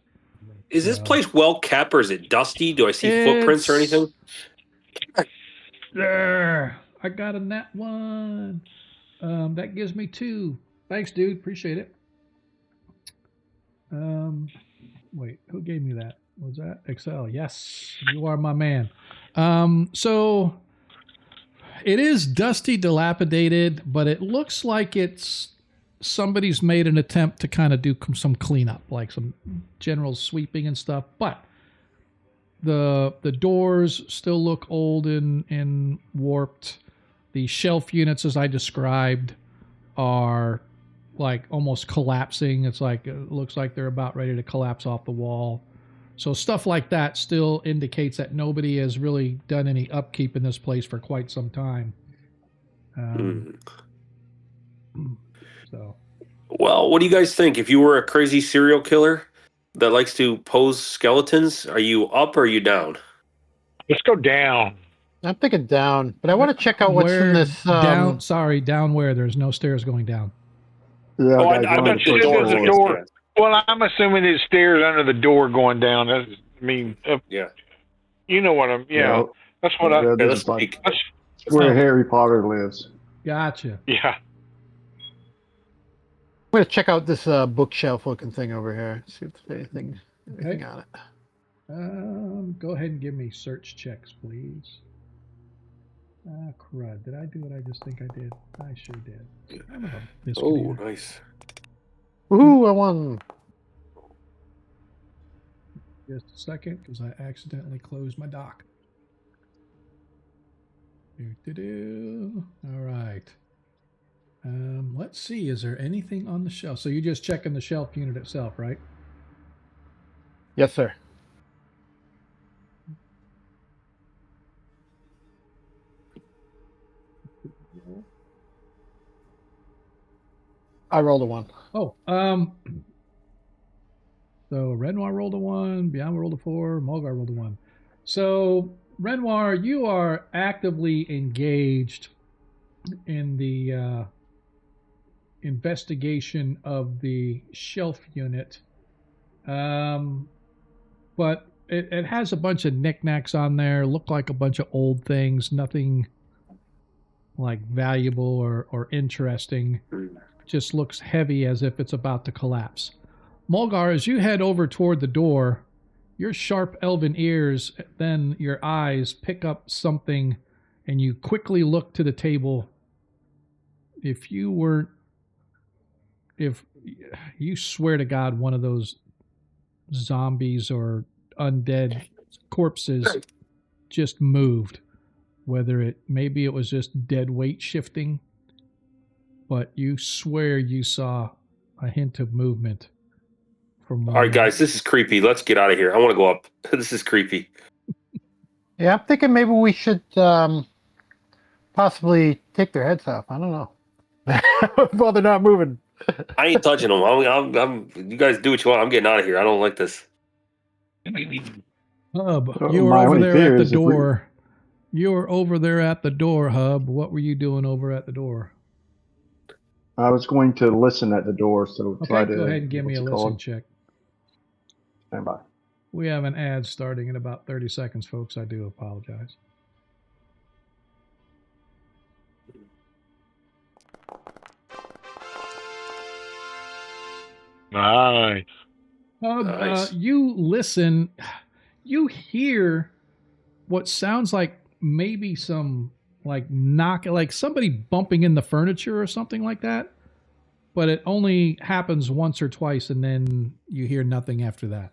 Is this place well kept, or is it dusty? Do I see footprints or anything? There, I got a nat 1. That gives me 2. Thanks, dude. Appreciate it. Wait, who gave me that? Was that Excel? Yes, you are my man. So it is dusty, dilapidated, but it looks like somebody's made an attempt to kind of do some cleanup, like some general sweeping and stuff. But the doors still look old and warped. The shelf units, as I described, are like almost collapsing. It looks like they're about ready to collapse off the wall. So stuff like that still indicates that nobody has really done any upkeep in this place for quite some time. So, well, what do you guys think? If you were a crazy serial killer that likes to pose skeletons, are you up or are you down? Let's go down. I'm thinking down, but I want to check out what's in this. Down. Sorry, down where? There's no stairs going down. Yeah, Oh, guys, I we're on bet the you first there's a floor. door. Well, I'm assuming there's stairs under the door going down. Yeah. You know what I'm. Yeah, that's what I. Yeah, Okay, this let's is like peek. where Harry Potter lives. Gotcha. Yeah. I'm going to check out this bookshelf looking thing over here. See if there's anything on it. Go ahead and give me search checks, please. Ah, crud. Did I do what I just think I did? I sure did. Oh, nice. Woohoo, I won. Just a second, because I accidentally closed my dock. All right. Let's see. Is there anything on the shelf? So you're just checking the shelf unit itself, right? Yes, sir. I rolled a 1. Oh, so Renoir rolled a 1, Biama rolled a 4, Mulgar rolled a 1. So Renoir, you are actively engaged in the investigation of the shelf unit, but it has a bunch of knickknacks on there. Look like a bunch of old things, nothing like valuable or interesting. Just looks heavy, as if it's about to collapse. Mulgar, as you head over toward the door, your sharp elven ears, then your eyes pick up something, and you quickly look to the table. If you swear to God, one of those zombies or undead corpses just moved, maybe it was just dead weight shifting, but you swear you saw a hint of movement from one. All right, guys, this is creepy. Let's get out of here. I want to go up. This is creepy. Yeah, I'm thinking maybe we should possibly take their heads off. I don't know. While they're not moving. I ain't touching them. You guys do what you want. I'm getting out of here. I don't like this. Hub, you were over there at the door. You were over there at the door, Hub. What were you doing over at the door? I was going to listen at the door, so try to go ahead and give me a listen check. Stand by. We have an ad starting in about 30 seconds, folks. I do apologize. Nice. Nice. You listen. You hear what sounds like maybe some like somebody bumping in the furniture or something like that. But it only happens once or twice, and then you hear nothing after that.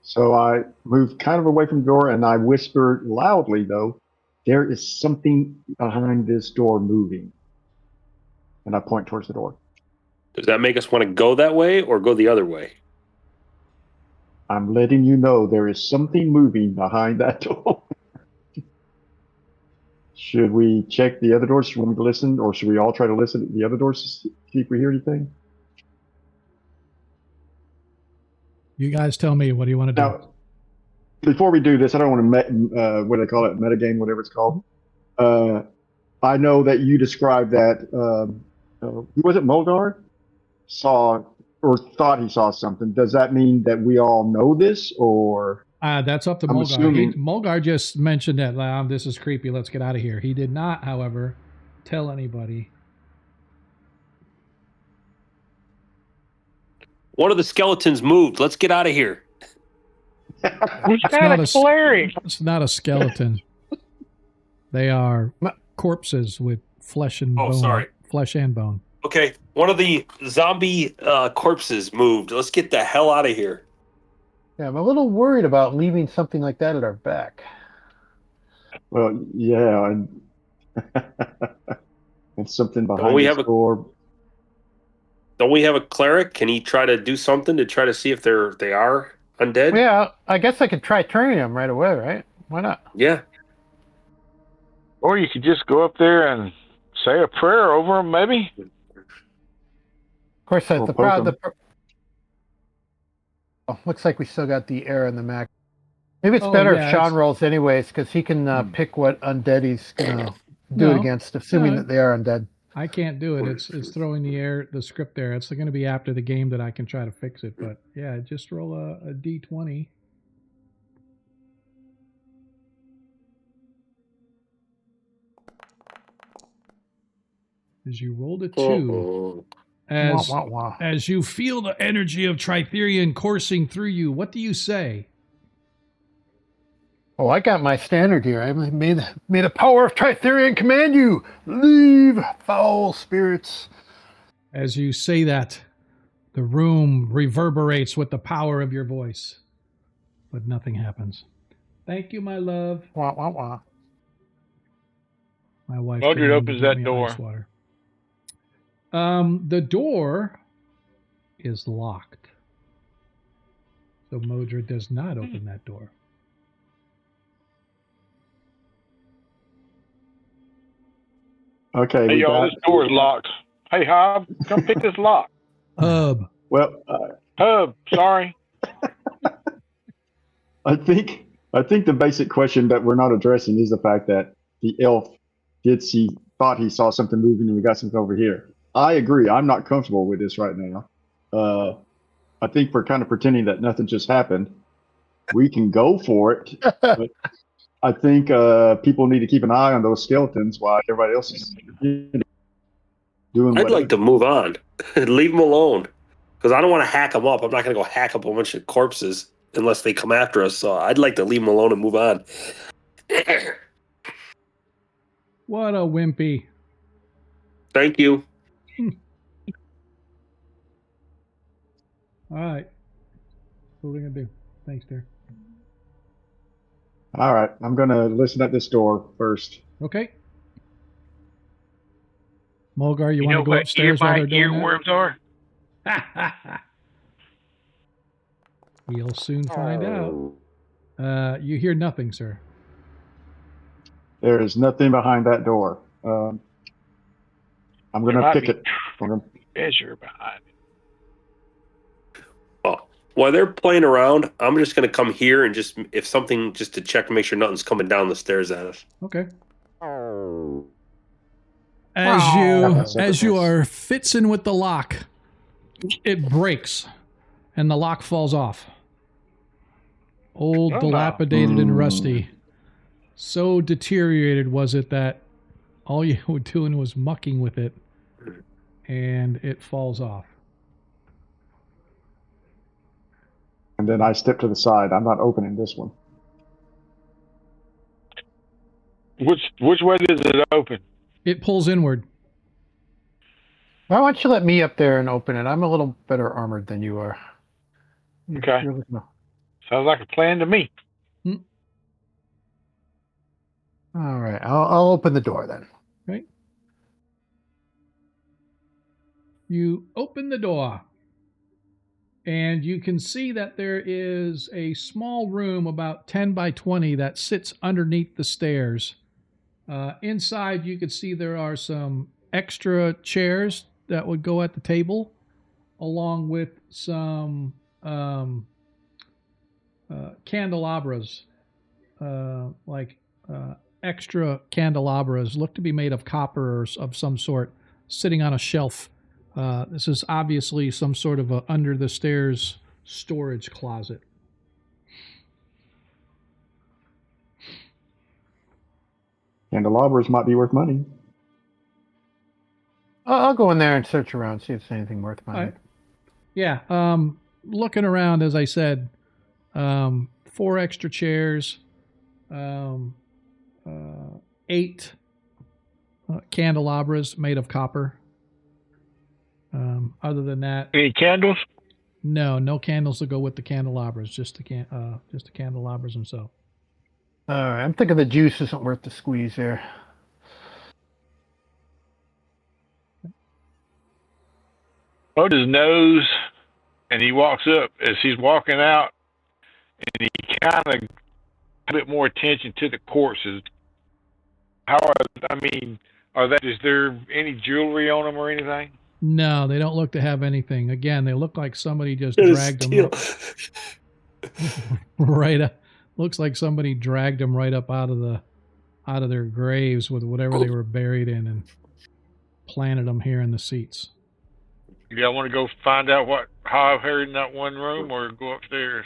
So I moved kind of away from the door and I whispered loudly, though, there is something behind this door moving. And I point towards the door. Does that make us want to go that way or go the other way? I'm letting you know there is something moving behind that door. Should we check the other doors? Should we listen, or should we all try to listen at the other doors to see if we hear anything? You guys tell me. What do you want to do? Now, before we do this, I don't want to, what do they call it, metagame, whatever it's called. I know that you described that, was it Mulgar? Saw or thought he saw something. Does that mean that we all know this, or? That's up to I'm Mulgar. assuming- Mulgar just mentioned that, this is creepy, let's get out of here. He did not, however, tell anybody. One of the skeletons moved. Let's get out of here. He's kind of flaring. It's not a skeleton. They are corpses with flesh and bone. Sorry. Flesh and bone. Okay, one of the zombie corpses moved. Let's get the hell out of here. Yeah, I'm a little worried about leaving something like that at our back. Well, yeah, and, and something behind we the have a- door. Don't we have a cleric? Can he try to do something to try to see if they are undead? Yeah, I guess I could try turning them right away, right? Why not? Yeah. Or you could just go up there and say a prayer over them, maybe. Of course, Or poke 'em. Oh, looks like we still got the air in the Mac. Maybe it's Oh, better yeah, if Sean it's- rolls anyways, because he can pick what undead he's gonna do it No, against, assuming no. that they are undead. I can't do it. It's throwing the script there. It's going to be after the game that I can try to fix it. But yeah, just roll a d20. As you rolled a 2, Uh-oh. as Wah, wah, wah. as you feel the energy of Tritherion coursing through you, what do you say? Oh, I got my standard here. I may the power of Tritherion command you. Leave, foul spirits. As you say that, the room reverberates with the power of your voice, but nothing happens. Thank you, my love. Wah, wah, wah. My wife. Mildred came in to opens get that me door. ice water. The door is locked, so Modra does not open that door. Okay. Hey, we y'all, got- this door is locked. Hey, Hob, come pick this lock. Hub. Well, Hub, sorry. I think the basic question that we're not addressing is the fact that the elf thought he saw something moving and we got something over here. I agree. I'm not comfortable with this right now. I think we're kind of pretending that nothing just happened. We can go for it, but I think people need to keep an eye on those skeletons while everybody else is doing. I'd whatever. like to move on. Leave them alone. Because I don't want to hack them up. I'm not going to go hack up a bunch of corpses unless they come after us. So I'd like to leave them alone and move on. What a wimpy. Thank you. All right. What are we going to do? Thanks, dear. All right, I'm gonna listen at this door first. Okay. Mulgar, you want to go what upstairs while they're doing earworms are? that? We'll soon find out. You hear nothing, sir. There is nothing behind that door. I'm There gonna might pick be it. I'm gonna- treasure behind it. Oh, while they're playing around, I'm just going to come here and just to check and make sure nothing's coming down the stairs at us. Okay. As you are fitzing with the lock, it breaks, and the lock falls off. Old, Oh, no. dilapidated, and rusty. So deteriorated was it that all you were doing was mucking with it and it falls off. And then I step to the side. I'm not opening this one. Which way does it open? It pulls inward. Why don't you let me up there and open it? I'm a little better armored than you are. Okay. Sounds like a plan to me. All right, I'll open the door then. Right. You open the door, and you can see that there is a small room about 10 by 20 that sits underneath the stairs. Inside, you can see there are some extra chairs that would go at the table, along with some candelabras, extra candelabras, look to be made of copper or of some sort, sitting on a shelf. This is obviously some sort of a under the stairs storage closet. Candelabras might be worth money. I'll go in there and search around, see if there's anything worth money. Right. Yeah, looking around, as I said, 4 extra chairs, 8 candelabras made of copper. Other than that, any candles? No candles to go with the candelabras. Just the candelabras themselves. All right, I'm thinking the juice isn't worth the squeeze here. His nose, and he walks up as he's walking out, and he kind of a bit more attention to the corpses. Is there any jewelry on them or anything? No, they don't look to have anything. Again, they look like somebody just dragged them up. Right up. Looks like somebody dragged them right up out of their graves with whatever they were buried in and planted them here in the seats. Do y'all want to go find out how I've heard in that one room, or go upstairs?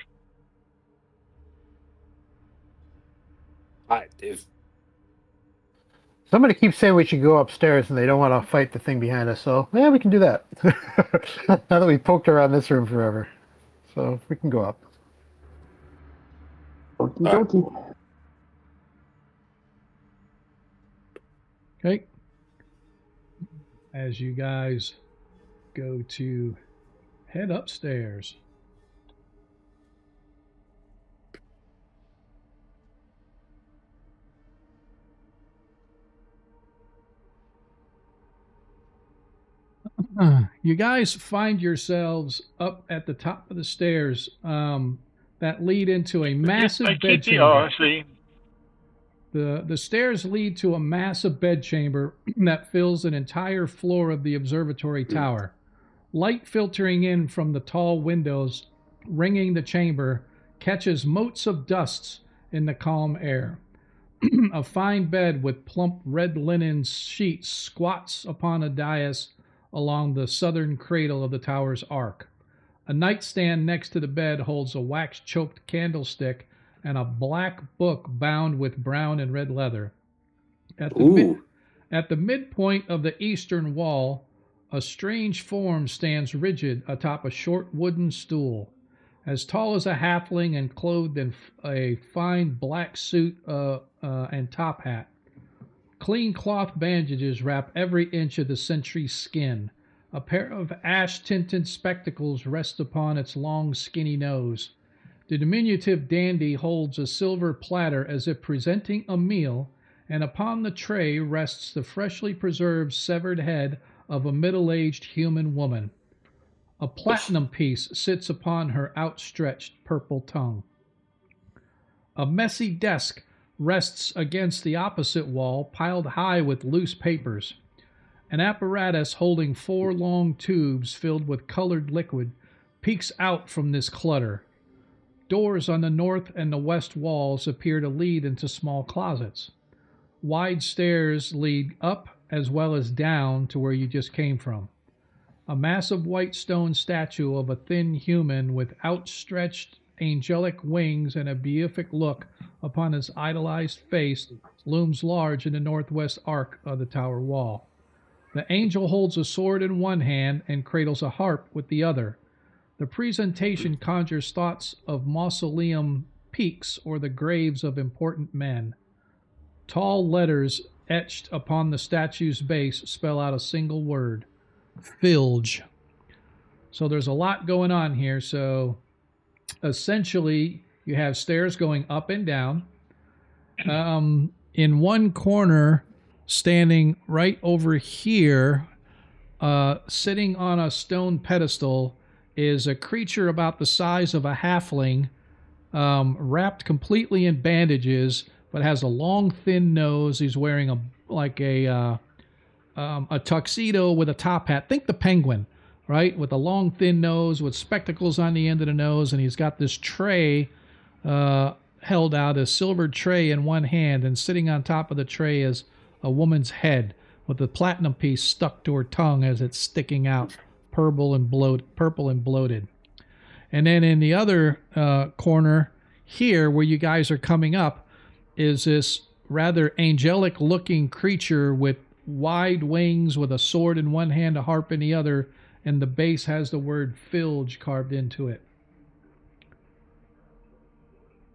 If Somebody keeps saying we should go upstairs, and they don't want to fight the thing behind us. So yeah, we can do that. Now that we've poked around this room forever, so we can go up. Okie dokie. Okay. As you guys go to head upstairs. You guys find yourselves up at the top of the stairs that lead into a massive bedchamber. The stairs lead to a massive bedchamber that fills an entire floor of the observatory tower. Light filtering in from the tall windows ringing the chamber catches motes of dust in the calm air. A fine bed with plump red linen sheets squats upon a dais along the southern cradle of the tower's arc. A nightstand next to the bed holds a wax-choked candlestick and a black book bound with brown and red leather. At the midpoint of the eastern wall, a strange form stands rigid atop a short wooden stool, as tall as a halfling and clothed in a fine black suit and top hat. Clean cloth bandages wrap every inch of the sentry's skin. A pair of ash-tinted spectacles rest upon its long, skinny nose. The diminutive dandy holds a silver platter as if presenting a meal, and upon the tray rests the freshly preserved severed head of a middle-aged human woman. A platinum piece sits upon her outstretched purple tongue. A messy desk rests against the opposite wall, piled high with loose papers. An apparatus holding 4 long tubes filled with colored liquid peeks out from this clutter. Doors on the north and the west walls appear to lead into small closets. Wide stairs lead up as well as down to where you just came from. A massive white stone statue of a thin human with outstretched angelic wings and a beatific look upon his idolized face looms large in the northwest arc of the tower wall. The angel holds a sword in one hand and cradles a harp with the other. The presentation conjures thoughts of mausoleum peaks or the graves of important men. Tall letters etched upon the statue's base spell out a single word: Filge. So there's a lot going on here. So essentially, you have stairs going up and down. In one corner, standing right over here, sitting on a stone pedestal, is a creature about the size of a halfling, wrapped completely in bandages, but has a long, thin nose. He's wearing a tuxedo with a top hat. Think the Penguin, right? With a long, thin nose, with spectacles on the end of the nose, and he's got this tray held out, a silver tray in one hand, and sitting on top of the tray is a woman's head with the platinum piece stuck to her tongue as it's sticking out, purple and bloated. And then in the other corner here, where you guys are coming up, is this rather angelic-looking creature with wide wings, with a sword in one hand, a harp in the other, and the base has the word Filge carved into it.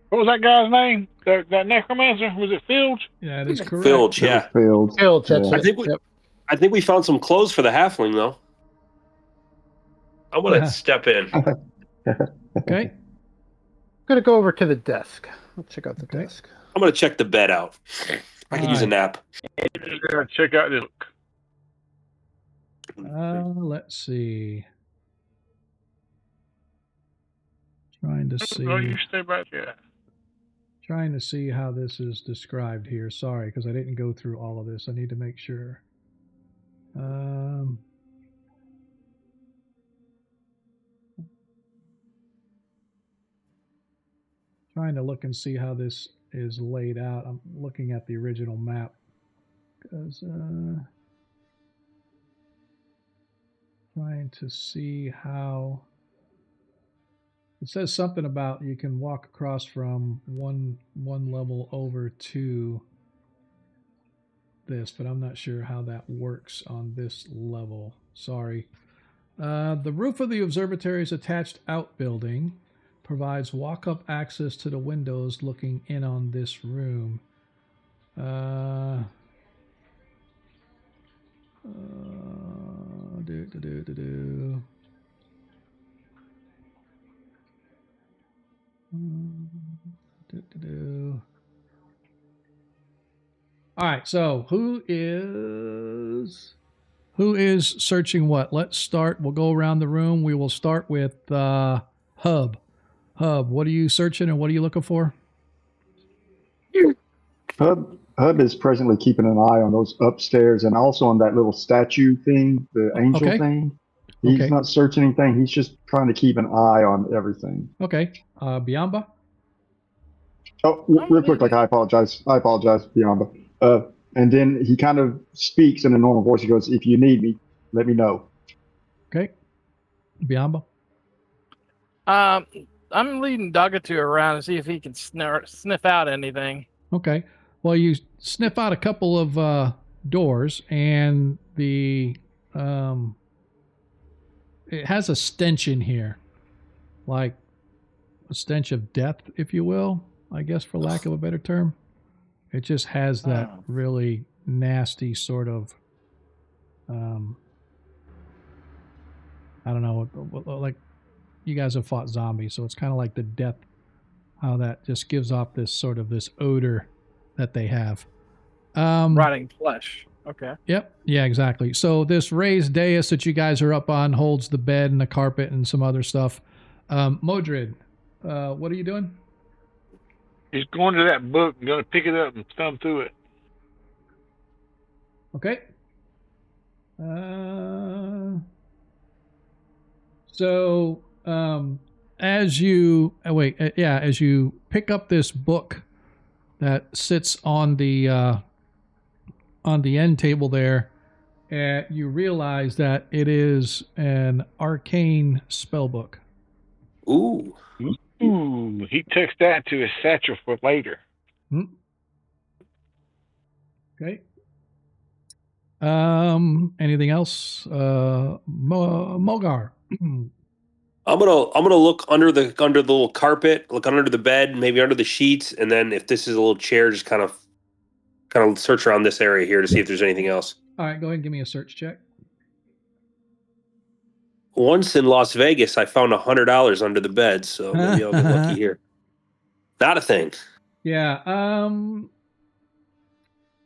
What was that guy's name? That necromancer? Was it Filge? Yeah, that is correct. Filge, yeah. Filge, that's Yeah. it. I think we found some clothes for the halfling, though. I want to step in. Okay. I'm gonna go over to the desk. Let's check out the Okay. desk. I'm going to check the bed out. I could use a Alright. nap. Check out this. Let's see. Trying to see. Oh, you stay back there. Trying to see how this is described here. Sorry, because I didn't go through all of this. I need to make sure. Trying to look and see how this is laid out. I'm looking at the original map because trying to see how it says something about you can walk across from one level over to this, but I'm not sure how that works on this level. Sorry. The roof of the observatory's attached outbuilding provides walk-up access to the windows looking in on this room. All right, so who is searching what? Let's start. We'll go around the room. We will start with Hub. Hub, what are you searching and what are you looking for? Hub is presently keeping an eye on those upstairs and also on that little statue thing, the angel thing. He's not searching anything. He's just trying to keep an eye on everything. Okay. Biamba? Oh, real quick, I apologize, Biamba. And then he kind of speaks in a normal voice. He goes, "If you need me, let me know." Okay. Biamba? I'm leading Dogatu around to see if he can sniff out anything. Okay. Well, you sniff out a couple of doors, and it has a stench in here, like a stench of death, if you will, I guess, for lack of a better term. It just has that really nasty sort of, I don't know, like you guys have fought zombies, so it's kind of like the death, how that just gives off this sort of this odor that they have. Rotting flesh. Okay. Yep. Yeah, exactly. So this raised dais that you guys are up on holds the bed and the carpet and some other stuff. Modred, what are you doing? He's going to that book and going to pick it up and thumb through it. Okay. So as you as you pick up this book that sits on the end table there, you realize that it is an arcane spell book. Ooh. Ooh, he took that to his satchel for later. Okay. Anything else? Mogar. I'm gonna look under the little carpet, look under the bed, maybe under the sheets, and then if this is a little chair, just kind of search around this area here to see if there's anything else. All right, go ahead and give me a search check. Once in Las Vegas, I found $100 under the bed, so maybe I'll get lucky here. Not a thing. Yeah.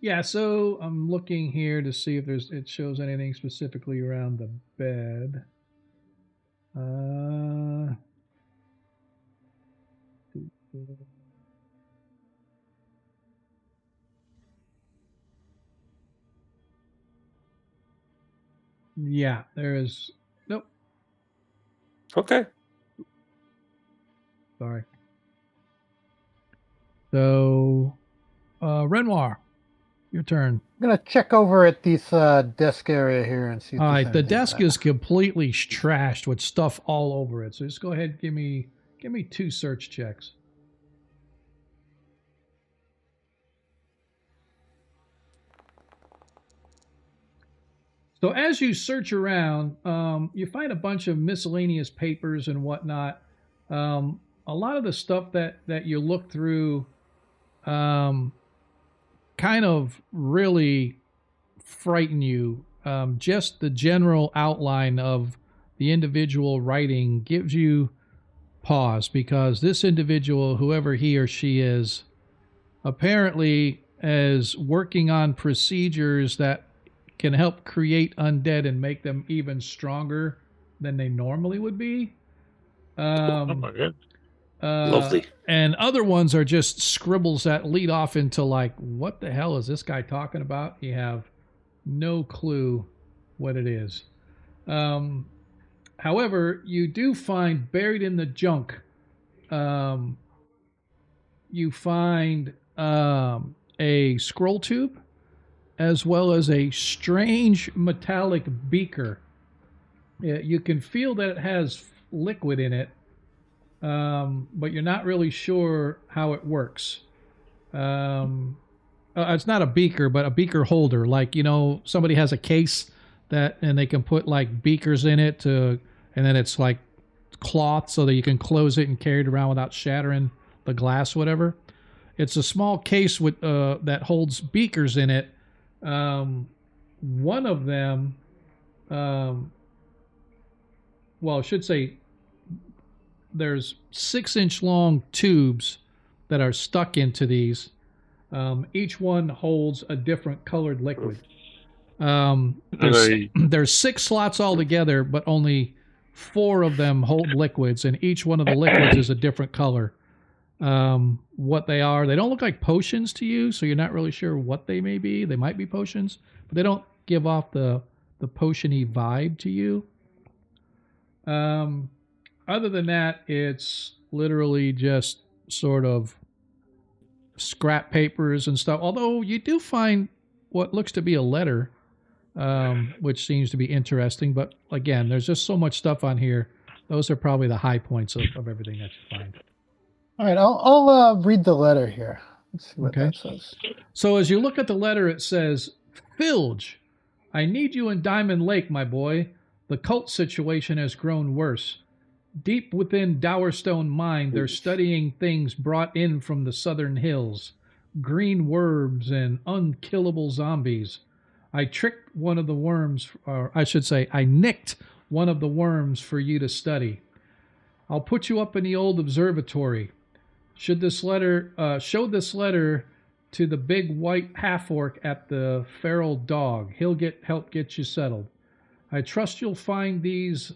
Yeah. So I'm looking here to see if it shows anything specifically around the bed. Yeah, there is. Nope. Okay. Sorry. So, Renoir, your turn. I'm gonna check over at this desk area here and see. All right, the desk is completely trashed with stuff all over it. So just go ahead, give me 2 search checks. So as you search around, you find a bunch of miscellaneous papers and whatnot. A lot of the stuff that you look through kind of really frighten you. Just the general outline of the individual writing gives you pause, because this individual, whoever he or she is, apparently is working on procedures that can help create undead and make them even stronger than they normally would be. Oh my goodness. Lovely. And other ones are just scribbles that lead off into like, what the hell is this guy talking about? You have no clue what it is. However, you do find buried in the junk, you find a scroll tube, as well as a strange metallic beaker. You can feel that it has liquid in it, but you're not really sure how it works. It's not a beaker, but a beaker holder. Like, somebody has a case and they can put like beakers in it and then it's like cloth so that you can close it and carry it around without shattering the glass, whatever. It's a small case with that holds beakers in it. One of them, I should say, there's 6-inch long tubes that are stuck into these. Each one holds a different colored liquid. There's 6 slots altogether, but only 4 of them hold liquids, and each one of the liquids is a different color. What they are, they don't look like potions to you, so you're not really sure what they may be. They might be potions, but they don't give off the potion-y vibe to you. Other than that, it's literally just sort of scrap papers and stuff. Although you do find what looks to be a letter, which seems to be interesting. But again, there's just so much stuff on here. Those are probably the high points of everything that you find. All right, I'll read the letter here. Let's see what that says. So as you look at the letter, it says, Filge, I need you in Diamond Lake, my boy. The cult situation has grown worse. Deep within Dowerstone Mine, they're studying things brought in from the southern hills. Green worms and unkillable zombies. I nicked one of the worms for you to study. I'll put you up in the old observatory. Show this letter to the big white half-orc at the Feral Dog. He'll help get you settled. I trust you'll find these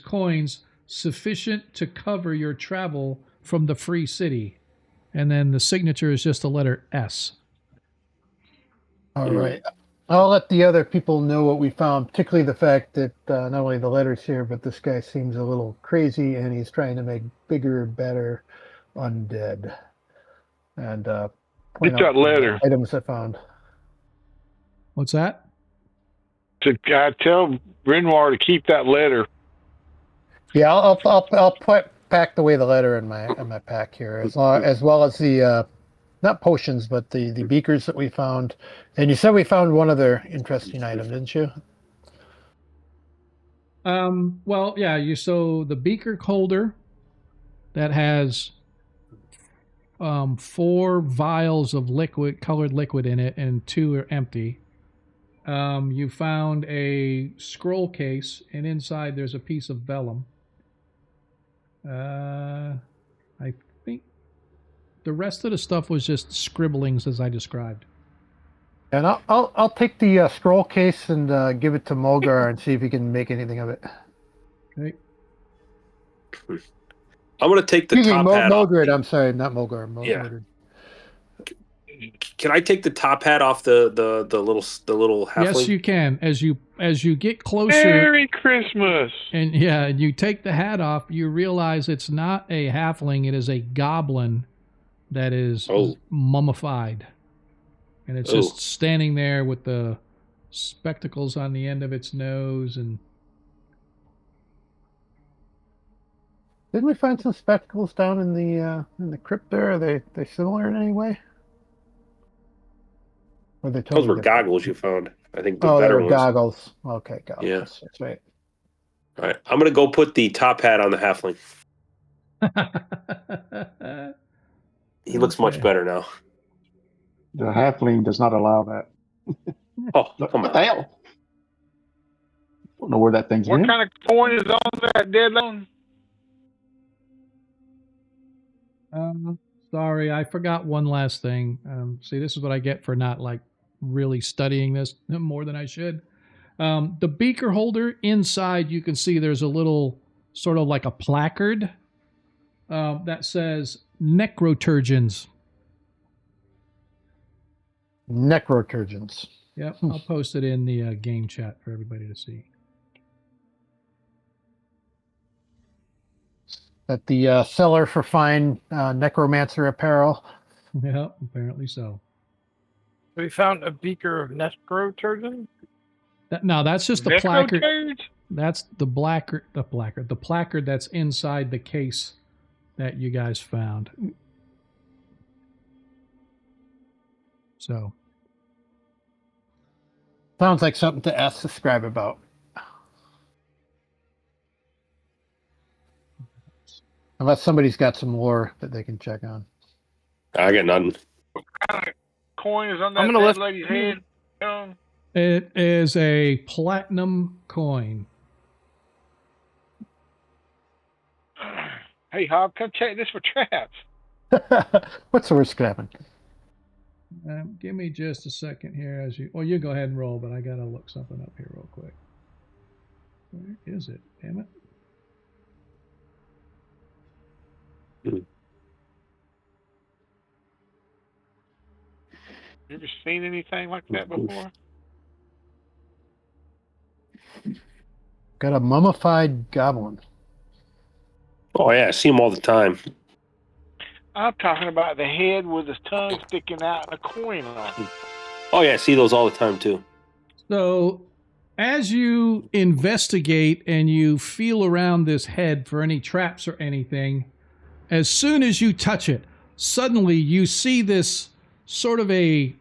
coins sufficient to cover your travel from the free city. And then the signature is just the letter S. All right. I'll let the other people know what we found, particularly the fact that not only the letter's here, but this guy seems a little crazy and he's trying to make bigger, better undead. And get that letter. Items I found. What's that? I tell Renoir to keep that letter. Yeah, I'll pack away the letter in my pack here, as well as the not potions, but the beakers that we found. And you said we found one other interesting item, didn't you? Well, yeah, so the beaker holder that has 4 vials of colored liquid in it, and 2 are empty. You found a scroll case, and inside there's a piece of vellum. I think the rest of the stuff was just scribblings as I described. And I'll take the scroll case and give it to Mulgar and see if he can make anything of it. Okay. I'm going to take the Excuse me, top hat off. Mulgrid, I'm sorry, not Mulgar. Yeah. Mulgrid. Can I take the top hat off the little halfling? Yes, you can. As you get closer, Merry Christmas. and you take the hat off, you realize it's not a halfling; it is a goblin that is mummified, and it's just standing there with the spectacles on the end of its nose. And Didn't we find some spectacles down in the crypt there? Are they similar in any way? Or they Those were different? goggles you found. I think the they better were ones. goggles. Okay, goggles. Yeah. That's right. All right, I'm going to go put the top hat on the halfling. He looks much better now. The halfling does not allow that. Oh, come What on. the hell? Don't know where that thing's What been. kind of coin is on that deadline? Sorry, I forgot one last thing. See, this is what I get for not really studying this more than I should. The beaker holder inside, you can see there's a little sort of like a placard that says necroturgens. Necroturgens. Yep, I'll post it in the game chat for everybody to see. At the seller for fine necromancer apparel. Yep, apparently so. We found a beaker of necroturgen. No, that's just the placard. Necroturge? That's the placard that's inside the case that you guys found. So. Sounds like something to ask the scribe about. Unless somebody's got some lore that they can check on. I got nothing. What kind of coin is on I'm that gonna dead lift- lady's head? It is a platinum coin. Hey, Hob, come check this for traps. What's the word scrapping? Give me just a second here you go ahead and roll, but I gotta look something up here real quick. Where is it? Damn it. You ever seen anything like that before? Got a mummified goblin. Oh, yeah, I see them all the time. I'm talking about the head with his tongue sticking out and a coin on it. Oh, yeah, I see those all the time, too. So, as you investigate and you feel around this head for any traps or anything, as soon as you touch it, suddenly you see this sort of a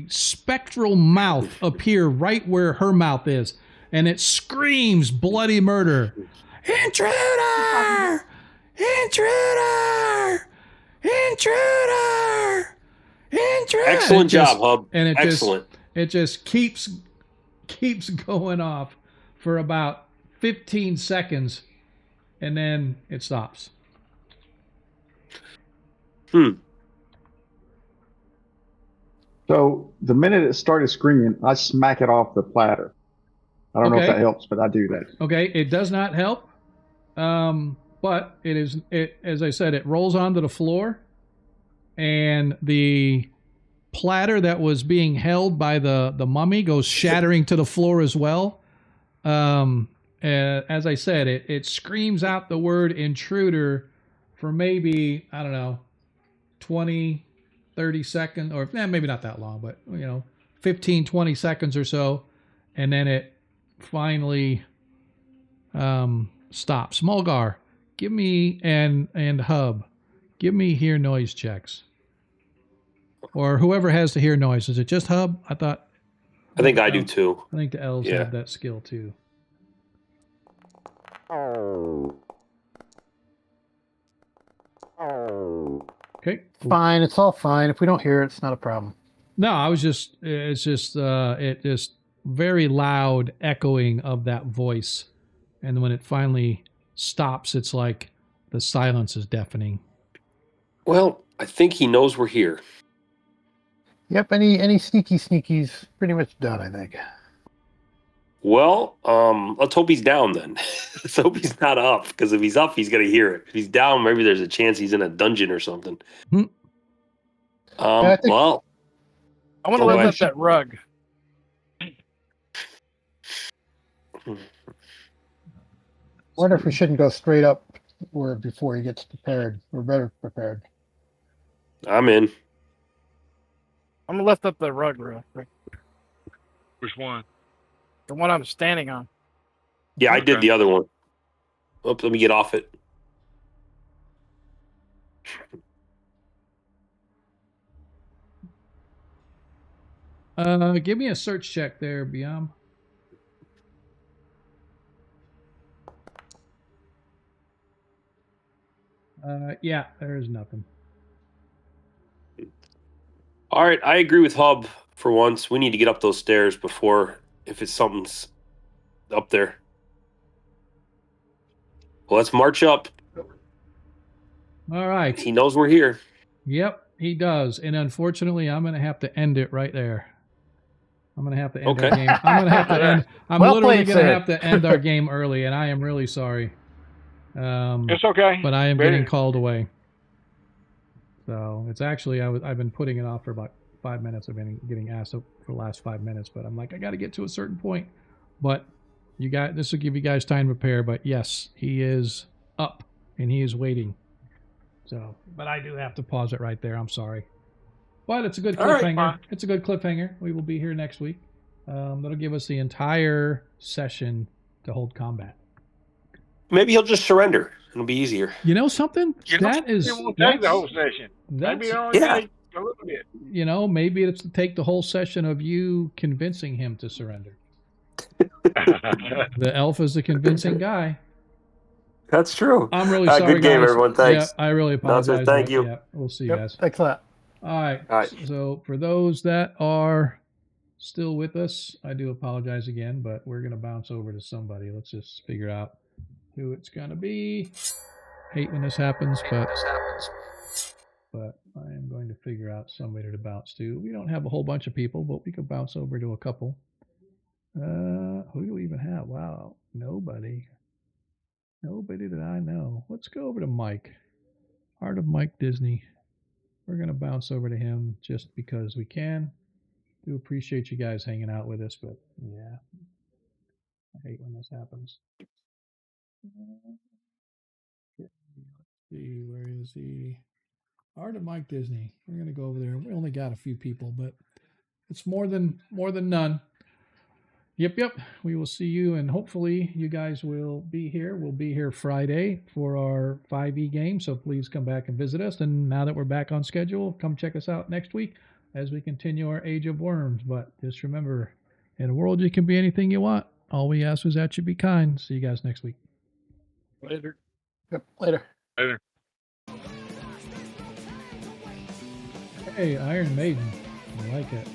spectral mouth appear right where her mouth is, and it screams bloody murder. Intruder! Intruder! Intruder! Intruder! Excellent job, Hub. And Excellent. It just keeps going off for about 15 seconds, and then it stops. So the minute it started screaming, I smack it off the platter. I don't know if Okay. that helps, but I do that. Okay, it does not help, but as I said, it rolls onto the floor, and the platter that was being held by the mummy goes shattering to the floor as well. As I said, it screams out the word intruder for maybe, I don't know, 20, 30 seconds, or maybe not that long, but 15, 20 seconds or so, and then it finally stops. Mulgar, give me and Hub, give me hear noise checks. Or whoever has to hear noise. Is it just Hub? I think I do too. I think the elves Yeah. have that skill too. Okay. Fine, it's all fine. If we don't hear it, it's not a problem. No, it's just very loud echoing of that voice. And when it finally stops, it's like the silence is deafening. Well, I think he knows we're here. Yep, any sneaky's pretty much done, I think. Well, let's hope he's down then. Let's hope he's not up, because if he's up, he's gonna hear it. If he's down, maybe there's a chance he's in a dungeon or something. Hmm. I think- Well, I want to lift up that rug. Wonder if we shouldn't go straight up or before he gets prepared. We're better prepared. I'm in. I'm gonna lift up the rug real quick. Which one? The one I'm standing on. Yeah, I did Okay. the other one. Oops, let me get off it. Give me a search check there, Biam. Yeah, there is nothing. All right, I agree with Hub for once. We need to get up those stairs before, if it's something's up there. Well, let's march up. All right. He knows we're here. Yep, he does. And unfortunately, I'm going to have to end it right there. I'm going to have to end our game. I'm going to have to end. I'm Well literally played, going to sir. have to end our game early, and I am really sorry. It's okay. But I am getting called away. So it's actually, I've been putting it off for about 5 minutes. I've been getting asked for the last 5 minutes, but I'm like, I got to get to a certain point. But this will give you guys time to prepare. But yes, he is up and he is waiting. So, but I do have to pause it right there. I'm sorry. But it's a good cliffhanger. Fine. It's a good cliffhanger. We will be here next week. That'll give us the entire session to hold combat. Maybe he'll just surrender. It'll be easier. You know something? It won't take the whole session. Maybe it only take a little bit. You know, maybe it's to take the whole session of you convincing him to surrender. The elf is a convincing guy. That's true. I'm really sorry, good game, guys. everyone. Thanks. Yeah, I really apologize. Thank you. Yeah, we'll see you guys. Thanks a lot. All right. All right. So for those that are still with us, I do apologize again, but we're going to bounce over to somebody. Let's just figure out who it's going to be. Hate when this happens, but I am going to figure out somebody to bounce to. We don't have a whole bunch of people, but we can bounce over to a couple. Who do we even have? Wow, nobody. Nobody that I know. Let's go over to Mike. Heart of Mike Disney. We're going to bounce over to him just because we can. Do appreciate you guys hanging out with us, but yeah. I hate when this happens. Let's see, where is he? Heart of Mike Disney. We're going to go over there. We only got a few people, but it's more than none. Yep. We will see you, and hopefully you guys will be here. We'll be here Friday for our 5e game, so please come back and visit us. And now that we're back on schedule, come check us out next week as we continue our Age of Worms. But just remember, in a world you can be anything you want. All we ask is that you be kind. See you guys next week. Later. Yep, later. Later. Hey, Iron Maiden. I like it.